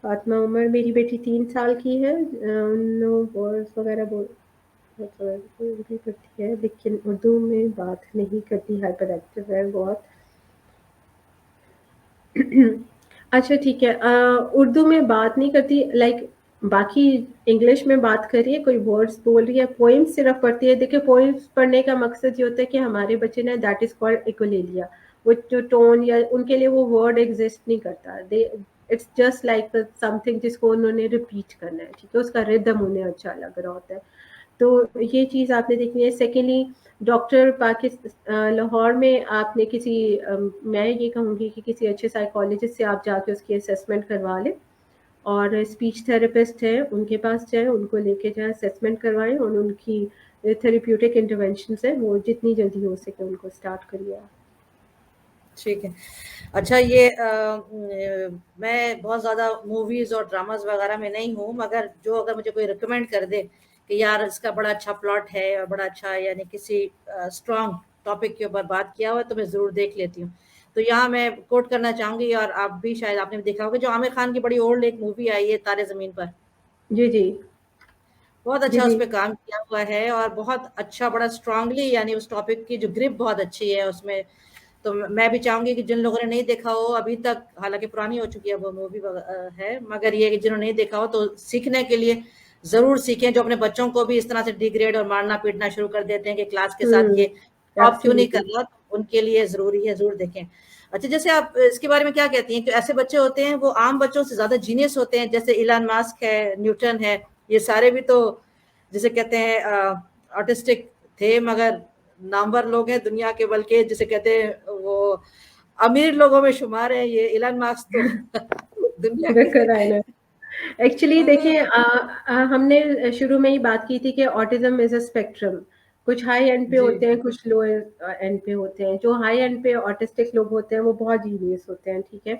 फातिमा उमर मेरी बेटी 3 साल की है। नो वर्ड्स वगैरह भी करती है लेकिन उर्दू में बात नहीं करती, हाइपर एक्टिव है बहुत। अच्छा ठीक है, उर्दू में बात नहीं करती लाइक बाकी इंग्लिश में बात कर रही है, कोई वर्ड्स बोल रही है, पोएम्स सिर्फ पढ़ती है। देखिए पोएम्स पढ़ने का मकसद ये होता है कि हमारे बच्चे ने दैट इज़ कॉल्ड इकोलेलिया, वो जो टोन या उनके लिए वो वर्ड एग्जिस्ट नहीं करता। दे इट्स जस्ट लाइक समथिंग जिसको उन्होंने रिपीट करना है, ठीक है? उसका रिदम उन्हें अच्छा लग रहा होता है। तो ये चीज़ आपने देखनी है। सेकेंडली डॉक्टर लाहौर में आपने किसी मैं ये कहूँगी कि किसी अच्छे साइकोलॉजिस्ट से आप जाके उसकी असेसमेंट करवा लें और स्पीच थेरेपिस्ट है उनके पास जाएँ, उनको लेके जाएँ, असेसमेंट करवाएँ और उनकी थेरेप्यूटिक इंटरवेंशंस हैं वो जितनी जल्दी हो सके उनको स्टार्ट करिए आप। ठीक है। अच्छा ये मैं बहुत ज़्यादा मूवीज़ और ड्रामाज़ वगैरह में नहीं हूँ, मगर जो अगर मुझे कोई रिकमेंड कर दे कि यार इसका बड़ा अच्छा प्लॉट है और बड़ा अच्छा यानी किसी स्ट्रॉन्ग टॉपिक के ऊपर बात किया हुआ है तो मैं ज़रूर देख लेती हूँ। तो यहाँ मैं कोट करना चाहूँगी और आप भी शायद आपने भी देखा होगा जो आमिर खान की बड़ी ओल्ड एक मूवी आई है तारे ज़मीन पर। जी, जी। बहुत जी, अच्छा जी। उसपे काम किया हुआ है और बहुत अच्छा बड़ा स्ट्रांगली यानी उस टॉपिक की जो ग्रिप बहुत अच्छी है उसमें। तो मैं भी चाहूंगी कि जिन लोगों ने नहीं देखा हो अभी तक, हालांकि पुरानी हो चुकी है वो मूवी है, मगर ये कि जिन्होंने नहीं देखा हो तो सीखने के लिए जरूर सीखें। जो अपने बच्चों को भी इस तरह से डिग्रेड और मारना पीटना शुरू कर देते हैं कि क्लास के साथ हुँ। ये آپ کیوں نہیں کر Absolutely. رہا, تو ان کے لیے ضروری ہے, ضرور دیکھیں. اچھا, جیسے آپ اس کے بارے میں کیا کہتی ہیں کہ ایسے بچے ہوتے ہیں وہ عام بچوں سے زیادہ جینیس ہوتے ہیں, جیسے ایلان ماسک ہے, نیوٹن ہے, یہ سارے بھی تو جسے کہتے ہیں آرٹسٹک تھے, مگر نامور لوگ ہیں دنیا کے, بلکہ جسے کہتے ہیں وہ امیر لوگوں میں شمار ہے. یہ ایلان ماسک تو دنیا کے بالکل آئی نو. ایکچولی دیکھیں ہم نے شروع میں ہی بات کی تھی کہ آٹزم از اے اسپیکٹرم. کچھ ہائی اینڈ پہ جی ہوتے ہیں, کچھ لو اینڈ پہ ہوتے ہیں. جو ہائی اینڈ پہ آٹسٹک لوگ ہوتے ہیں وہ بہت جینیس ہوتے ہیں, ٹھیک ہے.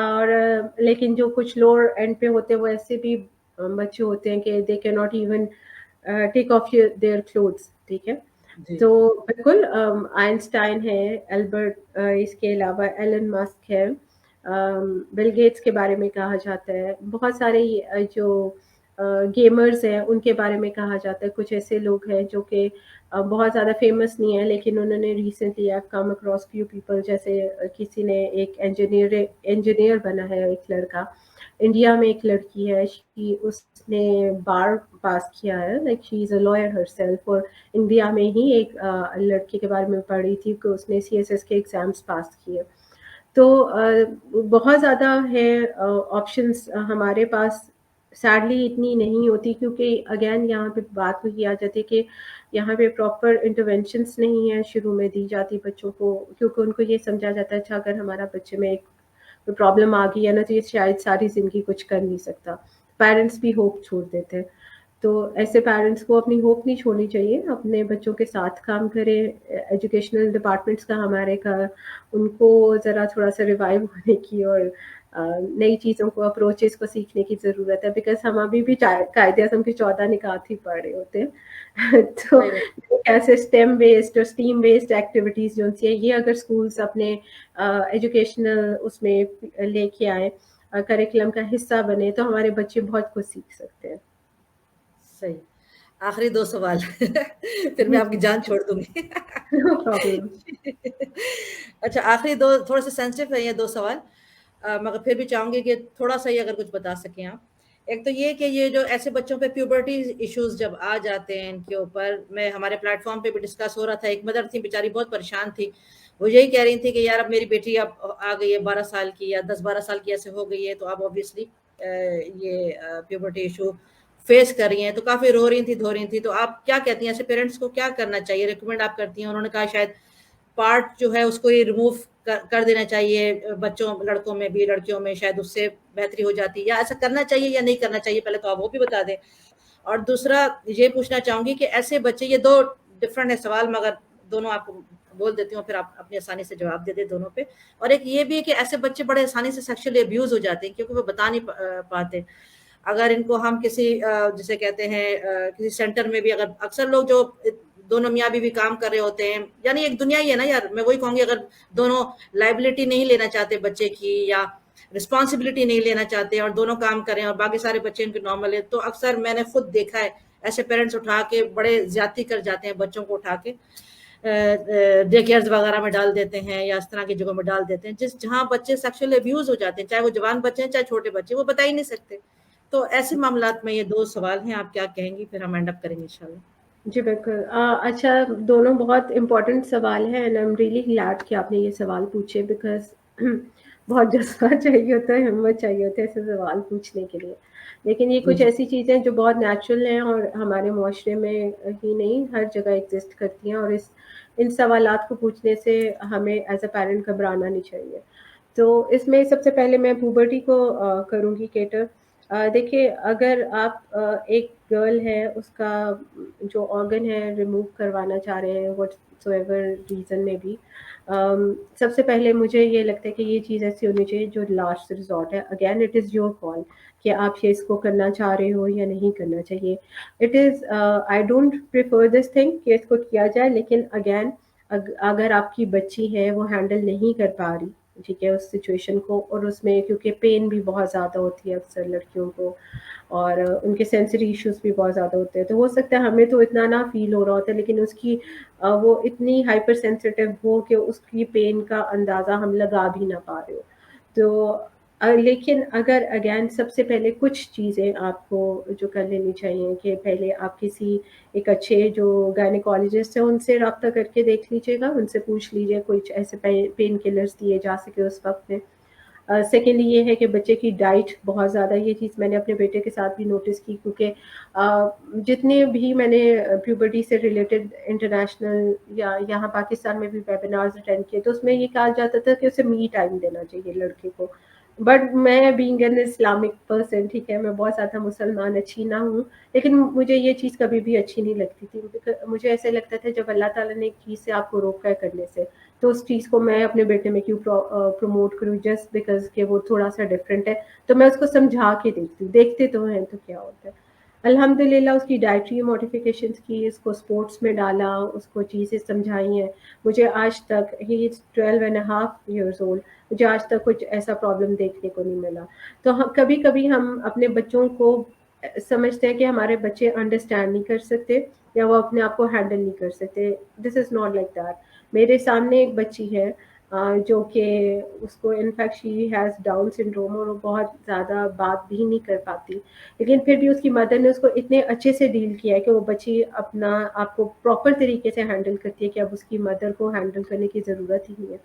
اور لیکن جو کچھ لوور اینڈ پہ ہوتے ہیں وہ ایسے بھی بچے ہوتے ہیں کہ دے کی not even take off their clothes, ٹھیک ہے. جی تو بالکل آئنسٹائن ہے, البرٹ, اس کے علاوہ ایلن ماسک ہے, بل گیٹس کے بارے میں کہا جاتا ہے, بہت سارے جو گیمرز ہیں ان کے بارے میں کہا جاتا ہے. کچھ ایسے لوگ ہیں جو کہ بہت زیادہ فیمس نہیں ہے لیکن انہوں نے recently come across few people, جیسے کسی نے ایک انجینئر بنا ہے, ایک لڑکا. انڈیا میں ایک لڑکی ہے, اس نے بار پاس کیا ہے, like she is a liar herself. اور انڈیا میں ہی ایک لڑکی کے بارے میں پڑھی تھی کہ اس نے CSS کے ایگزامس پاس کیے. تو بہت زیادہ ہے آپشنس ہمارے پاس. سیڈلی اتنی نہیں ہوتی کیونکہ اگین یہاں پہ بات وہی آ جاتی کہ یہاں پہ پراپر انٹرونشنس نہیں ہے شروع میں دی جاتی بچوں کو, کیونکہ ان کو یہ سمجھا جاتا ہے اچھا اگر ہمارا بچے میں ایک پرابلم آ گئی ہے نا تو یہ شاید ساری زندگی کچھ کر نہیں سکتا. پیرنٹس بھی ہوپ چھوڑ دیتے ہیں. تو ایسے پیرنٹس کو اپنی ہوپ نہیں چھوڑنی چاہیے, اپنے بچوں کے ساتھ کام کریں. ایجوکیشنل ڈپارٹمنٹس کا ہمارے کا ان کو ذرا تھوڑا سا ریوائو ہونے کی اور نئی چیزوں کو, اپروچز کو سیکھنے کی ضرورت ہے. بیکاز ہم ابھی بھی قائد اعظم کی 14 نکات ہی پڑھ رہے ہوتے ہیں. تو صحیح بات. ایسے اسٹیم بیسڈ اور اسٹیم بیسڈ ایکٹیویٹیز جو ہیں یہ اگر اسکولس اپنے ایجوکیشنل اس میں لے کے آئے, کریکولم کا حصہ بنے, تو ہمارے بچے بہت کچھ سیکھ سکتے ہیں. صحیح. آخری 2 سوال پھر میں آپ کی جان چھوڑ دوں گی. No problem. اچھا, آخری 2 تھوڑے سے سینسٹیو ہیں یہ 2 سوال, مگر پھر بھی چاہوں گی کہ تھوڑا سا ہی اگر کچھ بتا سکیں آپ. ایک تو یہ کہ یہ جو ایسے بچوں پہ پیوبرٹی ایشوز جب آ جاتے ہیں ان کے اوپر, میں ہمارے پلیٹ فارم پہ بھی ڈسکس ہو رہا تھا, ایک مدر تھی بیچاری بہت پریشان تھی, وہ یہی کہہ رہی تھی کہ یار اب میری بیٹی اب آ گئی ہے 12 سال کی یا 10-12 سال کی ایسے ہو گئی ہے, تو اب اوبیسلی یہ پیوبرٹی ایشو فیس کر رہی ہیں, تو کافی رو رہی تھی, دھو رہی تھی. تو آپ کیا کہتی ہیں ایسے پیرنٹس کو کیا کرنا چاہیے, ریکمینڈ آپ کرتی ہیں؟ انہوں نے کہا شاید پارٹ جو ہے اس کو یہ ریموو کر دینا چاہیے بچوں, لڑکوں میں بھی لڑکیوں میں, شاید اس سے بہتری ہو جاتی, یا ایسا کرنا چاہیے یا نہیں کرنا چاہیے, پہلے تو آپ وہ بھی بتا دیں. اور دوسرا یہ پوچھنا چاہوں گی کہ ایسے بچے, یہ 2 ڈفرنٹ ہے سوال مگر دونوں آپ کو بول دیتی ہوں, پھر آپ اپنی آسانی سے جواب دے دیں دونوں پہ. اور ایک یہ بھی ہے کہ ایسے بچے بڑے آسانی سے سیکشولی ابیوز ہو جاتے ہیں کیونکہ وہ بتا نہیں پاتے. اگر ان کو ہم کسی جسے کہتے ہیں کسی سینٹر میں بھی, اگر اکثر لوگ جو دونوں میاں بیوی کام کر رہے ہوتے ہیں, یعنی ایک دنیا ہی ہے نا یار, میں وہی کہوں گی, اگر دونوں لائبلٹی نہیں لینا چاہتے بچے کی یا رسپانسبلٹی نہیں لینا چاہتے اور دونوں کام کریں اور باقی سارے بچے ان کے نارمل ہے, تو اکثر میں نے خود دیکھا ہے ایسے پیرنٹس اٹھا کے بڑے زیادتی کر جاتے ہیں بچوں کو, اٹھا کے ڈے کیئرز وغیرہ میں ڈال دیتے ہیں یا اس طرح کی جگہوں میں ڈال دیتے ہیں جہاں بچے سیکشولی ابیوز ہو جاتے ہیں, چاہے وہ جوان بچے ہیں چاہے چھوٹے بچے, وہ بتا ہی نہیں سکتے. تو ایسے معاملات میں یہ 2 سوال ہیں, آپ کیا کہیں گی, پھر ہم اینڈ اپ کریں گے انشاءاللہ. جی بالکل. اچھا, دونوں بہت امپورٹنٹ سوال ہیں and I am really glad کہ آپ نے یہ سوال پوچھے, بیکاز بہت جذبہ چاہیے ہوتا ہے, ہمت چاہیے ہوتا ہے ایسے سوال پوچھنے کے لیے. لیکن یہ جی کچھ جی ایسی چیزیں جو بہت نیچرل ہیں اور ہمارے معاشرے میں ہی نہیں ہر جگہ ایگزسٹ کرتی ہیں, اور ان سوالات کو پوچھنے سے ہمیں ایز اے پیرنٹ گھبرانا نہیں چاہیے. تو اس میں سب سے پہلے میں پوبرٹی کو کروں گی کیٹر. دیکھیے, اگر آپ ایک گرل ہے, اس کا جو آرگن ہے ریموو کروانا چاہ رہے ہیں وٹ سو ایور ریزن میں بھی, سب سے پہلے مجھے یہ لگتا ہے کہ یہ چیز ایسی ہونی چاہیے جو لاسٹ ریزورٹ ہے. اگین اٹ از یور کال کہ آپ اس کو کرنا چاہ رہے ہو یا نہیں کرنا چاہیے. It is I don't prefer this thing کہ اس کو کیا جائے, لیکن اگین اگر آپ کی بچی ہے وہ ہینڈل نہیں کر پا رہی, ٹھیک ہے, اس سچویشن کو, اور اس میں کیونکہ پین بھی بہت زیادہ ہوتی ہے اکثر لڑکیوں کو, اور ان کے سینسری ایشوز بھی بہت زیادہ ہوتے ہیں, تو ہو سکتا ہے ہمیں تو اتنا نہ فیل ہو رہا ہوتا ہے لیکن اس کی وہ اتنی ہائپر سینسیٹیو ہو کہ اس کی پین کا اندازہ ہم لگا بھی نہ پا رہے ہو. تو لیکن اگر اگین سب سے پہلے کچھ چیزیں آپ کو جو کر لینی چاہیے کہ پہلے آپ کسی ایک اچھے جو گائنیکالوجسٹ ہیں ان سے رابطہ کر کے دیکھ لیجیے گا، ان سے پوچھ لیجیے کچھ ایسے پین کلرز دیے جا سکے اس وقت میں. سیکنڈلی یہ ہے کہ بچے کی ڈائٹ بہت زیادہ، یہ چیز میں نے اپنے بیٹے کے ساتھ بھی نوٹس کی، کیونکہ جتنے بھی میں نے پیوبرٹی سے ریلیٹڈ انٹرنیشنل یا یہاں پاکستان میں بھی ویبینارز اٹینڈ کیے تو اس میں یہ کہا جاتا تھا کہ اسے می ٹائم دینا چاہیے لڑکے کو. بٹ میں بینگ این اسلامک پرسن، ٹھیک ہے، میں بہت زیادہ مسلمان اچھی نہ ہوں، لیکن مجھے یہ چیز کبھی بھی اچھی نہیں لگتی تھی. مجھے ایسے لگتا تھا جب اللہ تعالیٰ نے ایک چیز سے آپ کو روکا ہے کرنے سے تو اس چیز کو میں اپنے بیٹے میں کیوں پروموٹ کروں جسٹ بیکاز کہ وہ تھوڑا سا ڈفرینٹ ہے. تو میں اس کو سمجھا کے دیکھتی ہوں، دیکھتے تو ہیں تو کیا ہوتا ہے. الحمد للہ اس کی ڈائٹری ماڈیفیکیشنس کی، اس کو اسپورٹس میں ڈالا، اس کو چیزیں سمجھائی ہیں. مجھے آج تک ہی از 12.5 years old، مجھے آج تک کچھ ایسا پرابلم دیکھنے کو نہیں ملا. تو کبھی کبھی ہم اپنے بچوں کو سمجھتے ہیں کہ ہمارے بچے انڈرسٹینڈ نہیں کر سکتے یا وہ اپنے آپ کو ہینڈل نہیں کر سکتے. دس از ناٹ لائک دیٹ. میرے سامنے ایک بچی ہے جو کہ اس کو in fact she has down syndrome اور وہ بہت زیادہ بات بھی نہیں کر پاتی، لیکن پھر بھی اس کی مدر نے اس کو اتنے اچھے سے ڈیل کیا ہے کہ وہ بچی اپنا آپ کو پراپر طریقے سے ہینڈل کرتی ہے کہ اب اس کی مدر کو ہینڈل کرنے کی ضرورت ہی نہیں ہے.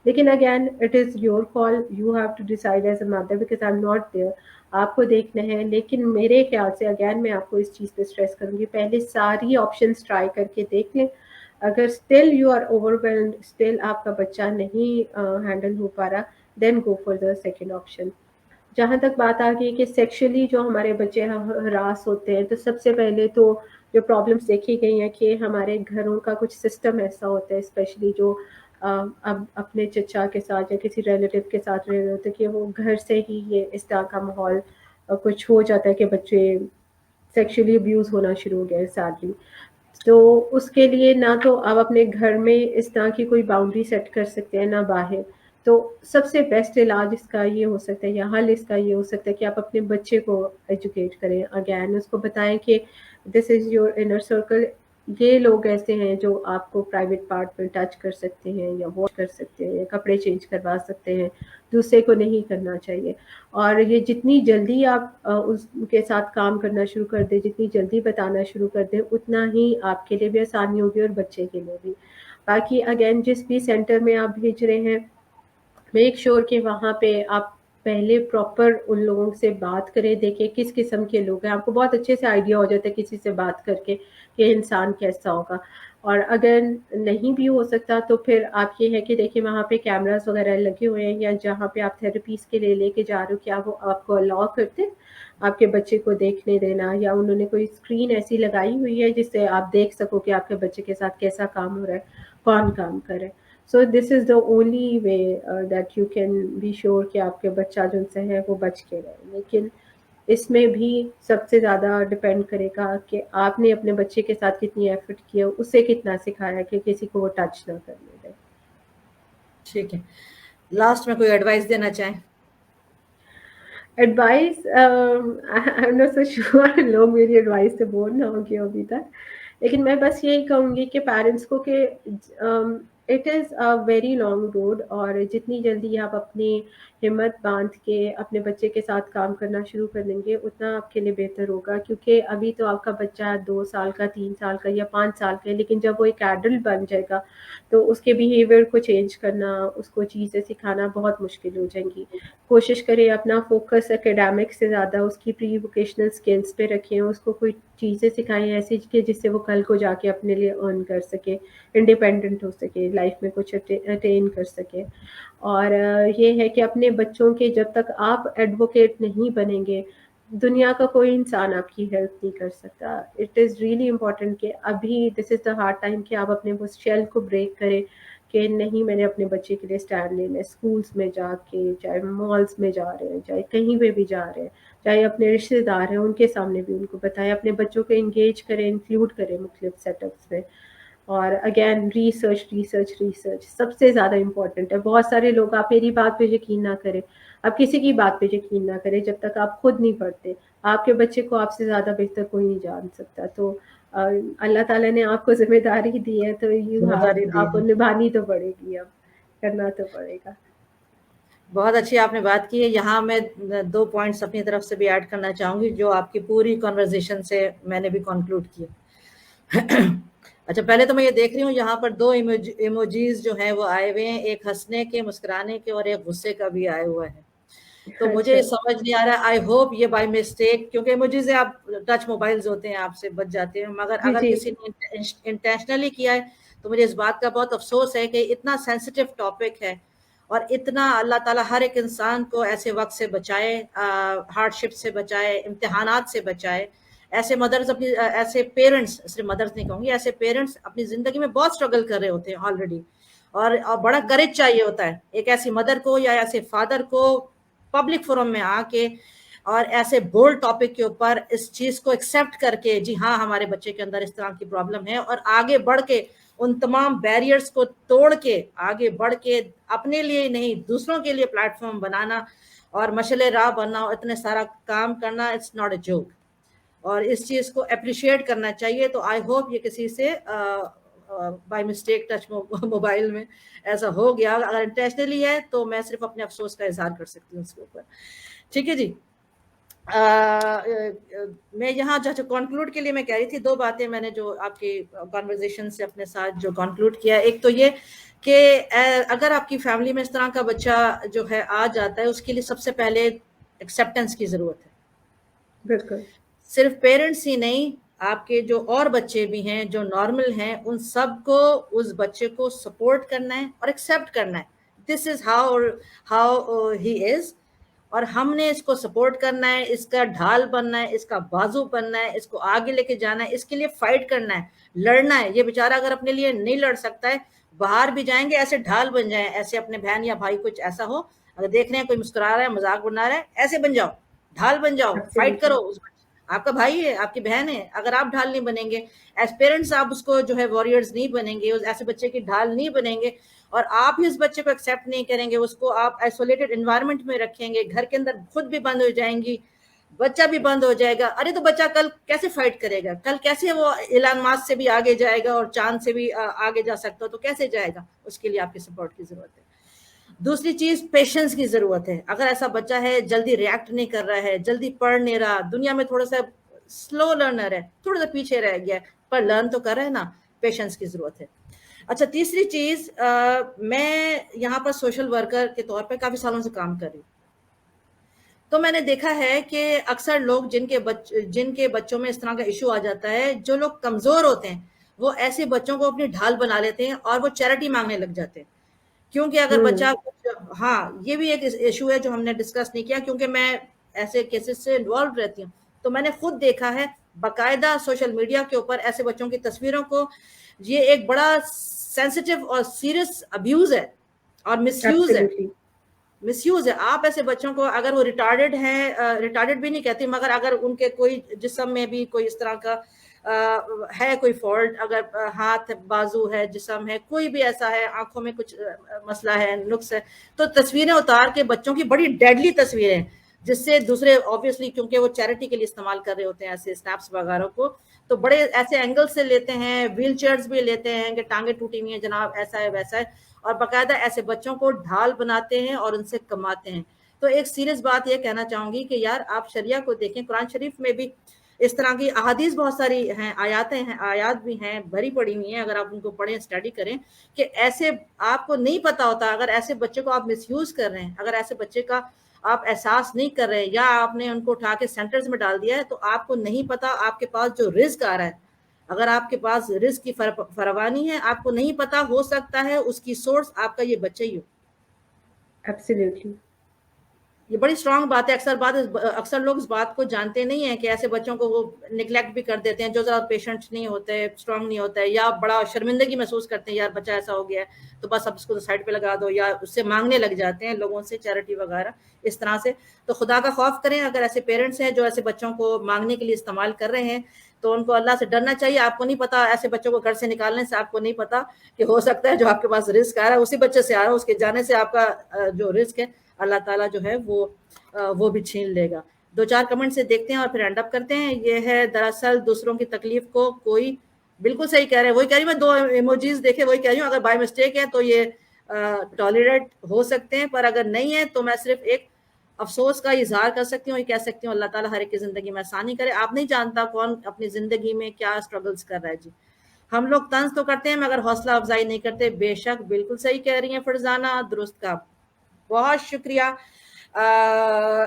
لیکن again it is your call, you have to decide as a mother because I am not there. آپ کو دیکھنا ہے. لیکن میرے خیال سے اگین میں آپ کو اس چیز پہ اسٹریس کروں گی، پہلے ساری آپشنس ٹرائی کر کے دیکھ لیں. اگر still you are overwhelmed, still آپ کا بچہ نہیں ہینڈل ہو پا رہا، then go for the second option. جہاں تک بات آ گئی کہ سیکشولی جو ہمارے بچے ہراس ہوتے ہیں، تو سب سے پہلے تو جو پرابلمس دیکھی گئی ہیں کہ ہمارے گھروں کا کچھ سسٹم ایسا ہوتا ہے، اسپیشلی جو اب اپنے چچا کے ساتھ یا کسی ریلیٹیو کے ساتھ رہ رہے ہوتے کہ وہ گھر سے ہی یہ اس طرح کا ماحول کچھ ہو جاتا ہے کہ بچے سیکشولی ابیوز ہونا شروع ہو گئے سیڈلی. تو اس کے لیے نہ تو آپ اپنے گھر میں اس طرح کی کوئی باؤنڈری سیٹ کر سکتے ہیں نہ باہر. تو سب سے بیسٹ علاج اس کا یہ ہو سکتا ہے یا حل اس کا یہ ہو سکتا ہے کہ آپ اپنے بچے کو ایجوکیٹ کریں. اگین اس کو بتائیں کہ دس از یور انر سرکل، یہ لوگ ایسے ہیں جو آپ کو پرائیویٹ پارٹ میں ٹچ کر سکتے ہیں یا واش کر سکتے ہیں یا کپڑے چینج کروا سکتے ہیں، دوسرے کو نہیں کرنا چاہیے. اور یہ جتنی جلدی آپ اس کے ساتھ کام کرنا شروع کر دیں، جتنی جلدی بتانا شروع کر دیں، اتنا ہی آپ کے لیے بھی آسانی ہوگی اور بچے کے لیے بھی. باقی اگین جس بھی سینٹر میں آپ بھیج رہے ہیں، میک شور کہ وہاں پہ آپ پہلے پراپر ان لوگوں سے بات کریں، دیکھیں کس قسم کے لوگ ہیں. آپ کو بہت اچھے سے آئیڈیا ہو جاتا ہے کسی سے بات کر کے کہ انسان کیسا ہوگا. اور اگر نہیں بھی ہو سکتا تو پھر آپ یہ ہے کہ دیکھیں وہاں پہ کیمراز وغیرہ لگے ہوئے ہیں، یا جہاں پہ آپ تھراپیز کے لیے لے کے جا رہے ہو کیا وہ آپ کو الاؤ کرتے آپ کے بچے کو دیکھنے دینا، یا انہوں نے کوئی اسکرین ایسی لگائی ہوئی ہے جس سے آپ دیکھ سکو کہ آپ کے بچے کے ساتھ کیسا کام ہو رہا ہے، کون کام کرے. So this is the only way that you can be sure کہ آپ کے بچہ جو سے ہے وہ بچ کے رہے. لیکن اس میں بھی سب سے زیادہ ڈپینڈ کرے گا کہ آپ نے اپنے بچے کے ساتھ کتنی ایفرٹ کیا، اسے کتنا سکھایا کہ کسی کو وہ ٹچ نہ کرنے دے. ٹھیک ہے، لاسٹ میں کوئی ایڈوائس دینا چاہیں؟ Advice I am not so sure لوگ میری ایڈوائس سے بور نہ ہوں گے ابھی تک، لیکن میں بس یہی کہوں گی کہ پیرنٹس کو کہ it is a very long road, اور جتنی جلدی آپ اپنی ہمت باندھ کے اپنے بچے کے ساتھ کام کرنا شروع کر دیں گے اتنا آپ کے لیے بہتر ہوگا. کیونکہ ابھی تو آپ کا بچہ 2 سال کا، 3 سال کا یا 5 سال کا ہے، لیکن جب وہ ایک ایڈلٹ بن جائے گا تو اس کے بیہیویئر کو چینج کرنا، اس کو چیزیں سکھانا بہت مشکل ہو جائیں گی. کوشش کریں اپنا فوکس اکیڈیمک سے زیادہ اس کی پری ووکیشنل اسکلس پہ رکھیں، اس کو کوئی چیزیں سکھائیں ایسی کہ جس سے وہ کل کو جا کے اپنے لیے ارن کر سکے، انڈیپینڈنٹ ہو سکے، لائف میں کچھ اٹین کر سکے. اور یہ ہے کہ اپنے بچوں کے جب تک آپ ایڈوکیٹ نہیں بنیں گے، دنیا کا کوئی انسان آپ کی ہیلپ نہیں کر سکتا. اٹ از ریئلی امپورٹنٹ کہ ابھی دس از دا ہارڈ ٹائم کہ آپ اپنے اس شیل کو بریک کریں کہ نہیں میں نے اپنے بچے کے لیے اسٹینڈ لینا ہے. اسکولس میں جا کے، چاہے مالس میں جا رہے ہیں، چاہے کہیں پہ بھی جا رہے ہیں، چاہے اپنے رشتے دار ہیں ان کے سامنے بھی ان کو بتائیں، اپنے بچوں کو انگیج کریں، انکلوڈ کریں مختلف سیٹ اپس میں. اور اگین ریسرچ ریسرچ ریسرچ سب سے زیادہ امپورٹنٹ ہے. بہت سارے لوگ، آپ میری بات پہ یقین نہ کریں، آپ کسی کی بات پہ یقین نہ کریں جب تک آپ خود نہیں پڑھتے. آپ کے بچے کو آپ سے زیادہ بہتر کوئی نہیں جان سکتا. تو اللہ تعالیٰ نے آپ کو ذمہ داری دی ہے تو ذمہ داری دی آپ کو ہے. نبھانی تو پڑے گی، اب کرنا تو پڑے گا. बहुत अच्छी आपने बात की है। यहाँ मैं 2 पॉइंट्स अपनी तरफ से भी ऐड करना चाहूँगी जो आपकी पूरी कन्वर्सेशन से मैंने भी कंक्लूड किया। अच्छा, पहले तो मैं ये देख रही हूँ यहाँ पर 2 इमोजीज़ जो हैं वो आए हुए हैं, एक हँसने के, मुस्कुराने के और एक गुस्से का भी आया हुआ है। तो मुझे अच्छा, समझ नहीं आ रहा, आई होप ये बाय मिस्टेक, क्योंकि इमोजी से आप टच मोबाइल्स होते हैं आपसे बच जाते हैं, मगर जी, अगर जी। किसी ने इंटेंशनली किया है तो मुझे इस बात का बहुत अफसोस है कि इतना सेंसिटिव टॉपिक है और इतना अल्लाह ताला हर एक इंसान को ऐसे वक्त से बचाए, हार्डशिप से बचाए, इम्तिहानात से बचाए। ऐसे मदर्स अपनी ऐसे पेरेंट्स, सिर्फ मदर्स नहीं कहूँगी, ऐसे पेरेंट्स अपनी ज़िंदगी में बहुत स्ट्रगल कर रहे होते हैं ऑलरेडी, और बड़ा करेज चाहिए होता है एक ऐसी मदर को या ऐसे फादर को पब्लिक फोरम में आके और ऐसे बोल्ड टॉपिक के ऊपर इस चीज को एक्सेप्ट करके, जी हाँ हमारे बच्चे के अंदर इस तरह की प्रॉब्लम है, और आगे बढ़ के उन तमाम बैरियर्स को तोड़ के आगे बढ़ के अपने लिए नहीं दूसरों के लिए प्लेटफॉर्म बनाना और मशले राह बनना और इतने सारा काम करना, इट्स नॉट अ जोक, और इस चीज को अप्रिशिएट करना चाहिए। तो आई होप ये किसी से बाय मिस्टेक टच मोबाइल में ऐसा हो गया, अगर इंटेंशनली है तो मैं सिर्फ अपने अफसोस का इजहार कर सकती हूँ उसके ऊपर। ठीक है जी। मैं यहाँ जो कंक्लूड के लिए मैं कह रही थी, 2 बातें मैंने जो आपकी कॉन्वर्जेशन से अपने साथ जो कंक्लूड किया, एक तो ये कि अगर आपकी फैमिली में इस तरह का बच्चा जो है आ जाता है, उसके लिए सबसे पहले एक्सेप्टेंस की जरूरत है। बिल्कुल। सिर्फ पेरेंट्स ही नहीं, आपके जो और बच्चे भी हैं जो नॉर्मल हैं, उन सबको उस बच्चे को सपोर्ट करना है और एक्सेप्ट करना है, this is how how he is, और हमने इसको सपोर्ट करना है, इसका ढाल बनना है, इसका बाजू बनना है, इसको आगे लेके जाना है, इसके लिए फाइट करना है, लड़ना है। ये बेचारा अगर अपने लिए नहीं लड़ सकता है, बाहर भी जाएंगे ऐसे ढाल बन जाए, ऐसे अपने बहन या भाई कुछ ऐसा हो, अगर देख रहे हैं कोई मुस्कुरा रहा है, मजाक बना रहा है, ऐसे बन जाओ, ढाल बन जाओ, फाइट करो। एब्सोल्युटली। आपका भाई है, आपकी बहन है, अगर आप ढाल नहीं बनेंगे एज पेरेंट्स, आप उसको जो है वॉरियर्स नहीं बनेंगे, उस ऐसे बच्चे की ढाल नहीं बनेंगे, और आप ही उस बच्चे को एक्सेप्ट नहीं करेंगे, उसको आप आइसोलेटेड एनवायरनमेंट में रखेंगे, घर के अंदर खुद भी बंद हो जाएंगी, बच्चा भी बंद हो जाएगा। अरे तो बच्चा कल कैसे फाइट करेगा, कल कैसे वो इलान मास्क से भी आगे जाएगा और चांद से भी आगे जा सकता हो, तो कैसे जाएगा? उसके लिए आपकी सपोर्ट की जरूरत है। दूसरी चीज, पेशेंस की जरूरत है। अगर ऐसा बच्चा है जल्दी रिएक्ट नहीं कर रहा है, जल्दी पढ़ नहीं रहा, दुनिया में थोड़ा सा स्लो लर्नर है, थोड़ा सा पीछे रह गया, पर लर्न तो कर रहा है ना, पेशेंस की जरूरत है। अच्छा, तीसरी चीज, मैं यहाँ पर सोशल वर्कर के तौर पे काफी सालों से काम कर रही हूँ, तो मैंने देखा है कि अक्सर लोग जिनके बच्चों में इस तरह का इशू आ जाता है, जो लोग कमजोर होते हैं, वो ऐसे बच्चों को अपनी ढाल बना लेते हैं और वो चैरिटी मांगने लग जाते हैं। क्योंकि अगर बच्चा, हाँ ये भी एक इशू है जो हमने डिस्कस नहीं किया, क्योंकि मैं ऐसे केसेस से इन्वॉल्व रहती हूँ, तो मैंने खुद देखा है बाकायदा सोशल मीडिया के ऊपर ऐसे बच्चों की तस्वीरों को, ये एक बड़ा सेंसिटिव और सीरियस अब्यूज है और मिसयूज है। एब्सोल्युटली। मिसयूज है। आप ऐसे बच्चों को, अगर वो रिटार्डेड है, रिटार्डेड भी नहीं कहती, मगर अगर उनके कोई जिस्म में भी कोई इस तरह का है कोई फॉल्ट, अगर हाथ बाजू है, जिस्म है, कोई भी ऐसा है, आंखों में कुछ मसला है, नुक्स है, तो तस्वीरें उतार के बच्चों की, बड़ी डेडली तस्वीरें, जिससे दूसरे ऑब्वियसली, क्योंकि वो चैरिटी के लिए इस्तेमाल कर रहे होते हैं ऐसे स्नैप्स वगैरह को, तो बड़े ऐसे एंगल से लेते हैं, व्हील चेयर्स भी लेते हैं कि टांगे टूटी हुई है जनाब, ऐसा है वैसा है, और बाकायदा ऐसे बच्चों को ढाल बनाते हैं और उनसे कमाते हैं। तो एक सीरियस बात यह कहना चाहूंगी कि यार आप शरिया को देखें, कुरान शरीफ में भी इस तरह की अहादीस बहुत सारी हैं, आयातें हैं, आयात भी हैं, भरी पड़ी हुई हैं, अगर आप उनको पढ़ें, स्टडी करें, कि ऐसे आपको नहीं पता होता, अगर ऐसे बच्चे को आप मिसयूज कर रहे हैं, अगर ऐसे बच्चे का आप एहसास नहीं कर रहे, या आपने उनको उठा के सेंटर्स में डाल दिया है, तो आपको नहीं पता आपके पास जो रिस्क आ रहा है, अगर आपके पास रिस्क की फरवानी है, आपको नहीं पता, हो सकता है उसकी सोर्स आपका ये बच्चा ही हो। एब्सोल्युटली। ये बड़ी स्ट्रांग बात है। अक्सर लोग इस बात को जानते नहीं है कि ऐसे बच्चों को वो निगलेक्ट भी कर देते हैं, जो ज़्यादा पेशेंट नहीं होते, स्ट्रांग नहीं होता है, या बड़ा शर्मिंदगी महसूस करते हैं, यार बच्चा ऐसा हो गया है तो बस अब उसको साइड पे लगा दो, या उससे मांगने लग जाते हैं लोगों से चैरिटी वगैरह इस तरह से। तो खुदा का खौफ करें, अगर ऐसे पेरेंट्स हैं जो ऐसे बच्चों को मांगने के लिए इस्तेमाल कर रहे हैं, तो उनको अल्लाह से डरना चाहिए। आपको नहीं पता, ऐसे बच्चों को घर से निकालने से आपको नहीं पता कि हो सकता है जो आपके पास रिस्क आ रहा है उसी बच्चे से आ रहा है, उसके जाने से आपका जो रिस्क है अल्लाह ताला जो है वो भी छीन लेगा। 2-4 कमेंट से देखते हैं और फिर एंड अप करते हैं। ये है, दरअसल दूसरों की तकलीफ को कोई, बिल्कुल सही कह रहे हैं, वही कह रही हूँ मैं, 2 इमोजीज देखे वही कह रही हूँ, अगर बाय मिस्टेक है तो ये टॉलरेट हो सकते हैं, पर अगर नहीं है तो मैं सिर्फ एक अफसोस का इजहार कर सकती हूँ, ये कह सकती हूँ अल्लाह ताला हर एक की ज़िंदगी में आसानी करे। आप नहीं जानता कौन अपनी ज़िंदगी में क्या स्ट्रगल्स कर रहा है जी। हम लोग तंज तो करते हैं मगर हौसला अफजाई नहीं करते। बेशक बिल्कुल सही कह रही हैं फरजाना, दुरुस्त का बहुत शुक्रिया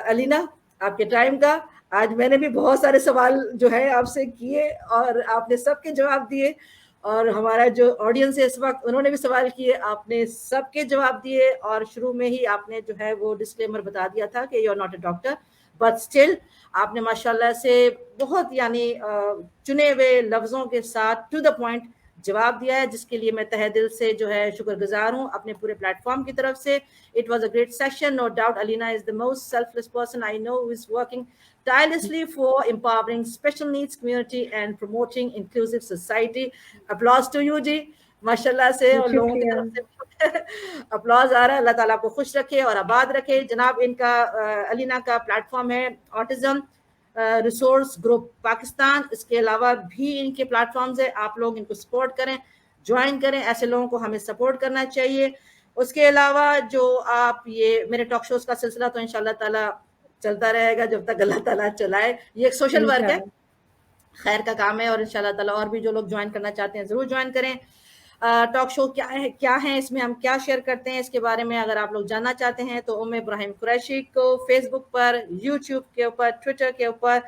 अलीना आपके टाइम का। आज मैंने भी बहुत सारे सवाल जो है आपसे किए और आपने सबके जवाब दिए, और हमारा जो ऑडियंस है इस वक्त उन्होंने भी सवाल किए, आपने सबके जवाब दिए। और शुरू में ही आपने जो है वो डिस्क्लेमर बता दिया था कि you are not a doctor, but still आपने माशाल्लाह से बहुत यानी चुने हुए लफ्ज़ों के साथ टू द पॉइंट जवाब दिया है, जिसके लिए मैं तहे दिल से जो है शुक्रगुजार हूँ अपने पूरे प्लेटफॉर्म की तरफ से। It was a great session. No doubt, Alina is the most selfless person I know who is working tirelessly for empowering special needs community and promoting inclusive society. Applause to you, जी। माशाल्लाह से और लोगों की शुक्रिया। तरफ से applause आ रहा है। अल्लाह ताला आपको खुश रखे और आबाद रखे। जनाब इनका अलीना का प्लेटफॉर्म है ऑटिज्म रिसोर्स ग्रुप पाकिस्तान। इसके अलावा भी इनके प्लेटफॉर्म्स है, आप लोग इनको सपोर्ट करें, ज्वाइन करें। ऐसे लोगों को हमें सपोर्ट करना चाहिए। उसके अलावा जो आप ये मेरे टॉक शोज का सिलसिला तो इंशाल्लाह ताला चलता रहेगा जब तक अल्लाह ताला चलाए। ये एक सोशल वर्क है, इंशाल्लाह। खैर का काम है, और इंशाल्लाह ताला और भी जो लोग ज्वाइन करना चाहते हैं जरूर ज्वाइन करें। टॉक शो क्या है, इसमें हम क्या शेयर करते हैं, इसके बारे में अगर आप लोग जानना चाहते हैं तो उम्मे इब्राहिम कुरैशी को फेसबुक पर, यूट्यूब के ऊपर, ट्विटर के ऊपर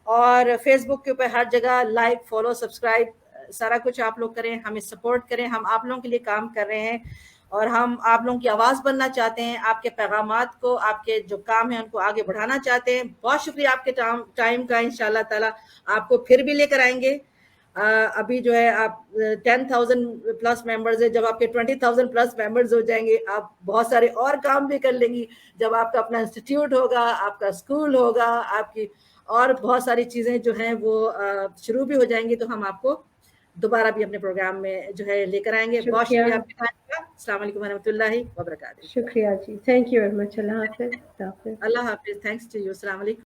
और फेसबुक के ऊपर हर जगह लाइक, फॉलो, सब्सक्राइब सारा कुछ आप लोग करें, हमें सपोर्ट करें। हम आप लोगों के लिए काम कर रहे हैं और हम आप लोगों की आवाज़ बनना चाहते हैं, आपके पैगामात को, आपके जो काम है उनको आगे बढ़ाना चाहते हैं। बहुत शुक्रिया आपके टाइम का। इंशाल्लाह ताला आपको फिर भी लेकर आएंगे। अभी जो है आप 10,000 प्लस मेंबर्स है, जब आपके 20,000 प्लस मेंबर्स हो जाएंगे आप बहुत सारे और काम भी कर लेंगी। जब आपका अपना इंस्टीट्यूट होगा, आपका स्कूल होगा, आपकी और बहुत सारी चीज़ें जो हैं वो शुरू भी हो जाएंगी, तो हम आपको दोबारा भी अपने प्रोग्राम में जो है लेकर आएंगे। बहुत शुक्रिया। शुक्रिया आपके टाइम का। अस्सलाम वालेकुम वरहमतुल्लाहि वबरकातुहू। शुक्रिया जी। Thank you very much. अल्लाह हाफ़िज़। अल्लाह हाफिज। Thanks to you. अस्सलाम वालेकुम।